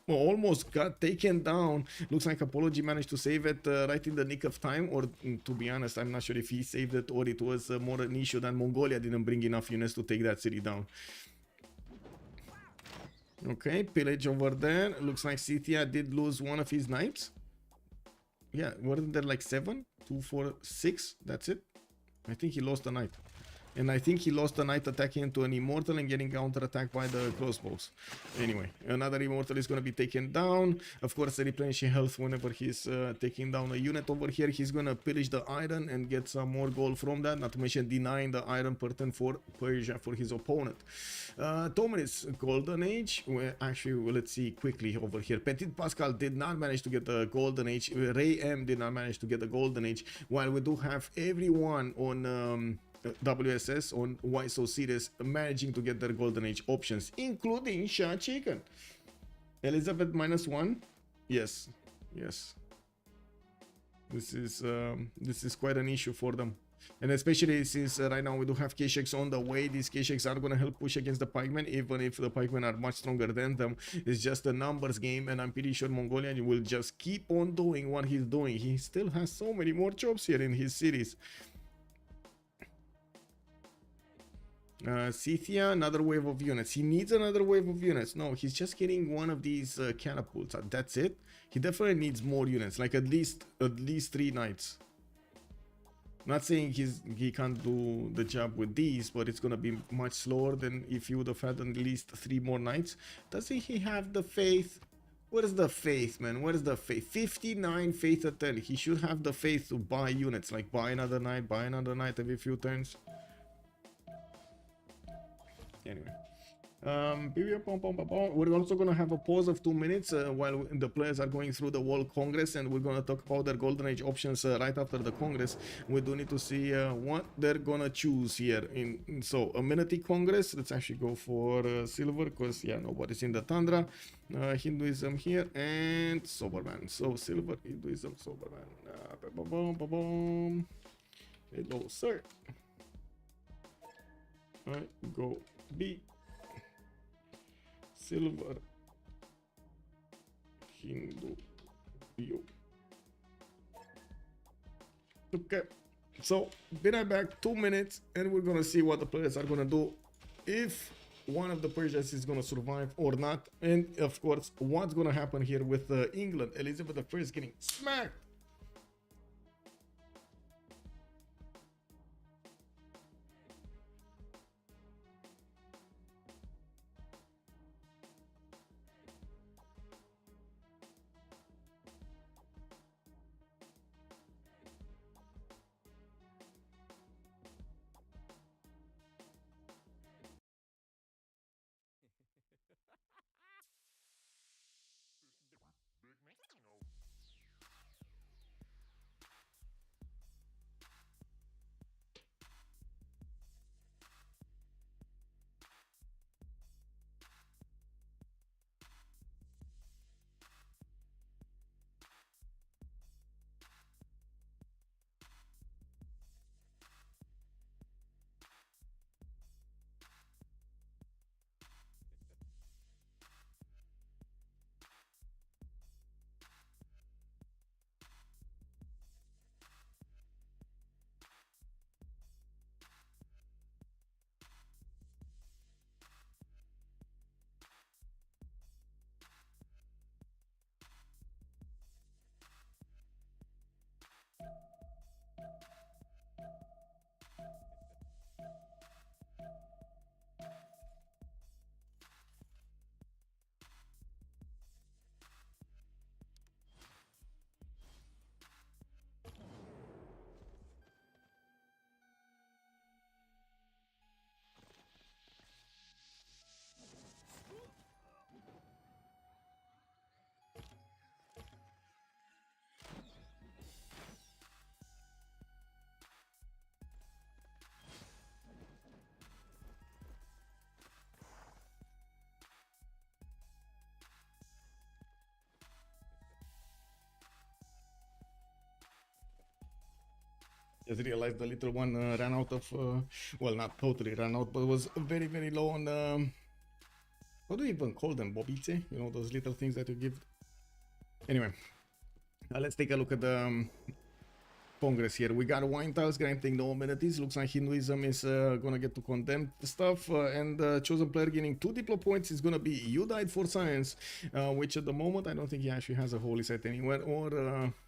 almost got taken down. Looks like Apology managed to save it right in the nick of time, or to be honest, I'm not sure if he saved it or it was more an issue that Mongolia didn't bring enough units to take that city down. Okay, pillage over there. Looks like Scythia did lose 1 of his knights. Yeah, weren't there like 7? 2, 4, 6? That's it. I think he lost a knight. And I think he lost a knight attacking into an immortal and getting counter-attacked by the crossbows. Anyway, another immortal is going to be taken down. Of course, replenishing health whenever he's taking down a unit over here. He's going to pillage the iron and get some more gold from that. Not to mention denying the iron per turn for Persia for his opponent. Tomaris Golden Age. Well, actually, let's see quickly over here. Petit Pascal did not manage to get the Golden Age. Ray M did not manage to get the Golden Age. While we do have everyone on WSS on Why So Serious managing to get their Golden Age options, including Shah Chicken. Elizabeth -1. Yes. This is quite an issue for them, and especially since right now we do have K-Sheks on the way. These K-Sheks are going to help push against the pikemen, even if the pikemen are much stronger than them. It's just a numbers game, and I'm pretty sure Mongolian will just keep on doing what he's doing. He still has so many more jobs here in his cities. Scythia, another wave of units. He needs another wave of units. No, he's just getting one of these catapults. That's it. He definitely needs more units, like at least 3 knights. Not saying he can't do the job with these, but it's gonna be much slower than if he would have had at least 3 more knights. Doesn't he have the faith? What is the faith, man? What is the faith? 59 faith at 10. He should have the faith to buy units, like buy another knight every few turns. Anyway, we're also going to have a pause of 2 minutes while the players are going through the World Congress, and we're going to talk about their Golden Age options right after the Congress. We do need to see what they're going to choose here. So, Amenity Congress, let's actually go for silver, because, yeah, nobody's in the Tundra. Hinduism here, and Soberman. So, silver, Hinduism, Soberman. Hello, sir. Alright, go B. Silver. Hindu. Bio. Okay, so be right back. 2 minutes, and we're gonna see what the players are gonna do, if one of the Persians is gonna survive or not, and of course, what's gonna happen here with England. Elizabeth I getting smacked. Just realized the little one ran out of, well, not totally ran out, but was very, very low on, what do you even call them? Bobice? You know, those little things that you give. Anyway, let's take a look at the Congress here. We got wine tiles granting no amenities. Looks like Hinduism is gonna get to condemn stuff, and the chosen player gaining 2 diplo points is gonna be You Died for Science, which at the moment I don't think he actually has a holy site anywhere, or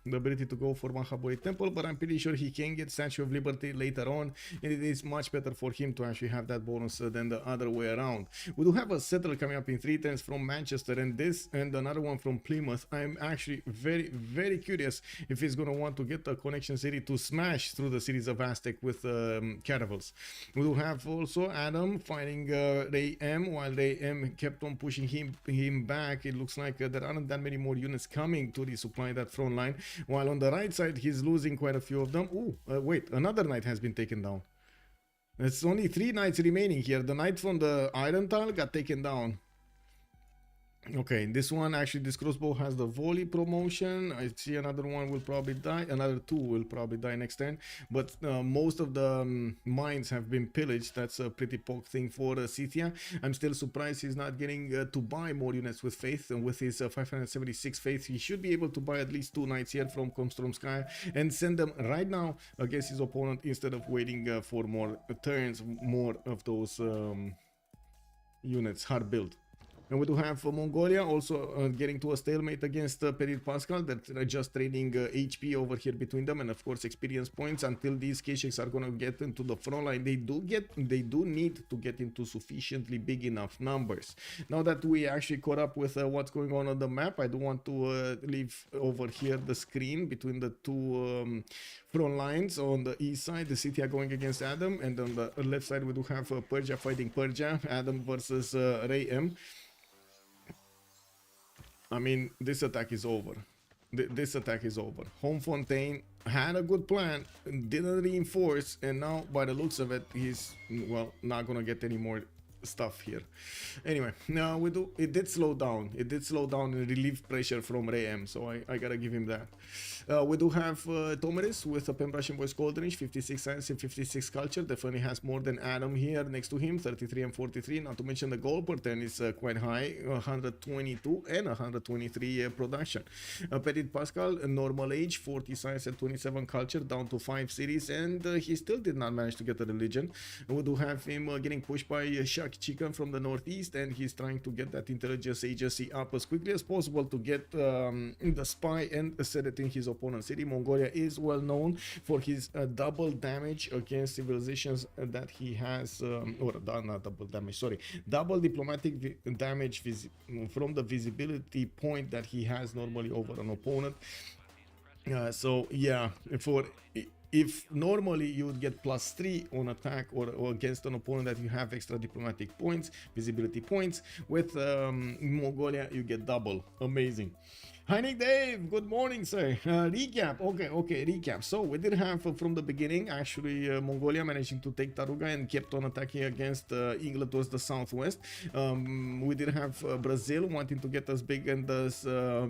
the ability to go for Mahabodhi Temple, but I'm pretty sure he can get Statue of Liberty later on, and it is much better for him to actually have that bonus than the other way around. We do have a settler coming up in 3 turns from Manchester, and this and another one from Plymouth. I'm actually very, very curious if he's gonna want to get the connection city to smash through the cities of Aztec with catapults. We will have also Adam fighting Ray M, while Ray M kept on pushing him back. It looks like there aren't that many more units coming to resupply that front line, while on the right side he's losing quite a few of them. Wait, another knight has been taken down. It's only 3 knights remaining here. The knight from the Iron Tile got taken down. Okay, this one actually, this crossbow has the volley promotion. I see another one will probably die, another two will probably die next turn, but most of the mines have been pillaged. That's a pretty poke thing for Scythia. I'm still surprised he's not getting to buy more units with faith, and with his 576 faith he should be able to buy at least 2 knights here from Komstromskaya and send them right now against his opponent instead of waiting for more turns, more of those units hard built. And we do have Mongolia also getting to a stalemate against Petit Pascal. They're just trading HP over here between them, and of course experience points until these Kesheks are gonna get into the front line. They do need to get into sufficiently big enough numbers. Now that we actually caught up with what's going on the map, I do want to leave over here the screen between the two front lines. On the east side, the city are going against Adam, and on the left side we do have Persia fighting Persia. Adam versus Ray M. I mean, this attack is over. This attack is over. Homefontaine had a good plan, didn't reinforce, and now by the looks of it, he's, well, not gonna get any more stuff here. Anyway, now it did slow down. It did slow down and relieve pressure from Ray M, so I gotta give him that. We do have Tomeris with a Pembrasian Voice Golden Age, 56 science and 56 culture. Definitely has more than Adam here next to him, 33 and 43. Not to mention the gold per turn is quite high, 122 and 123 production. Petit Pascal, normal age, 40 science and 27 culture, down to 5 cities, and he still did not manage to get a religion. We do have him getting pushed by Shark Chicken from the northeast, and he's trying to get that intelligence agency up as quickly as possible to get the spy and set it in his opponent's city. Mongolia is well known for his double damage against civilizations that he has, or not double damage, sorry, double diplomatic damage from the visibility point that he has normally over an opponent. So yeah, if normally you would get +3 on attack or against an opponent that you have extra diplomatic points, visibility points, with Mongolia you get double. Amazing. Hi Nick Dave, good morning sir. Recap, okay, recap. So we did have from the beginning actually Mongolia managing to take Taruga and kept on attacking against England towards the southwest. We did have Brazil wanting to get as big and as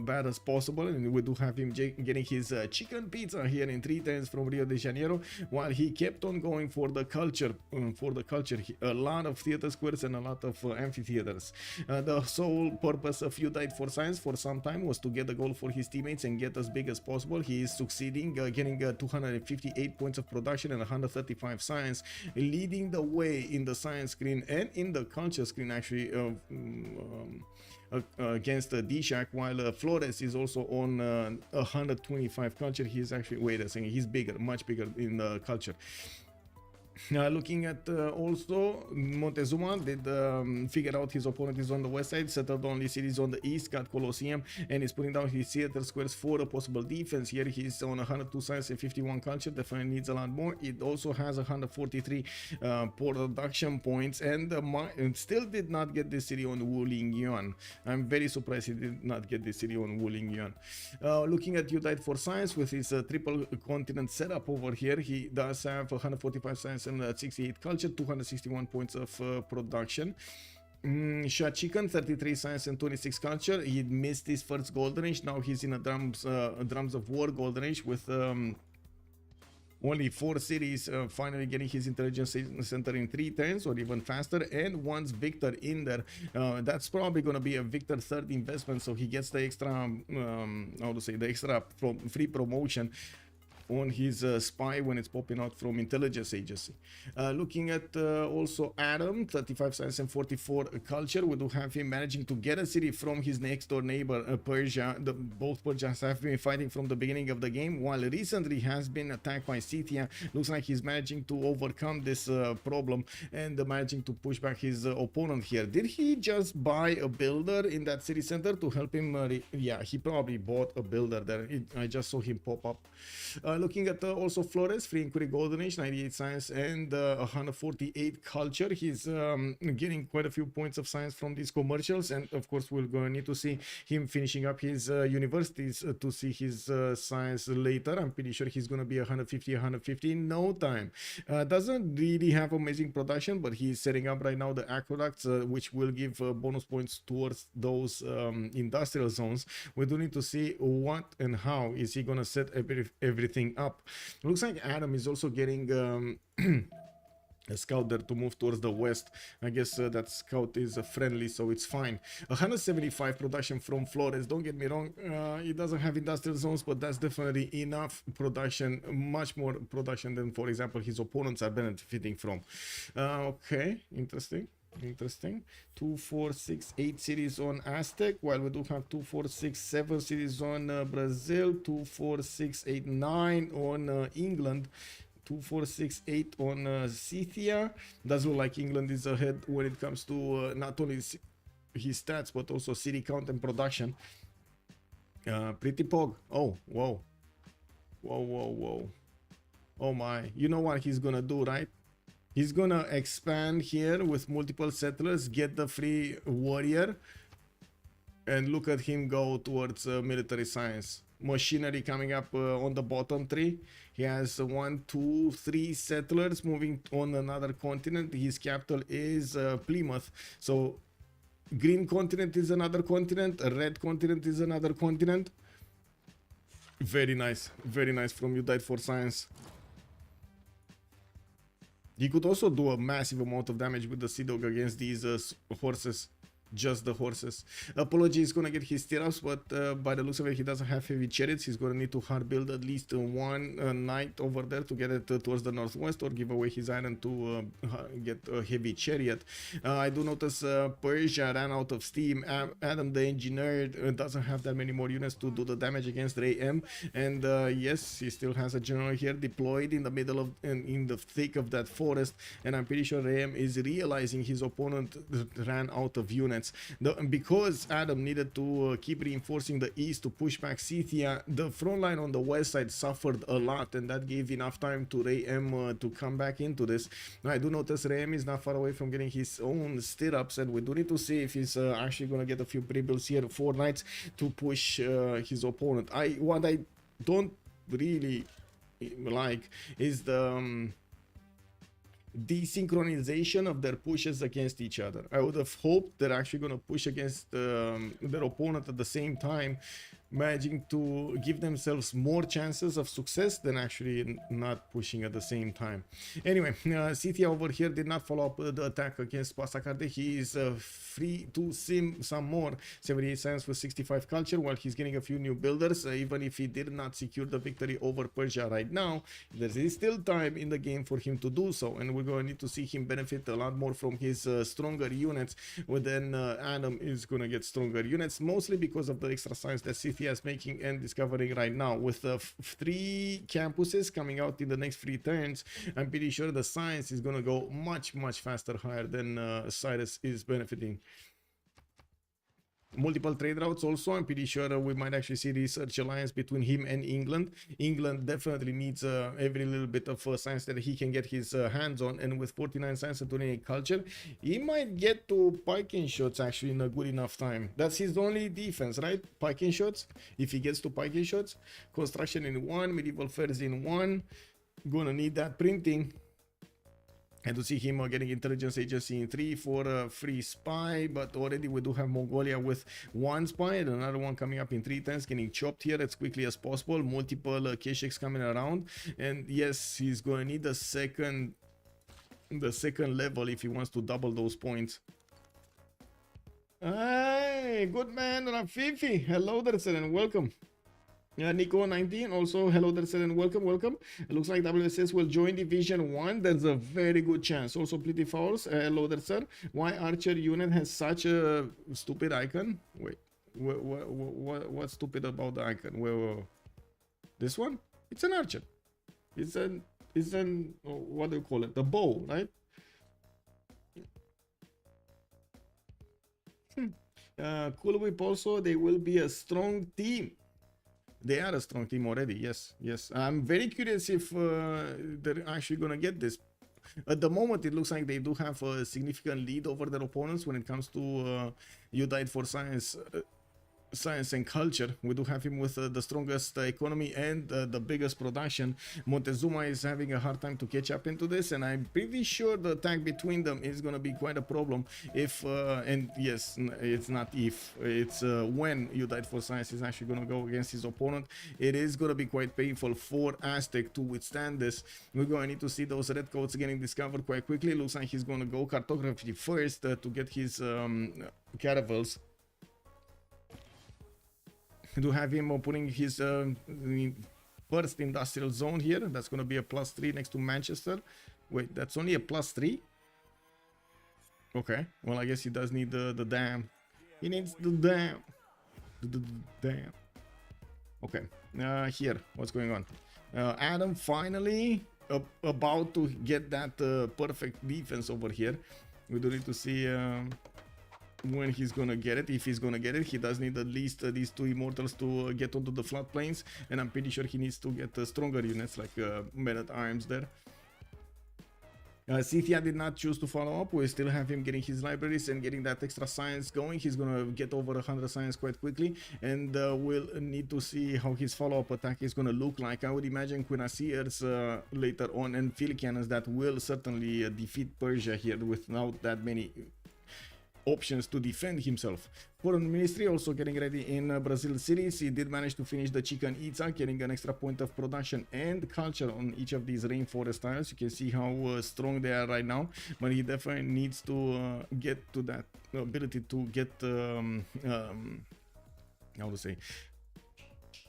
bad as possible, and we do have him getting his chicken pizza here in 3 turns from Rio de Janeiro, while he kept on going for the culture, a lot of theater squares and a lot of amphitheaters. The sole purpose of You Died for Science for some time was to get the goal for his teammates and get as big as possible. He is succeeding, getting 258 points of production and 135 science, leading the way in the science screen and in the culture screen actually against DShark, while Flores is also on 125 culture. He's actually, wait a second, he's bigger, much bigger in the culture. Looking at also Montezuma did figure out his opponent is on the west side, settled only cities on the east, got Colosseum, and is putting down his theater squares for a possible defense. Here he's on 102 science and 51 culture, definitely needs a lot more. It also has 143 production points, and still did not get this city on Wuling Yuan. I'm very surprised he did not get this city on Wuling Yuan. Looking at You Died for Science with his triple continent setup over here, he does have 145 science and 68 culture, 261 points of production. Shot Chicken, 33 science and 26 culture. He missed his first golden age. Now he's in a drums of war golden age with only 4 cities, finally getting his intelligence center in 3 turns or even faster, and once Victor in there, that's probably going to be a Victor 3rd investment, so he gets the extra how to say, the extra free promotion on his spy when it's popping out from intelligence agency. Looking at also Adam, 35 science and 44 culture, we do have him managing to get a city from his next door neighbor Persia. Both Persians have been fighting from the beginning of the game, while recently has been attacked by Scythia. Looks like he's managing to overcome this problem and managing to push back his opponent here. Did he just buy a builder in that city center to help him? Yeah, he probably bought a builder there. I just saw him pop up. Looking at also Flores, free inquiry golden age, 98 science and 148 culture. He's getting quite a few points of science from these commercials, and of course we're going to need to see him finishing up his universities to see his science later. I'm pretty sure he's going to be 150 in no time. Doesn't really have amazing production, but he's setting up right now the aqueducts, which will give bonus points towards those industrial zones. We do need to see what and how is he going to set everything up. Looks like Adam is also getting a scout there to move towards the west. I guess that scout is friendly, so it's fine. 175 production from Flores. Don't get me wrong, it doesn't have industrial zones, but that's definitely enough production, much more production than, for example, his opponents are benefiting from. Okay, interesting. 2, 4, 6, 8 cities on Aztec, while we do have 2, 4, 6, 7 cities on Brazil, 2, 4, 6, 8, 9 on England, 2, 4, 6, 8 on Scythia. Does look like England is ahead when it comes to not only his stats but also city count and production. Pretty pog. Oh, whoa. Oh my. You know what he's gonna do, right? He's gonna expand here with multiple settlers, get the free warrior, and look at him go towards military science. Machinery coming up on the bottom tree. He has 1, 2, 3 settlers moving on another continent. His capital is Plymouth. So green continent is another continent, a red continent is another continent. Very nice from you, Died for Science. He could also do a massive amount of damage with the Sea Dog against these horses. Just the horses. Apology is gonna get his stirrups, but by the looks of it, he doesn't have heavy chariots. He's gonna need to hard build at least one knight over there to get it towards the northwest, or give away his iron to get a heavy chariot. I do notice Persia ran out of steam. Adam the engineer doesn't have that many more units to do the damage against Ray M, and yes, he still has a general here deployed in the middle of in the thick of that forest, and I'm pretty sure Ray M is realizing his opponent ran out of units. Because Adam needed to keep reinforcing the east to push back Scythia, the front line on the west side suffered a lot, and that gave enough time to Ray M to come back into this. Now, I do notice Ray M is not far away from getting his own stirrups, and we do need to see if he's actually going to get a few pre-builds here, 4 knights to push his opponent. What I don't really like is the desynchronization of their pushes against each other. I would have hoped they're actually going to push against their opponent at the same time, managing to give themselves more chances of success than actually not pushing at the same time. Anyway, Scythia over here did not follow up the attack against Pasacarte. He is free to sim some more. 78 science with 65 culture, while he's getting a few new builders. Even if he did not secure the victory over Persia right now, there is still time in the game for him to do so, and we're going to need to see him benefit a lot more from his stronger units. Well, then Adam is going to get stronger units, mostly because of the extra science that Scythia is making and discovering right now. With 3 campuses coming out in the next 3 turns, I'm pretty sure the science is going to go much faster higher than Cyrus is benefiting. Multiple trade routes also. I'm pretty sure we might actually see research alliance between him and England. England definitely needs every little bit of science that he can get his hands on, and with 49 science and 28 culture, he might get to pike and shots actually in a good enough time. That's his only defense, right? Pike and shots. If he gets to pike and shots, construction in 1, medieval fairs in 1, gonna need that printing. And to see him getting intelligence agency in 3 for a free spy, but already we do have Mongolia with 1 spy and another one coming up in 3 turns, getting chopped here as quickly as possible. Multiple Kesheks coming around, and yes, he's going to need the second level if he wants to double those points. Hey, good man, Rafifi. Hello there, sir, and welcome. Nico19 also, hello there, sir, and welcome. It looks like WSS will join Division 1. There's a very good chance. Also, Pretty Fowls, hello there, sir. Why Archer unit has such a stupid icon? Wait, what's stupid about the icon? Wait. This one? It's an Archer. It's an what do you call it? The bow, right? Cool Whip also, they will be a strong team. They are a strong team already. Yes, yes. I'm very curious if they're actually gonna get this. At the moment, it looks like they do have a significant lead over their opponents when it comes to You Died for Science. Science and culture. We do have him with the strongest economy and the biggest production. Montezuma is having a hard time to catch up into this, and I'm pretty sure the attack between them is going to be quite a problem if and yes, it's not if, it's when You Died for Science is actually going to go against his opponent. It is going to be quite painful for Aztec to withstand this. We're going to need to see those red coats getting discovered quite quickly. Looks like he's going to go cartography first to get his caravels. To have him putting his first industrial zone here. That's going to be a +3 next to Manchester. Wait, that's only a +3? Okay, well, I guess he does need the dam. He needs the dam. The dam. Okay, here, what's going on? Adam finally about to get that perfect defense over here. We do need to see when he's gonna get it. If he's gonna get it, he does need at least these two immortals to get onto the floodplains, and I'm pretty sure he needs to get stronger units like men at arms there. Cynthia did not choose to follow up. We still have him getting his libraries and getting that extra science going. He's gonna get over 100 science quite quickly, and we'll need to see how his follow-up attack is gonna look like. I would imagine Cuirassiers later on and field cannons that will certainly defeat Persia here without that many options to defend himself. Foreign Ministry also getting ready in Brazil cities. He did manage to finish the Chicken Itza, getting an extra point of production and culture on each of these rainforest tiles. You can see how strong they are right now, but he definitely needs to get to that ability to get how to say,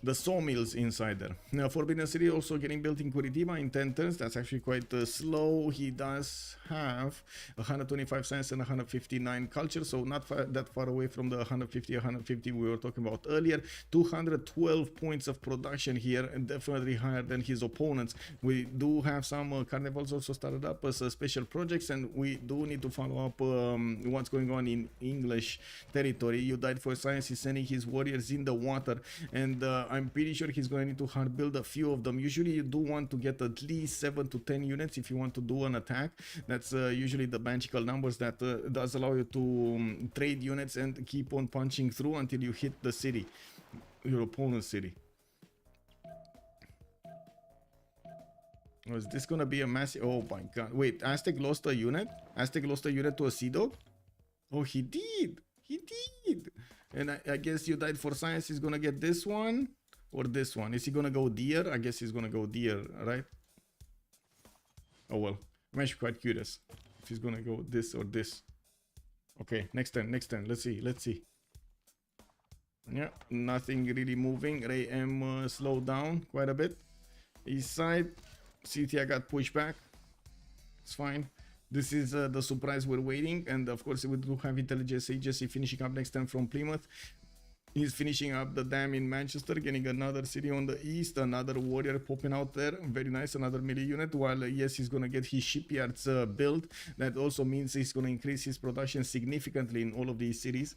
the sawmills inside there. Now, Forbidden City also getting built in Curitiba in 10 turns. That's actually quite slow. He does have 125 science and 159 culture, so not that far away from the 150 we were talking about earlier. 212 points of production here, and definitely higher than his opponents. We do have some carnivals also started up as special projects, and we do need to follow up what's going on in English territory. You Died for Science is sending his warriors in the water, and I'm pretty sure he's going to need to hard build a few of them. Usually you do want to get at least 7 to 10 units if you want to do an attack. That's usually the magical numbers that does allow you to trade units and keep on punching through until you hit the city, your opponent's city. Was this gonna be a massive? Oh my god, wait, Aztec lost a unit? Aztec lost a unit to a Sea Dog? Oh, he did, he did. And I guess You Died for Science is gonna get this one or this one. Is he gonna go deer? I guess he's gonna go deer, right? Oh well, I'm actually quite curious if he's gonna go this or this. Okay, next turn, let's see. Yeah, nothing really moving. Ray M slowed down quite a bit. East side, CTI got pushed back. It's fine. This is the surprise we're waiting, and of course we do have Intelligence Agency finishing up next time from Plymouth. He's finishing up the dam in Manchester, getting another city on the east, another warrior popping out there. Very nice, another melee unit. While yes, he's gonna get his shipyards built. That also means he's gonna increase his production significantly in all of these cities.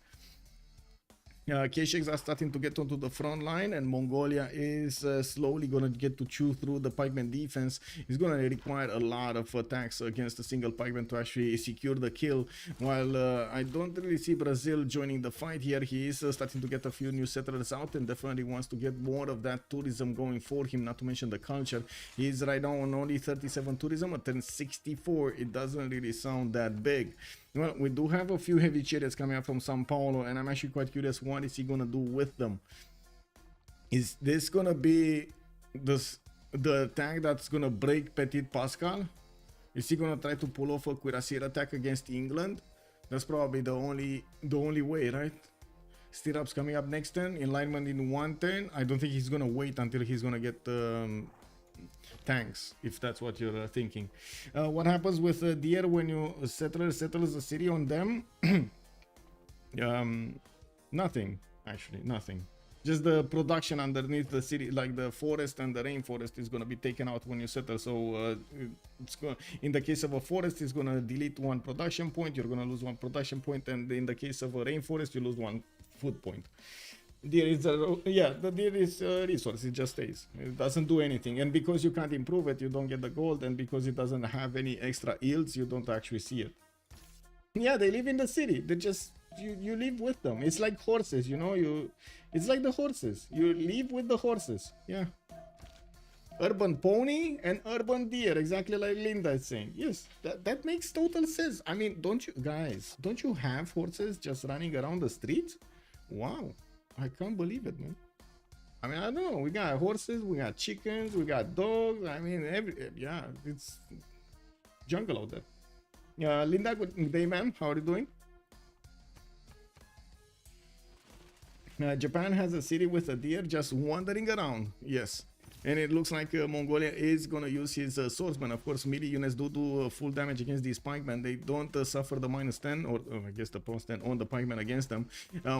K-Shakes are starting to get onto the front line, and Mongolia is slowly going to get to chew through the pikeman defense. It's going to require a lot of attacks against a single pikeman to actually secure the kill. While I don't really see Brazil joining the fight here, he is starting to get a few new settlers out and definitely wants to get more of that tourism going for him, not to mention the culture. He is right now on only 37 tourism, at 64. It doesn't really sound that big. Well, we do have a few heavy chariots coming up from Sao Paulo, and I'm actually quite curious what is he gonna do with them. Is this gonna be the attack that's gonna break Petit Pascal? Is he gonna try to pull off a cuirassier attack against England? That's probably the only way, right? Stirrups coming up next turn, enlightenment in 1 turn. I don't think he's gonna wait until he's gonna get tanks, if that's what you're thinking. What happens with deer when you settles a city on them? Nothing, actually, nothing. Just the production underneath the city, like the forest and the rainforest, is going to be taken out when you settle. So in the case of a forest, it's going to delete 1 production point. You're going to lose 1 production point, and in the case of a rainforest, you lose 1 food point. Deer is the deer is a resource. It just stays. It doesn't do anything, and because you can't improve it, you don't get the gold, and because it doesn't have any extra yields, you don't actually see it. Yeah, they live in the city. They just you live with them. It's like horses, you know. It's like the horses. You live with the horses. Yeah. Urban pony and urban deer, exactly like Linda is saying. Yes, that makes total sense. I mean, don't you have horses just running around the streets? Wow. I can't believe it, man. I mean, I don't know. We got horses, we got chickens, we got dogs. I mean, it's jungle out there. Linda, good day, ma'am. How are you doing? Japan has a city with a deer just wandering around. Yes. And it looks like Mongolia is going to use his swordsman. Of course, melee units do full damage against these pikemen. They don't suffer the -10 or I guess the +10 on the pikemen against them.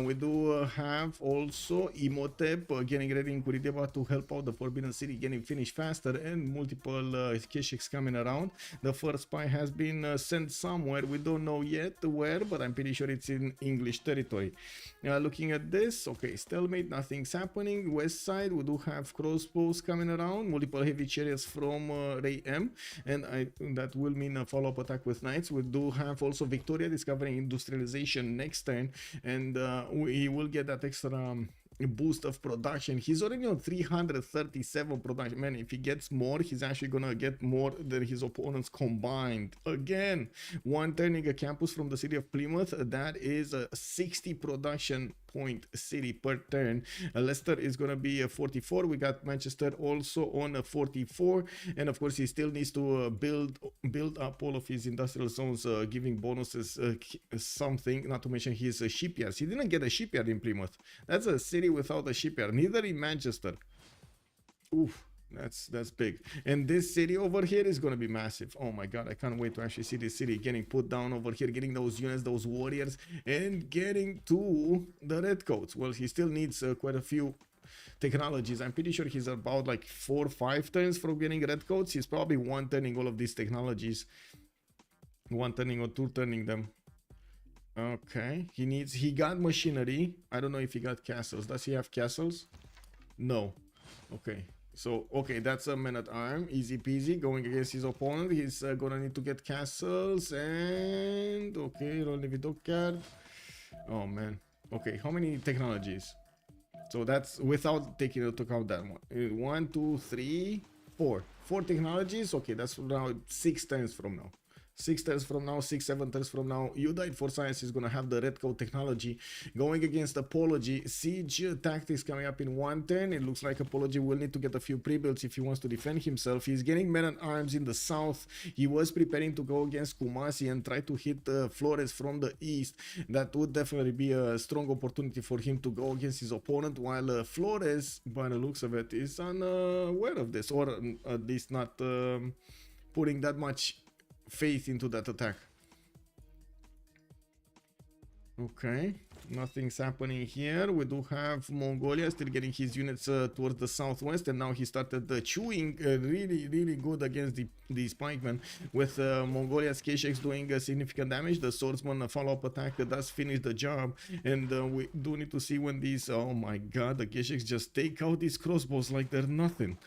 We do have also Imhotep getting ready in Kurideva to help out the Forbidden City, getting finished faster, and multiple Keshiks coming around. The first spy has been sent somewhere. We don't know yet where, but I'm pretty sure it's in English territory. Looking at this, okay, stalemate, nothing's happening. West side, we do have crossbows coming around, multiple heavy chariots from Ray M, and that will mean a follow-up attack with knights. We do have also Victoria discovering industrialization next turn, and he will get that extra boost of production. He's already on 337 production. Man, if he gets more, he's actually gonna get more than his opponents combined. Again, one turning a campus from the city of Plymouth, that is a 60 production point city per turn. Leicester is gonna be a 44. We got Manchester also on a 44, and of course he still needs to build up all of his industrial zones, giving bonuses, something, not to mention his shipyards. He didn't get a shipyard in Plymouth. That's a city without a shipyard, neither in Manchester. Oof, that's big. And this city over here is gonna be massive. Oh my god, I can't wait to actually see this city getting put down over here, getting those units, those warriors, and getting to the redcoats. Well, he still needs quite a few technologies. I'm pretty sure he's about like 4 or 5 turns from getting redcoats. He's probably one turning all of these technologies, one turning or 2 turning them. Okay, he got machinery. I don't know if he got castles. Does he have castles? No. Okay, so okay, that's a man-at-arm, easy peasy, going against his opponent. He's gonna need to get castles, and okay, roll the card. Oh man. Okay, how many technologies? So that's without taking into account that one. 1, 2, 3, 4 technologies. Okay, that's now 6 turns from now. 6 turns from now, 6, 7 turns from now, You Died for Science is gonna have the red coat technology going against Apology. Siege tactics coming up in 1 turn. It looks like Apology will need to get a few pre-builds if he wants to defend himself. He's getting men-at-arms in the south. He was preparing to go against Kumasi and try to hit Flores from the east. That would definitely be a strong opportunity for him to go against his opponent, while Flores, by the looks of it, is unaware of this, or at least not putting that much faith into that attack. Okay, nothing's happening here. We do have Mongolia still getting his units towards the southwest, and now he started chewing really good against these pikemen, with Mongolia's Keshiks doing significant damage. The swordsman follow-up attack does finish the job, and we do need to see when these, oh my god, the Keshiks just take out these crossbows like they're nothing.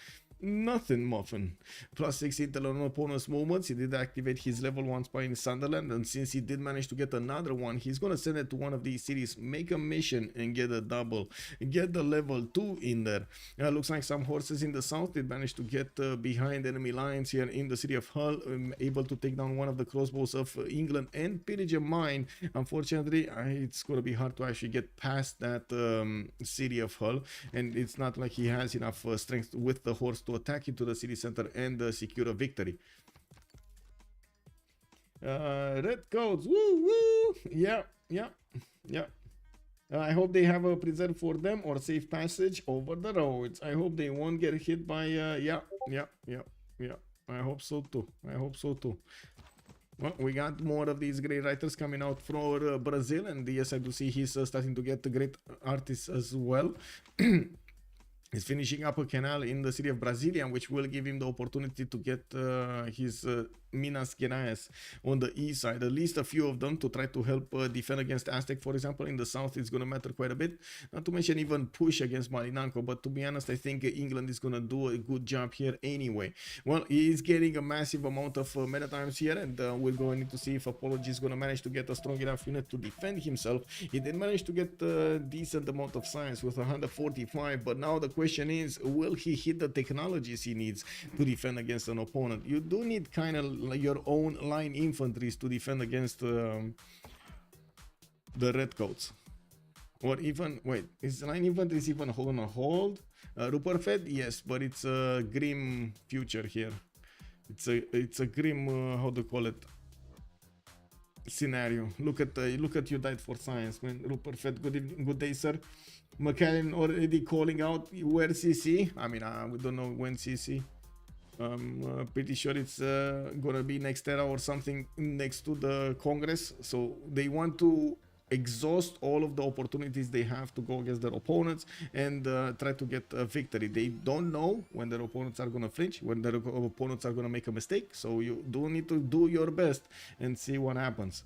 Nothing muffin. +6 intel on opponent's movements. He did activate his level 1 spy in Sunderland, and since he did manage to get another one, he's gonna send it to one of these cities, make a mission, and get a double, get the level 2 in there. Looks like some horses in the south did manage to get behind enemy lines here in the city of Hull, able to take down one of the crossbows of England and pillage a mine. Unfortunately, it's gonna be hard to actually get past that city of Hull, and it's not like he has enough strength with the horse to attack into the city center and secure a victory. Red coats, woo! Yeah. I hope they have a preserve for them or safe passage over the roads. I hope they won't get hit by yeah. I hope so too. Well, we got more of these great writers coming out from Brazil, and yes, I do see he's starting to get great artists as well. He's finishing up a canal in the city of Brasilia, which will give him the opportunity to get his Minas Gerais on the east side, at least a few of them, to try to help defend against Aztec, for example. In the south, it's going to matter quite a bit. Not to mention even push against Malinanco, but to be honest, I think England is going to do a good job here anyway. Well, he is getting a massive amount of meta times here, and we're going to see if Apology is going to manage to get a strong enough unit to defend himself. He did manage to get a decent amount of science with 145, but now the question is, will he hit the technologies he needs to defend against an opponent? You do need kind of like your own line infantries to defend against the redcoats. Or even, wait, is line infantry even on a hold? Rupert, yes, but it's a grim future here. It's a grim, how do you call it, scenario. Look at you died for science, man. Rupert, good day, sir. McAllen already calling out where CC. I mean, we don't know when CC. Pretty sure it's gonna be next era or something next to the Congress. So they want to exhaust all of the opportunities they have to go against their opponents and try to get a victory. They don't know when their opponents are gonna flinch, when their opponents are gonna make a mistake. So you do need to do your best and see what happens.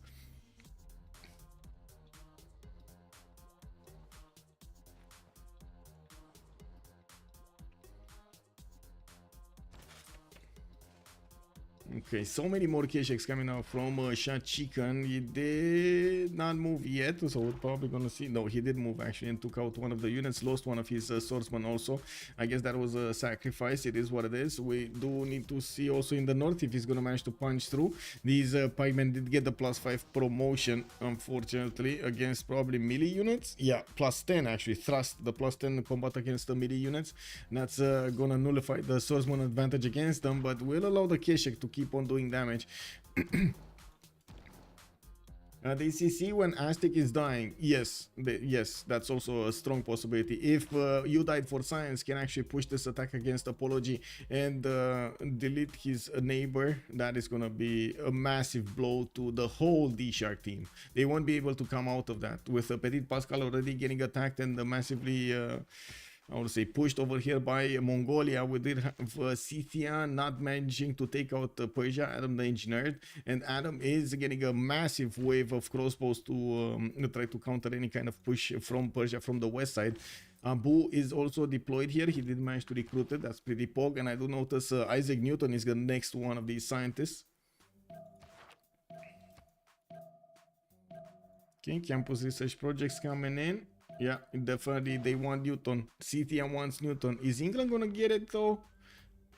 Okay, so many more Kesheks coming out from Shot Chicken. He did not move yet, so we're probably gonna see. No, he did move actually and took out one of the units, lost one of his swordsmen also. I guess that was a sacrifice. It is what it is. We do need to see also in the north if he's gonna manage to punch through. These pikemen did get the +5 promotion, unfortunately, against probably melee units. Yeah, +10 actually. Thrust, the +10 combat against the melee units. That's gonna nullify the swordsman advantage against them, but will allow the Keshek to keep on doing damage. The CC when Aztec is dying, yes, that's also a strong possibility. If you died for science, can actually push this attack against Apology and delete his neighbor. That is gonna be a massive blow to the whole DShark team. They won't be able to come out of that with Petit Pascal already getting attacked and massively I would say pushed over here by Mongolia. We did have Scythia not managing to take out Persia, Adam the engineer, and Adam is getting a massive wave of crossbows to try to counter any kind of push from Persia from the west side. Abu is also deployed here. He did manage to recruit it. That's pretty pog. And I do notice Isaac Newton is the next one of these scientists. Okay, campus research projects coming in. Yeah, definitely they want Newton. Scythia wants Newton. Is England gonna get it though?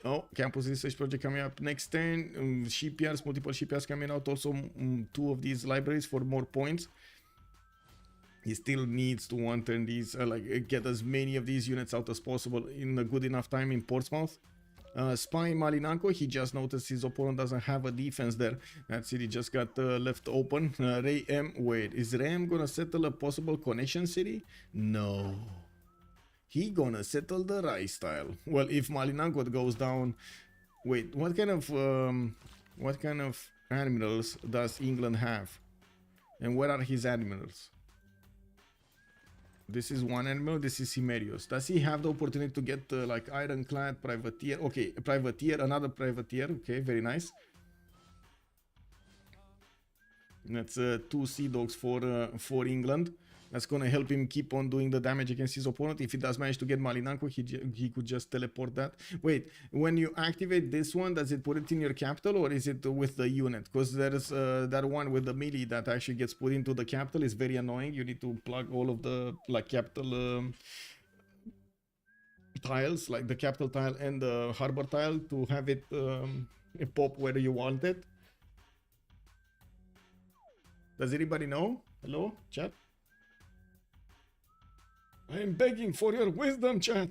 Oh, campus research project coming up next turn. Shipyards, multiple shipyards coming out. Also, 2 of these libraries for more points. He still needs to one turn these, get as many of these units out as possible in a good enough time in Portsmouth. Spy Malinanco, he just noticed his opponent doesn't have a defense there. That city just got left open. Ray M, wait, is Ray M gonna settle a possible connection city? No. He gonna settle the rice tile. Well, if Malinanco goes down, wait, what kind of admirals does England have? And where are his admirals? This is one admiral, this is Cimerius. Does he have the opportunity to get like ironclad, privateer? Okay, privateer, another privateer. Okay, very nice. That's 2 sea dogs for England. That's gonna help him keep on doing the damage against his opponent. If he does manage to get Malinanco, he could just teleport that. Wait, when you activate this one, does it put it in your capital or is it with the unit? Because there's that one with the melee that actually gets put into the capital is very annoying. You need to plug all of the capital tiles, like the capital tile and the harbor tile, to have it pop where you want it. Does anybody know? Hello, chat? I am begging for your wisdom, chat.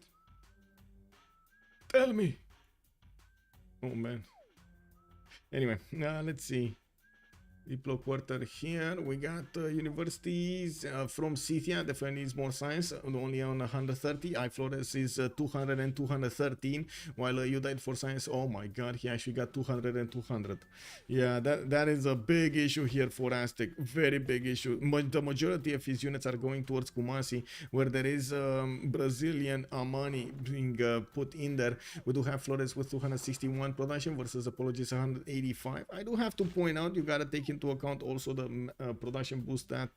Tell me. Oh man. Anyway, let's see. Diplo quarter here. We got universities from Scythia. Definitely needs more science. Only on 130. I Flores is 200 and 213. While you died for science. Oh my god, he actually got 200 and 200. Yeah, that is a big issue here for Aztec. Very big issue. The majority of his units are going towards Kumasi, where there is Brazilian money being put in there. We do have Flores with 261 production versus Apologies 185. I do have to point out, you gotta take into account also the production boost that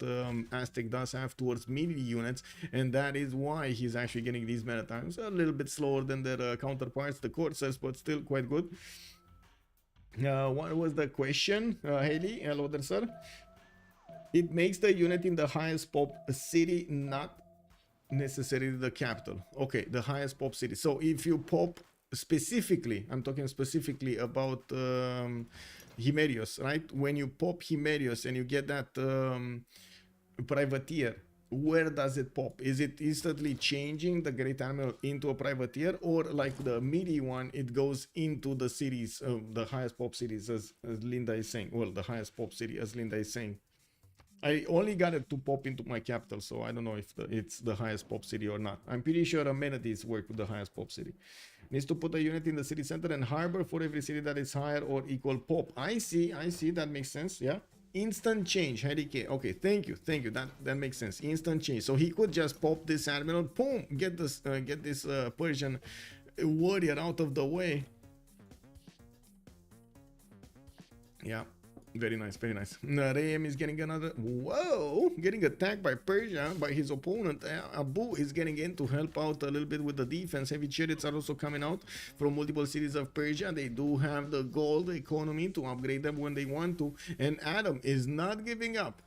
Aztec does have towards melee units, and that is why he's actually getting these meta times a little bit slower than their counterparts, the Corsairs, but still quite good. What was the question, Haley? Hello there, sir. It makes the unit in the highest pop city, not necessarily the capital. Okay, the highest pop city. So if you pop specifically, I'm talking specifically about Himerios, right? When you pop Himerios and you get that privateer, where does it pop? Is it instantly changing the Great Admiral into a privateer, or like the melee one, it goes into the cities, the highest pop cities, as Linda is saying? Well, the highest pop city, as Linda is saying. I only got it to pop into my capital, so I don't know if it's the highest pop city or not. I'm pretty sure amenities work with the highest pop city. Needs to put a unit in the city center and harbor for every city that is higher or equal pop. I see, that makes sense, yeah. Instant change, Harry. Okay, thank you, that makes sense. Instant change. So he could just pop this admiral, boom, get this Persian warrior out of the way. Yeah. Very nice, very nice. Rayem is getting another. Whoa! Getting attacked by Persia, by his opponent. Abu is getting in to help out a little bit with the defense. Heavy chariots are also coming out from multiple cities of Persia. They do have the gold economy to upgrade them when they want to. And Adam is not giving up.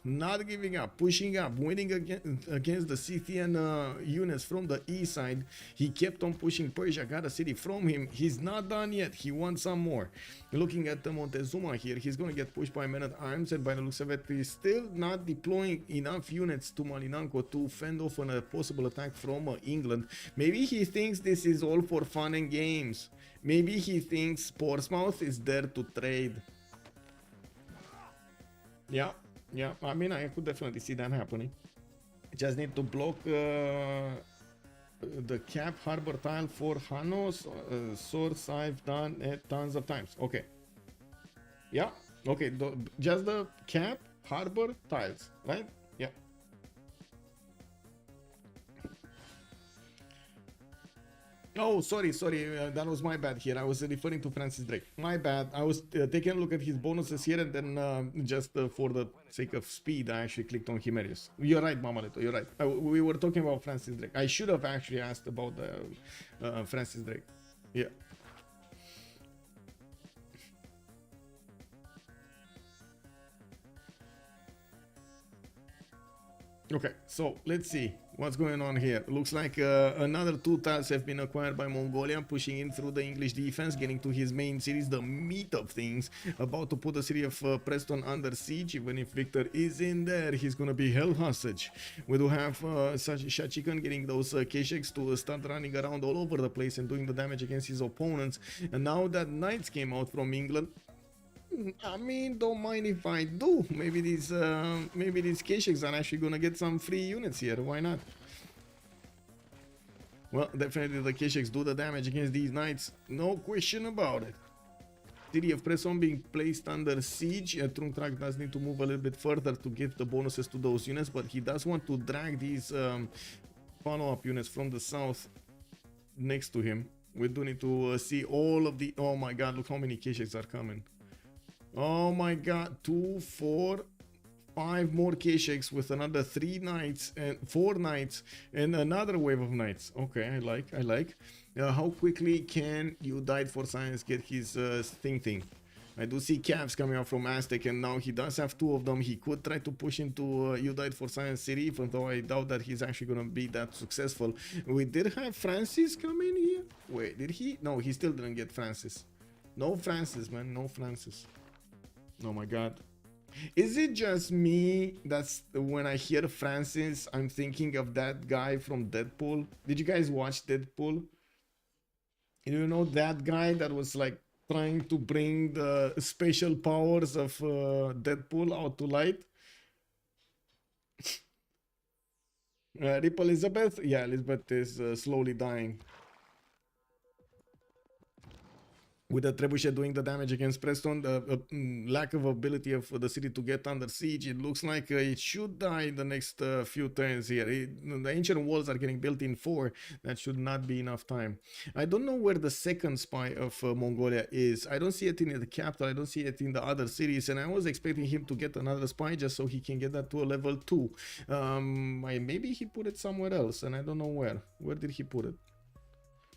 Pushing up, winning against the Scythian units from the east side. He kept on pushing Persia, got a city from him. He's not done yet. He wants some more. Looking at the Montezuma here, he's going to get pushed by men-at-arms, and by the looks of it, he's still not deploying enough units to Malinanco to fend off on a possible attack from England. Maybe he thinks this is all for fun and games. Maybe he thinks Portsmouth is there to trade. Yeah, I mean, I could definitely see that happening. Just need to block the cap harbor tile for Hanos. Source I've done it tons of times. Okay. Yeah. Okay. Just the cap harbor tiles, right? Yeah. Oh, sorry, that was my bad here. I was referring to Francis Drake. My bad. I was taking a look at his bonuses here, and then just for the sake of speed, I actually clicked on Himerius. You're right, Mamalito, you're right. We were talking about Francis Drake. I should have actually asked about the Francis Drake. Yeah. Okay, so let's see what's going on here. Looks like another 2 tiles have been acquired by Mongolia, pushing in through the English defense, getting to his main cities, the meat of things. About to put the city of Preston under siege. Even if Victor is in there, he's gonna be held hostage. We do have Shachikan getting those Kesheks to start running around all over the place and doing the damage against his opponents. And now that Knights came out from England, I mean, don't mind if I do. Maybe these Kesheks are actually gonna get some free units here. Why not? Well, definitely the Kesheks do the damage against these Knights. No question about it. City of Preston being placed under siege. Trungtrak does need to move a little bit further to give the bonuses to those units, but he does want to drag these follow-up units from the south next to him. We do need to see all of the... Oh my god, look how many Kesheks are coming. Oh my god, 2, 4, 5 more Kesheks with another 3 Knights and 4 Knights and another wave of Knights. Okay, I like. How quickly can You Died for Science get his thing? I do see caps coming out from Aztec, and now he does have 2 of them. He could try to push into You Died for Science City, even though I doubt that he's actually gonna be that successful. We did have Francis come in here. Wait, did he? No, he still didn't get Francis. No Francis, man, no Francis. Oh my god. Is it just me that's when I hear Francis, I'm thinking of that guy from Deadpool? Did you guys watch Deadpool? You know that guy that was like trying to bring the special powers of Deadpool out to light. Rip Elizabeth? Yeah, Elizabeth is slowly dying. With the trebuchet doing the damage against Preston, the lack of ability of the city to get under siege, it looks like it should die in the next few turns here. The ancient walls are getting built in 4. That should not be enough time. I don't know where the second spy of Mongolia is. I don't see it in the capital. I don't see it in the other cities. And I was expecting him to get another spy just so he can get that to a level 2. Maybe he put it somewhere else and I don't know where. Where did he put it?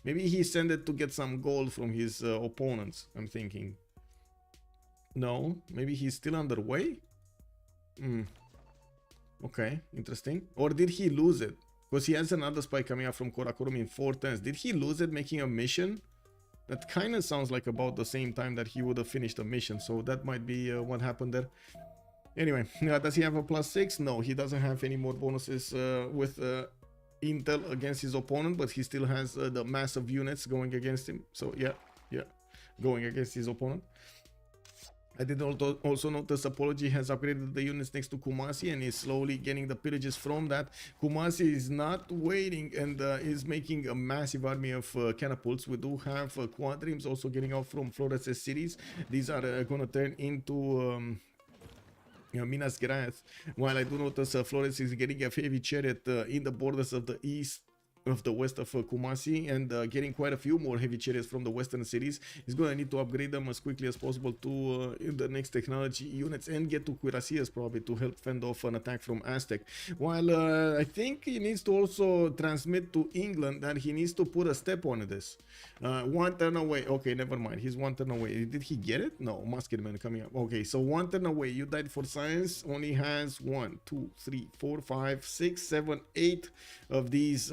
Maybe he sent it to get some gold from his opponents, I'm thinking. No, maybe he's still underway? Okay, interesting. Or did he lose it? Because he has another spy coming up from Karakorum in 4 turns. Did he lose it making a mission? That kind of sounds like about the same time that he would have finished a mission. So that might be what happened there. Anyway, does he have a +6? No, he doesn't have any more bonuses with... intel against his opponent, but he still has the massive units going against him. So yeah, going against his opponent. I did also notice Apology has upgraded the units next to Kumasi and is slowly getting the pillages from that. Kumasi is not waiting and is making a massive army of catapults. We do have quadrims also getting out from Flores' cities. These are going to turn into Minas Gerais, while I do notice Flores is getting a heavy chariot in the borders of the east of the west of Kumasi and getting quite a few more heavy chariots from the western cities. He's going to need to upgrade them as quickly as possible to the next technology units and get to Cuirassiers probably to help fend off an attack from Aztec. While I think he needs to also transmit to England that he needs to put a step on this. 1 turn away. Okay, never mind. He's 1 turn away. Did he get it? No, Musketman coming up. Okay, so 1 turn away. You died for science. Only has 1, 2, 3, 4, 5, 6, 7, 8 of these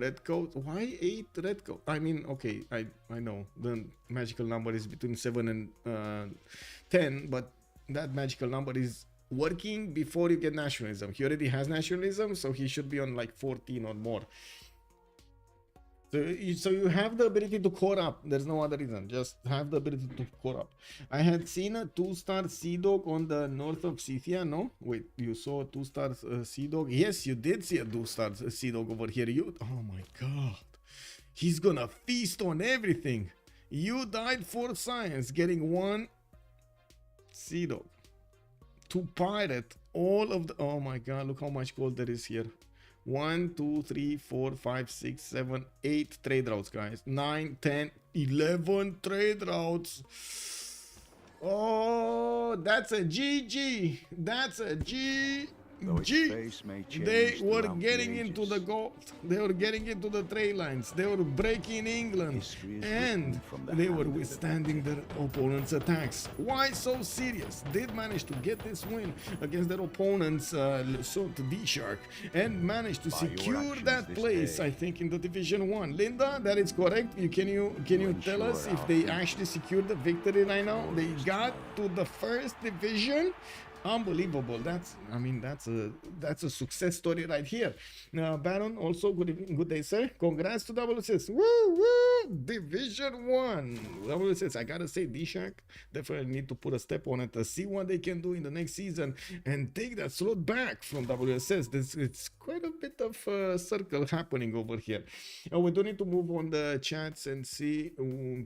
red coat. Why 8 red coat? I mean, okay, I know the magical number is between 7 and 10, but that magical number is working before you get nationalism. He already has nationalism, so he should be on like 14 or more. So you have the ability to core up. There's no other reason. Just have the ability to core up. I had seen a 2-star Sea Dog on the north of Scythia. No? Wait, you saw a 2-star Sea Dog? Yes, you did see a 2-star Sea Dog over here. Oh my god. He's gonna feast on everything. You died for science, getting 1 Sea Dog. To pirate all of the... Oh my god, look how much gold there is here. 1, 2, 3, 4, 5, 6, 7, 8 trade routes, guys. 9, 10, 11 trade routes. Oh, that's a GG. That's a GG. They were getting into the gold. They were getting into the trade lines. They were breaking England. And they were withstanding their opponents' attacks. Why so serious? Did manage to get this win against their opponents, Saint DShark, and managed to secure that place, I think, in the Division 1. Linda, that is correct. Can you tell us if they actually secured the victory right now? They got to the first division. Unbelievable. That's a success story right here. Baron, also good evening, good day, sir. Congrats to WSS. Woo woo! Division 1. WSS, I gotta say, DShark definitely need to put a step on it to see what they can do in the next season and take that slot back from WSS. It's quite a bit of circle happening over here. We do need to move on the chats and see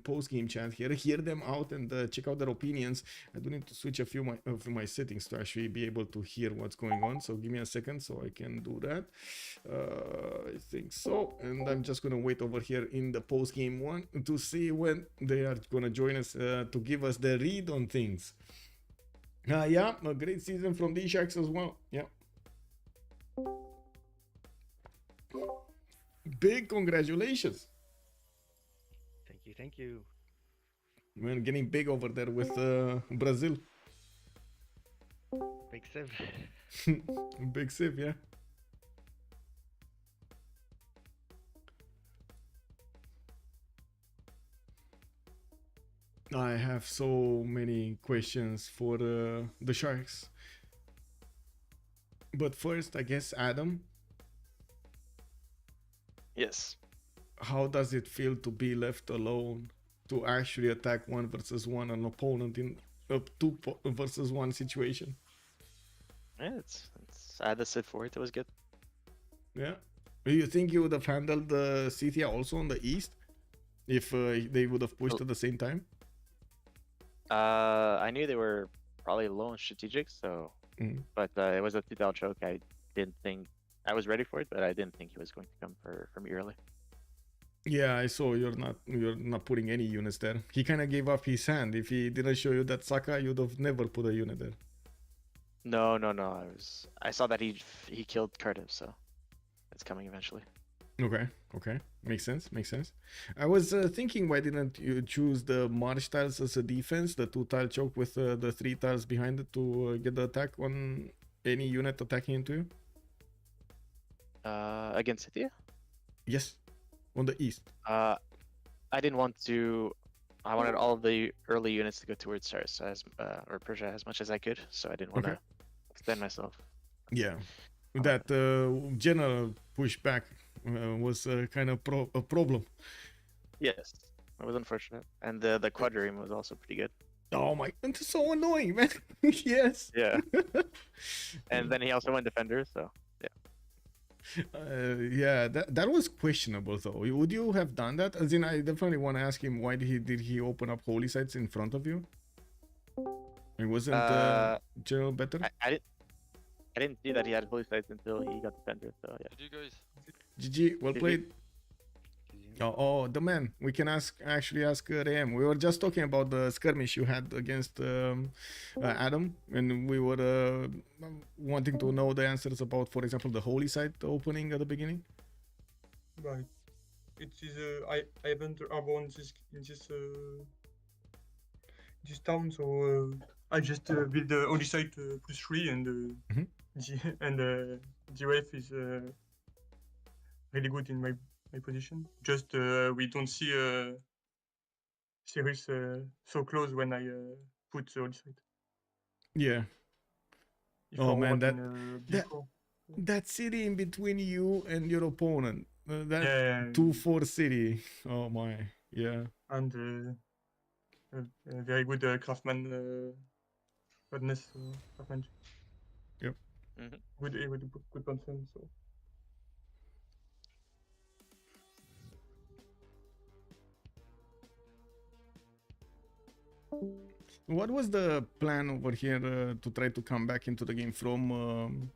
post-game chat here, hear them out and check out their opinions. I do need to switch a few of my settings to actually be able to hear what's going on, so give me a second so I can do that. I think so, and I'm just gonna wait over here in the post-game one to see when they are gonna join us to give us the read on things. Yeah, a great season from DSharks as well. Yeah, big congratulations. Thank you. We're getting big over there with Brazil. Big Civ. Big Civ, yeah. I have so many questions for the Sharks. But first, I guess, Adam. Yes. How does it feel to be left alone to actually attack 1 versus 1 an opponent in a 2 versus 1 situation. Yeah, I had the Civ4, it was good. Yeah. Do you think you would have handled the Scythia also on the east if they would have pushed at the same time? I knew they were probably low on strategic, so but it was a CPL choke. I didn't think I was ready for it, but I didn't think he was going to come for me early. Yeah, I saw you're not putting any units there. He kind of gave up his hand. If he didn't show you that Saka, you'd have never put a unit there. No. I saw that he killed Cardiff, so it's coming eventually. Okay, makes sense. I was thinking, why didn't you choose the march tiles as a defense, the 2-tile choke with the 3 tiles behind it to get the attack on any unit attacking into you? Against City? Yes, on the east. I didn't want to. I wanted all of the early units to go towards Sarsa or Persia as much as I could, so I didn't want to extend myself. Yeah, that general pushback was kind of a problem. Yes, it was unfortunate, and the quadrireme was also pretty good. Oh my, it's so annoying, man. Yes. Yeah. And then he also went defender, so yeah. Yeah, that was questionable though. Would you have done that? As in, I definitely want to ask him, why did he open up holy sites in front of you? It wasn't general better. I didn't see that he had holy sites until he got defender. So yeah. Did you guys? GG, well played. Oh, the man. We can actually ask Rayem. We were just talking about the skirmish you had against Adam, and we were wanting to know the answers about, for example, the holy site opening at the beginning. Right. It is I haven't arbor in this town, so I just build the holy site +3 and the ref is really good in my position. Just we don't see Cyrus so close when I put the holy site. Yeah. If Oh I man, before. that city in between you and your opponent. That Yeah, 2-4 city. Oh my, yeah. and very good craftsmanship. Yep. Good person. So. What was the plan over here to try to come back into the game from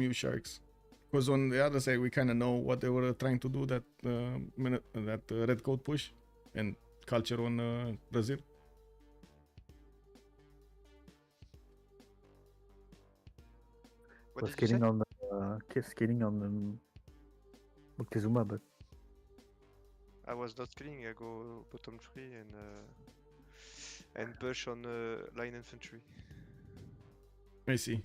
you Sharks? Because on the other side, we kind of know what they were trying to do, that red coat push and culture on Brazil. What was did you say? skating on Moctezuma, but I was not killing. I go bottom tree and push on line infantry. I see.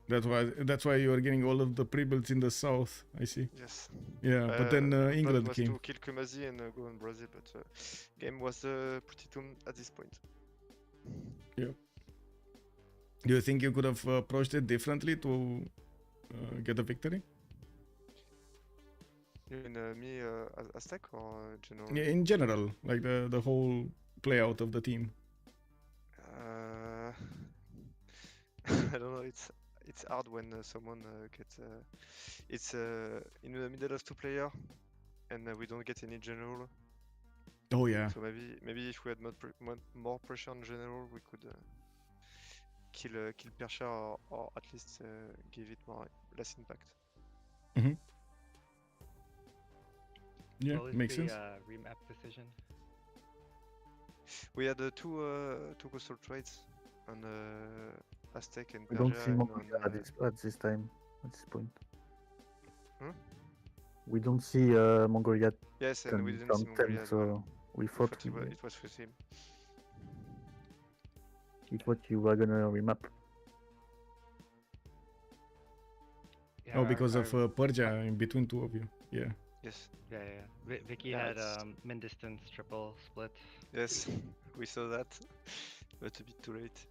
That's why you are getting all of the pre-builds in the south. I see. Yes. Yeah, but then England was came. to kill Kumazi and go on Brazil, but game was pretty doomed at this point. Yeah. Do you think you could have approached it differently to get a victory? You mean me as Aztec or general? Yeah, in general, like the whole play out of the team. I don't know. It's hard when someone gets it's in the middle of 2 players and we don't get any general. Oh yeah. So maybe if we had more pressure on general, we could kill Persia or at least give it less impact. Mm-hmm. Yeah, What was makes the sense. remap decision? We had two coastal trades on Aztec and we Persia. don't see Mongolia at this time, at this point. Hmm? We don't see Mongolia Yes, and we didn't see turn 10, Mongolia as well. so we thought It was with him. you were gonna remap. Yeah, Oh, because of Persia in between two of you. Yeah. Yes. Yeah. Vicky Yeah, had it's- min distance triple split. Yes, we saw that, but a bit too late.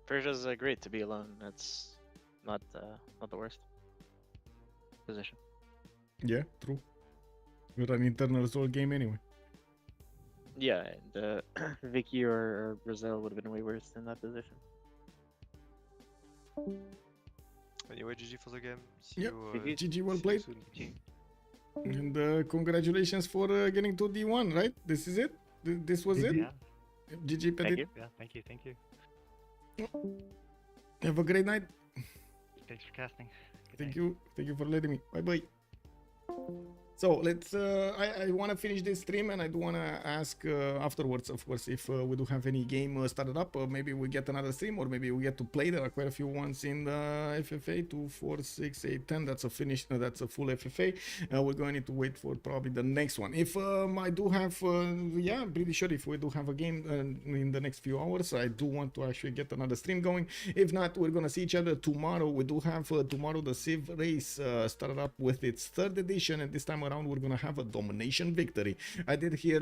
Persia's great to be alone. That's not the worst position. Yeah, true. You're an internal soul game anyway. Yeah, and Vicky or Brazil would have been way worse in that position. Anyway, GG for the game. See Yep. you. GG, well see played. You soon. And congratulations for getting to D1, right? This is it? This was it? Yeah. GG, Thank Petit. you. Yeah. Thank you. Thank you. Have a great night. Thanks for casting. Good Thank night. you. Thank you for letting me. Bye bye. So let's. I want to finish this stream, and I do want to ask afterwards, of course, if we do have any game started up, or maybe we get another stream, or maybe we get to play. There are quite a few ones in the FFA 2, 4, 6, 8, 10. That's a finish. That's a full FFA. We're going to need to wait for probably the next one. If I do have, yeah, I'm pretty sure if we do have a game in the next few hours, I do want to actually get another stream going. If not, we're gonna see each other tomorrow. We do have tomorrow the Civ race started up with its 3rd edition, and this time around we're gonna have a domination victory. I did hear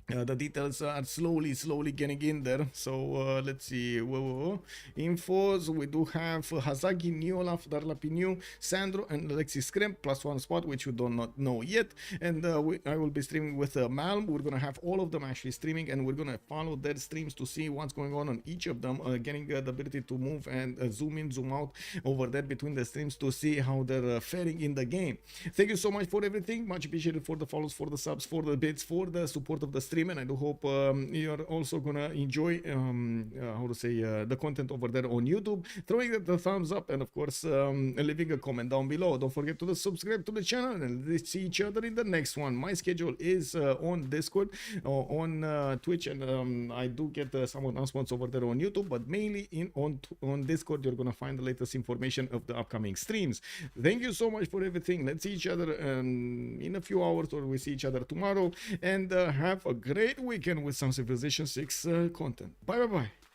the details are slowly getting in there. So let's see. Infos, we do have Hazagi, Neolaf, Darlapinu, Sandro, and Alexis Scrimp, +1 spot, which we do not know yet. And I will be streaming with Malm. We're gonna have all of them actually streaming, and we're gonna follow their streams to see what's going on each of them, getting the ability to move and zoom in, zoom out over there between the streams to see how they're faring in the game. Thank you so much for everything. Much appreciated for the follows, for the subs, for the bits, for the support of the stream. And I do hope you're also gonna enjoy the content over there on YouTube, throwing the thumbs up, and of course leaving a comment down below. Don't forget to subscribe to the channel, and let's see each other in the next one. My schedule is on Discord, on Twitch, and I do get some announcements over there on YouTube, but mainly on Discord you're gonna find the latest information of the upcoming streams. Thank you so much for everything. Let's see each other in a few hours, or we see each other tomorrow, and have a great weekend with some Civilization 6 content. Bye bye bye.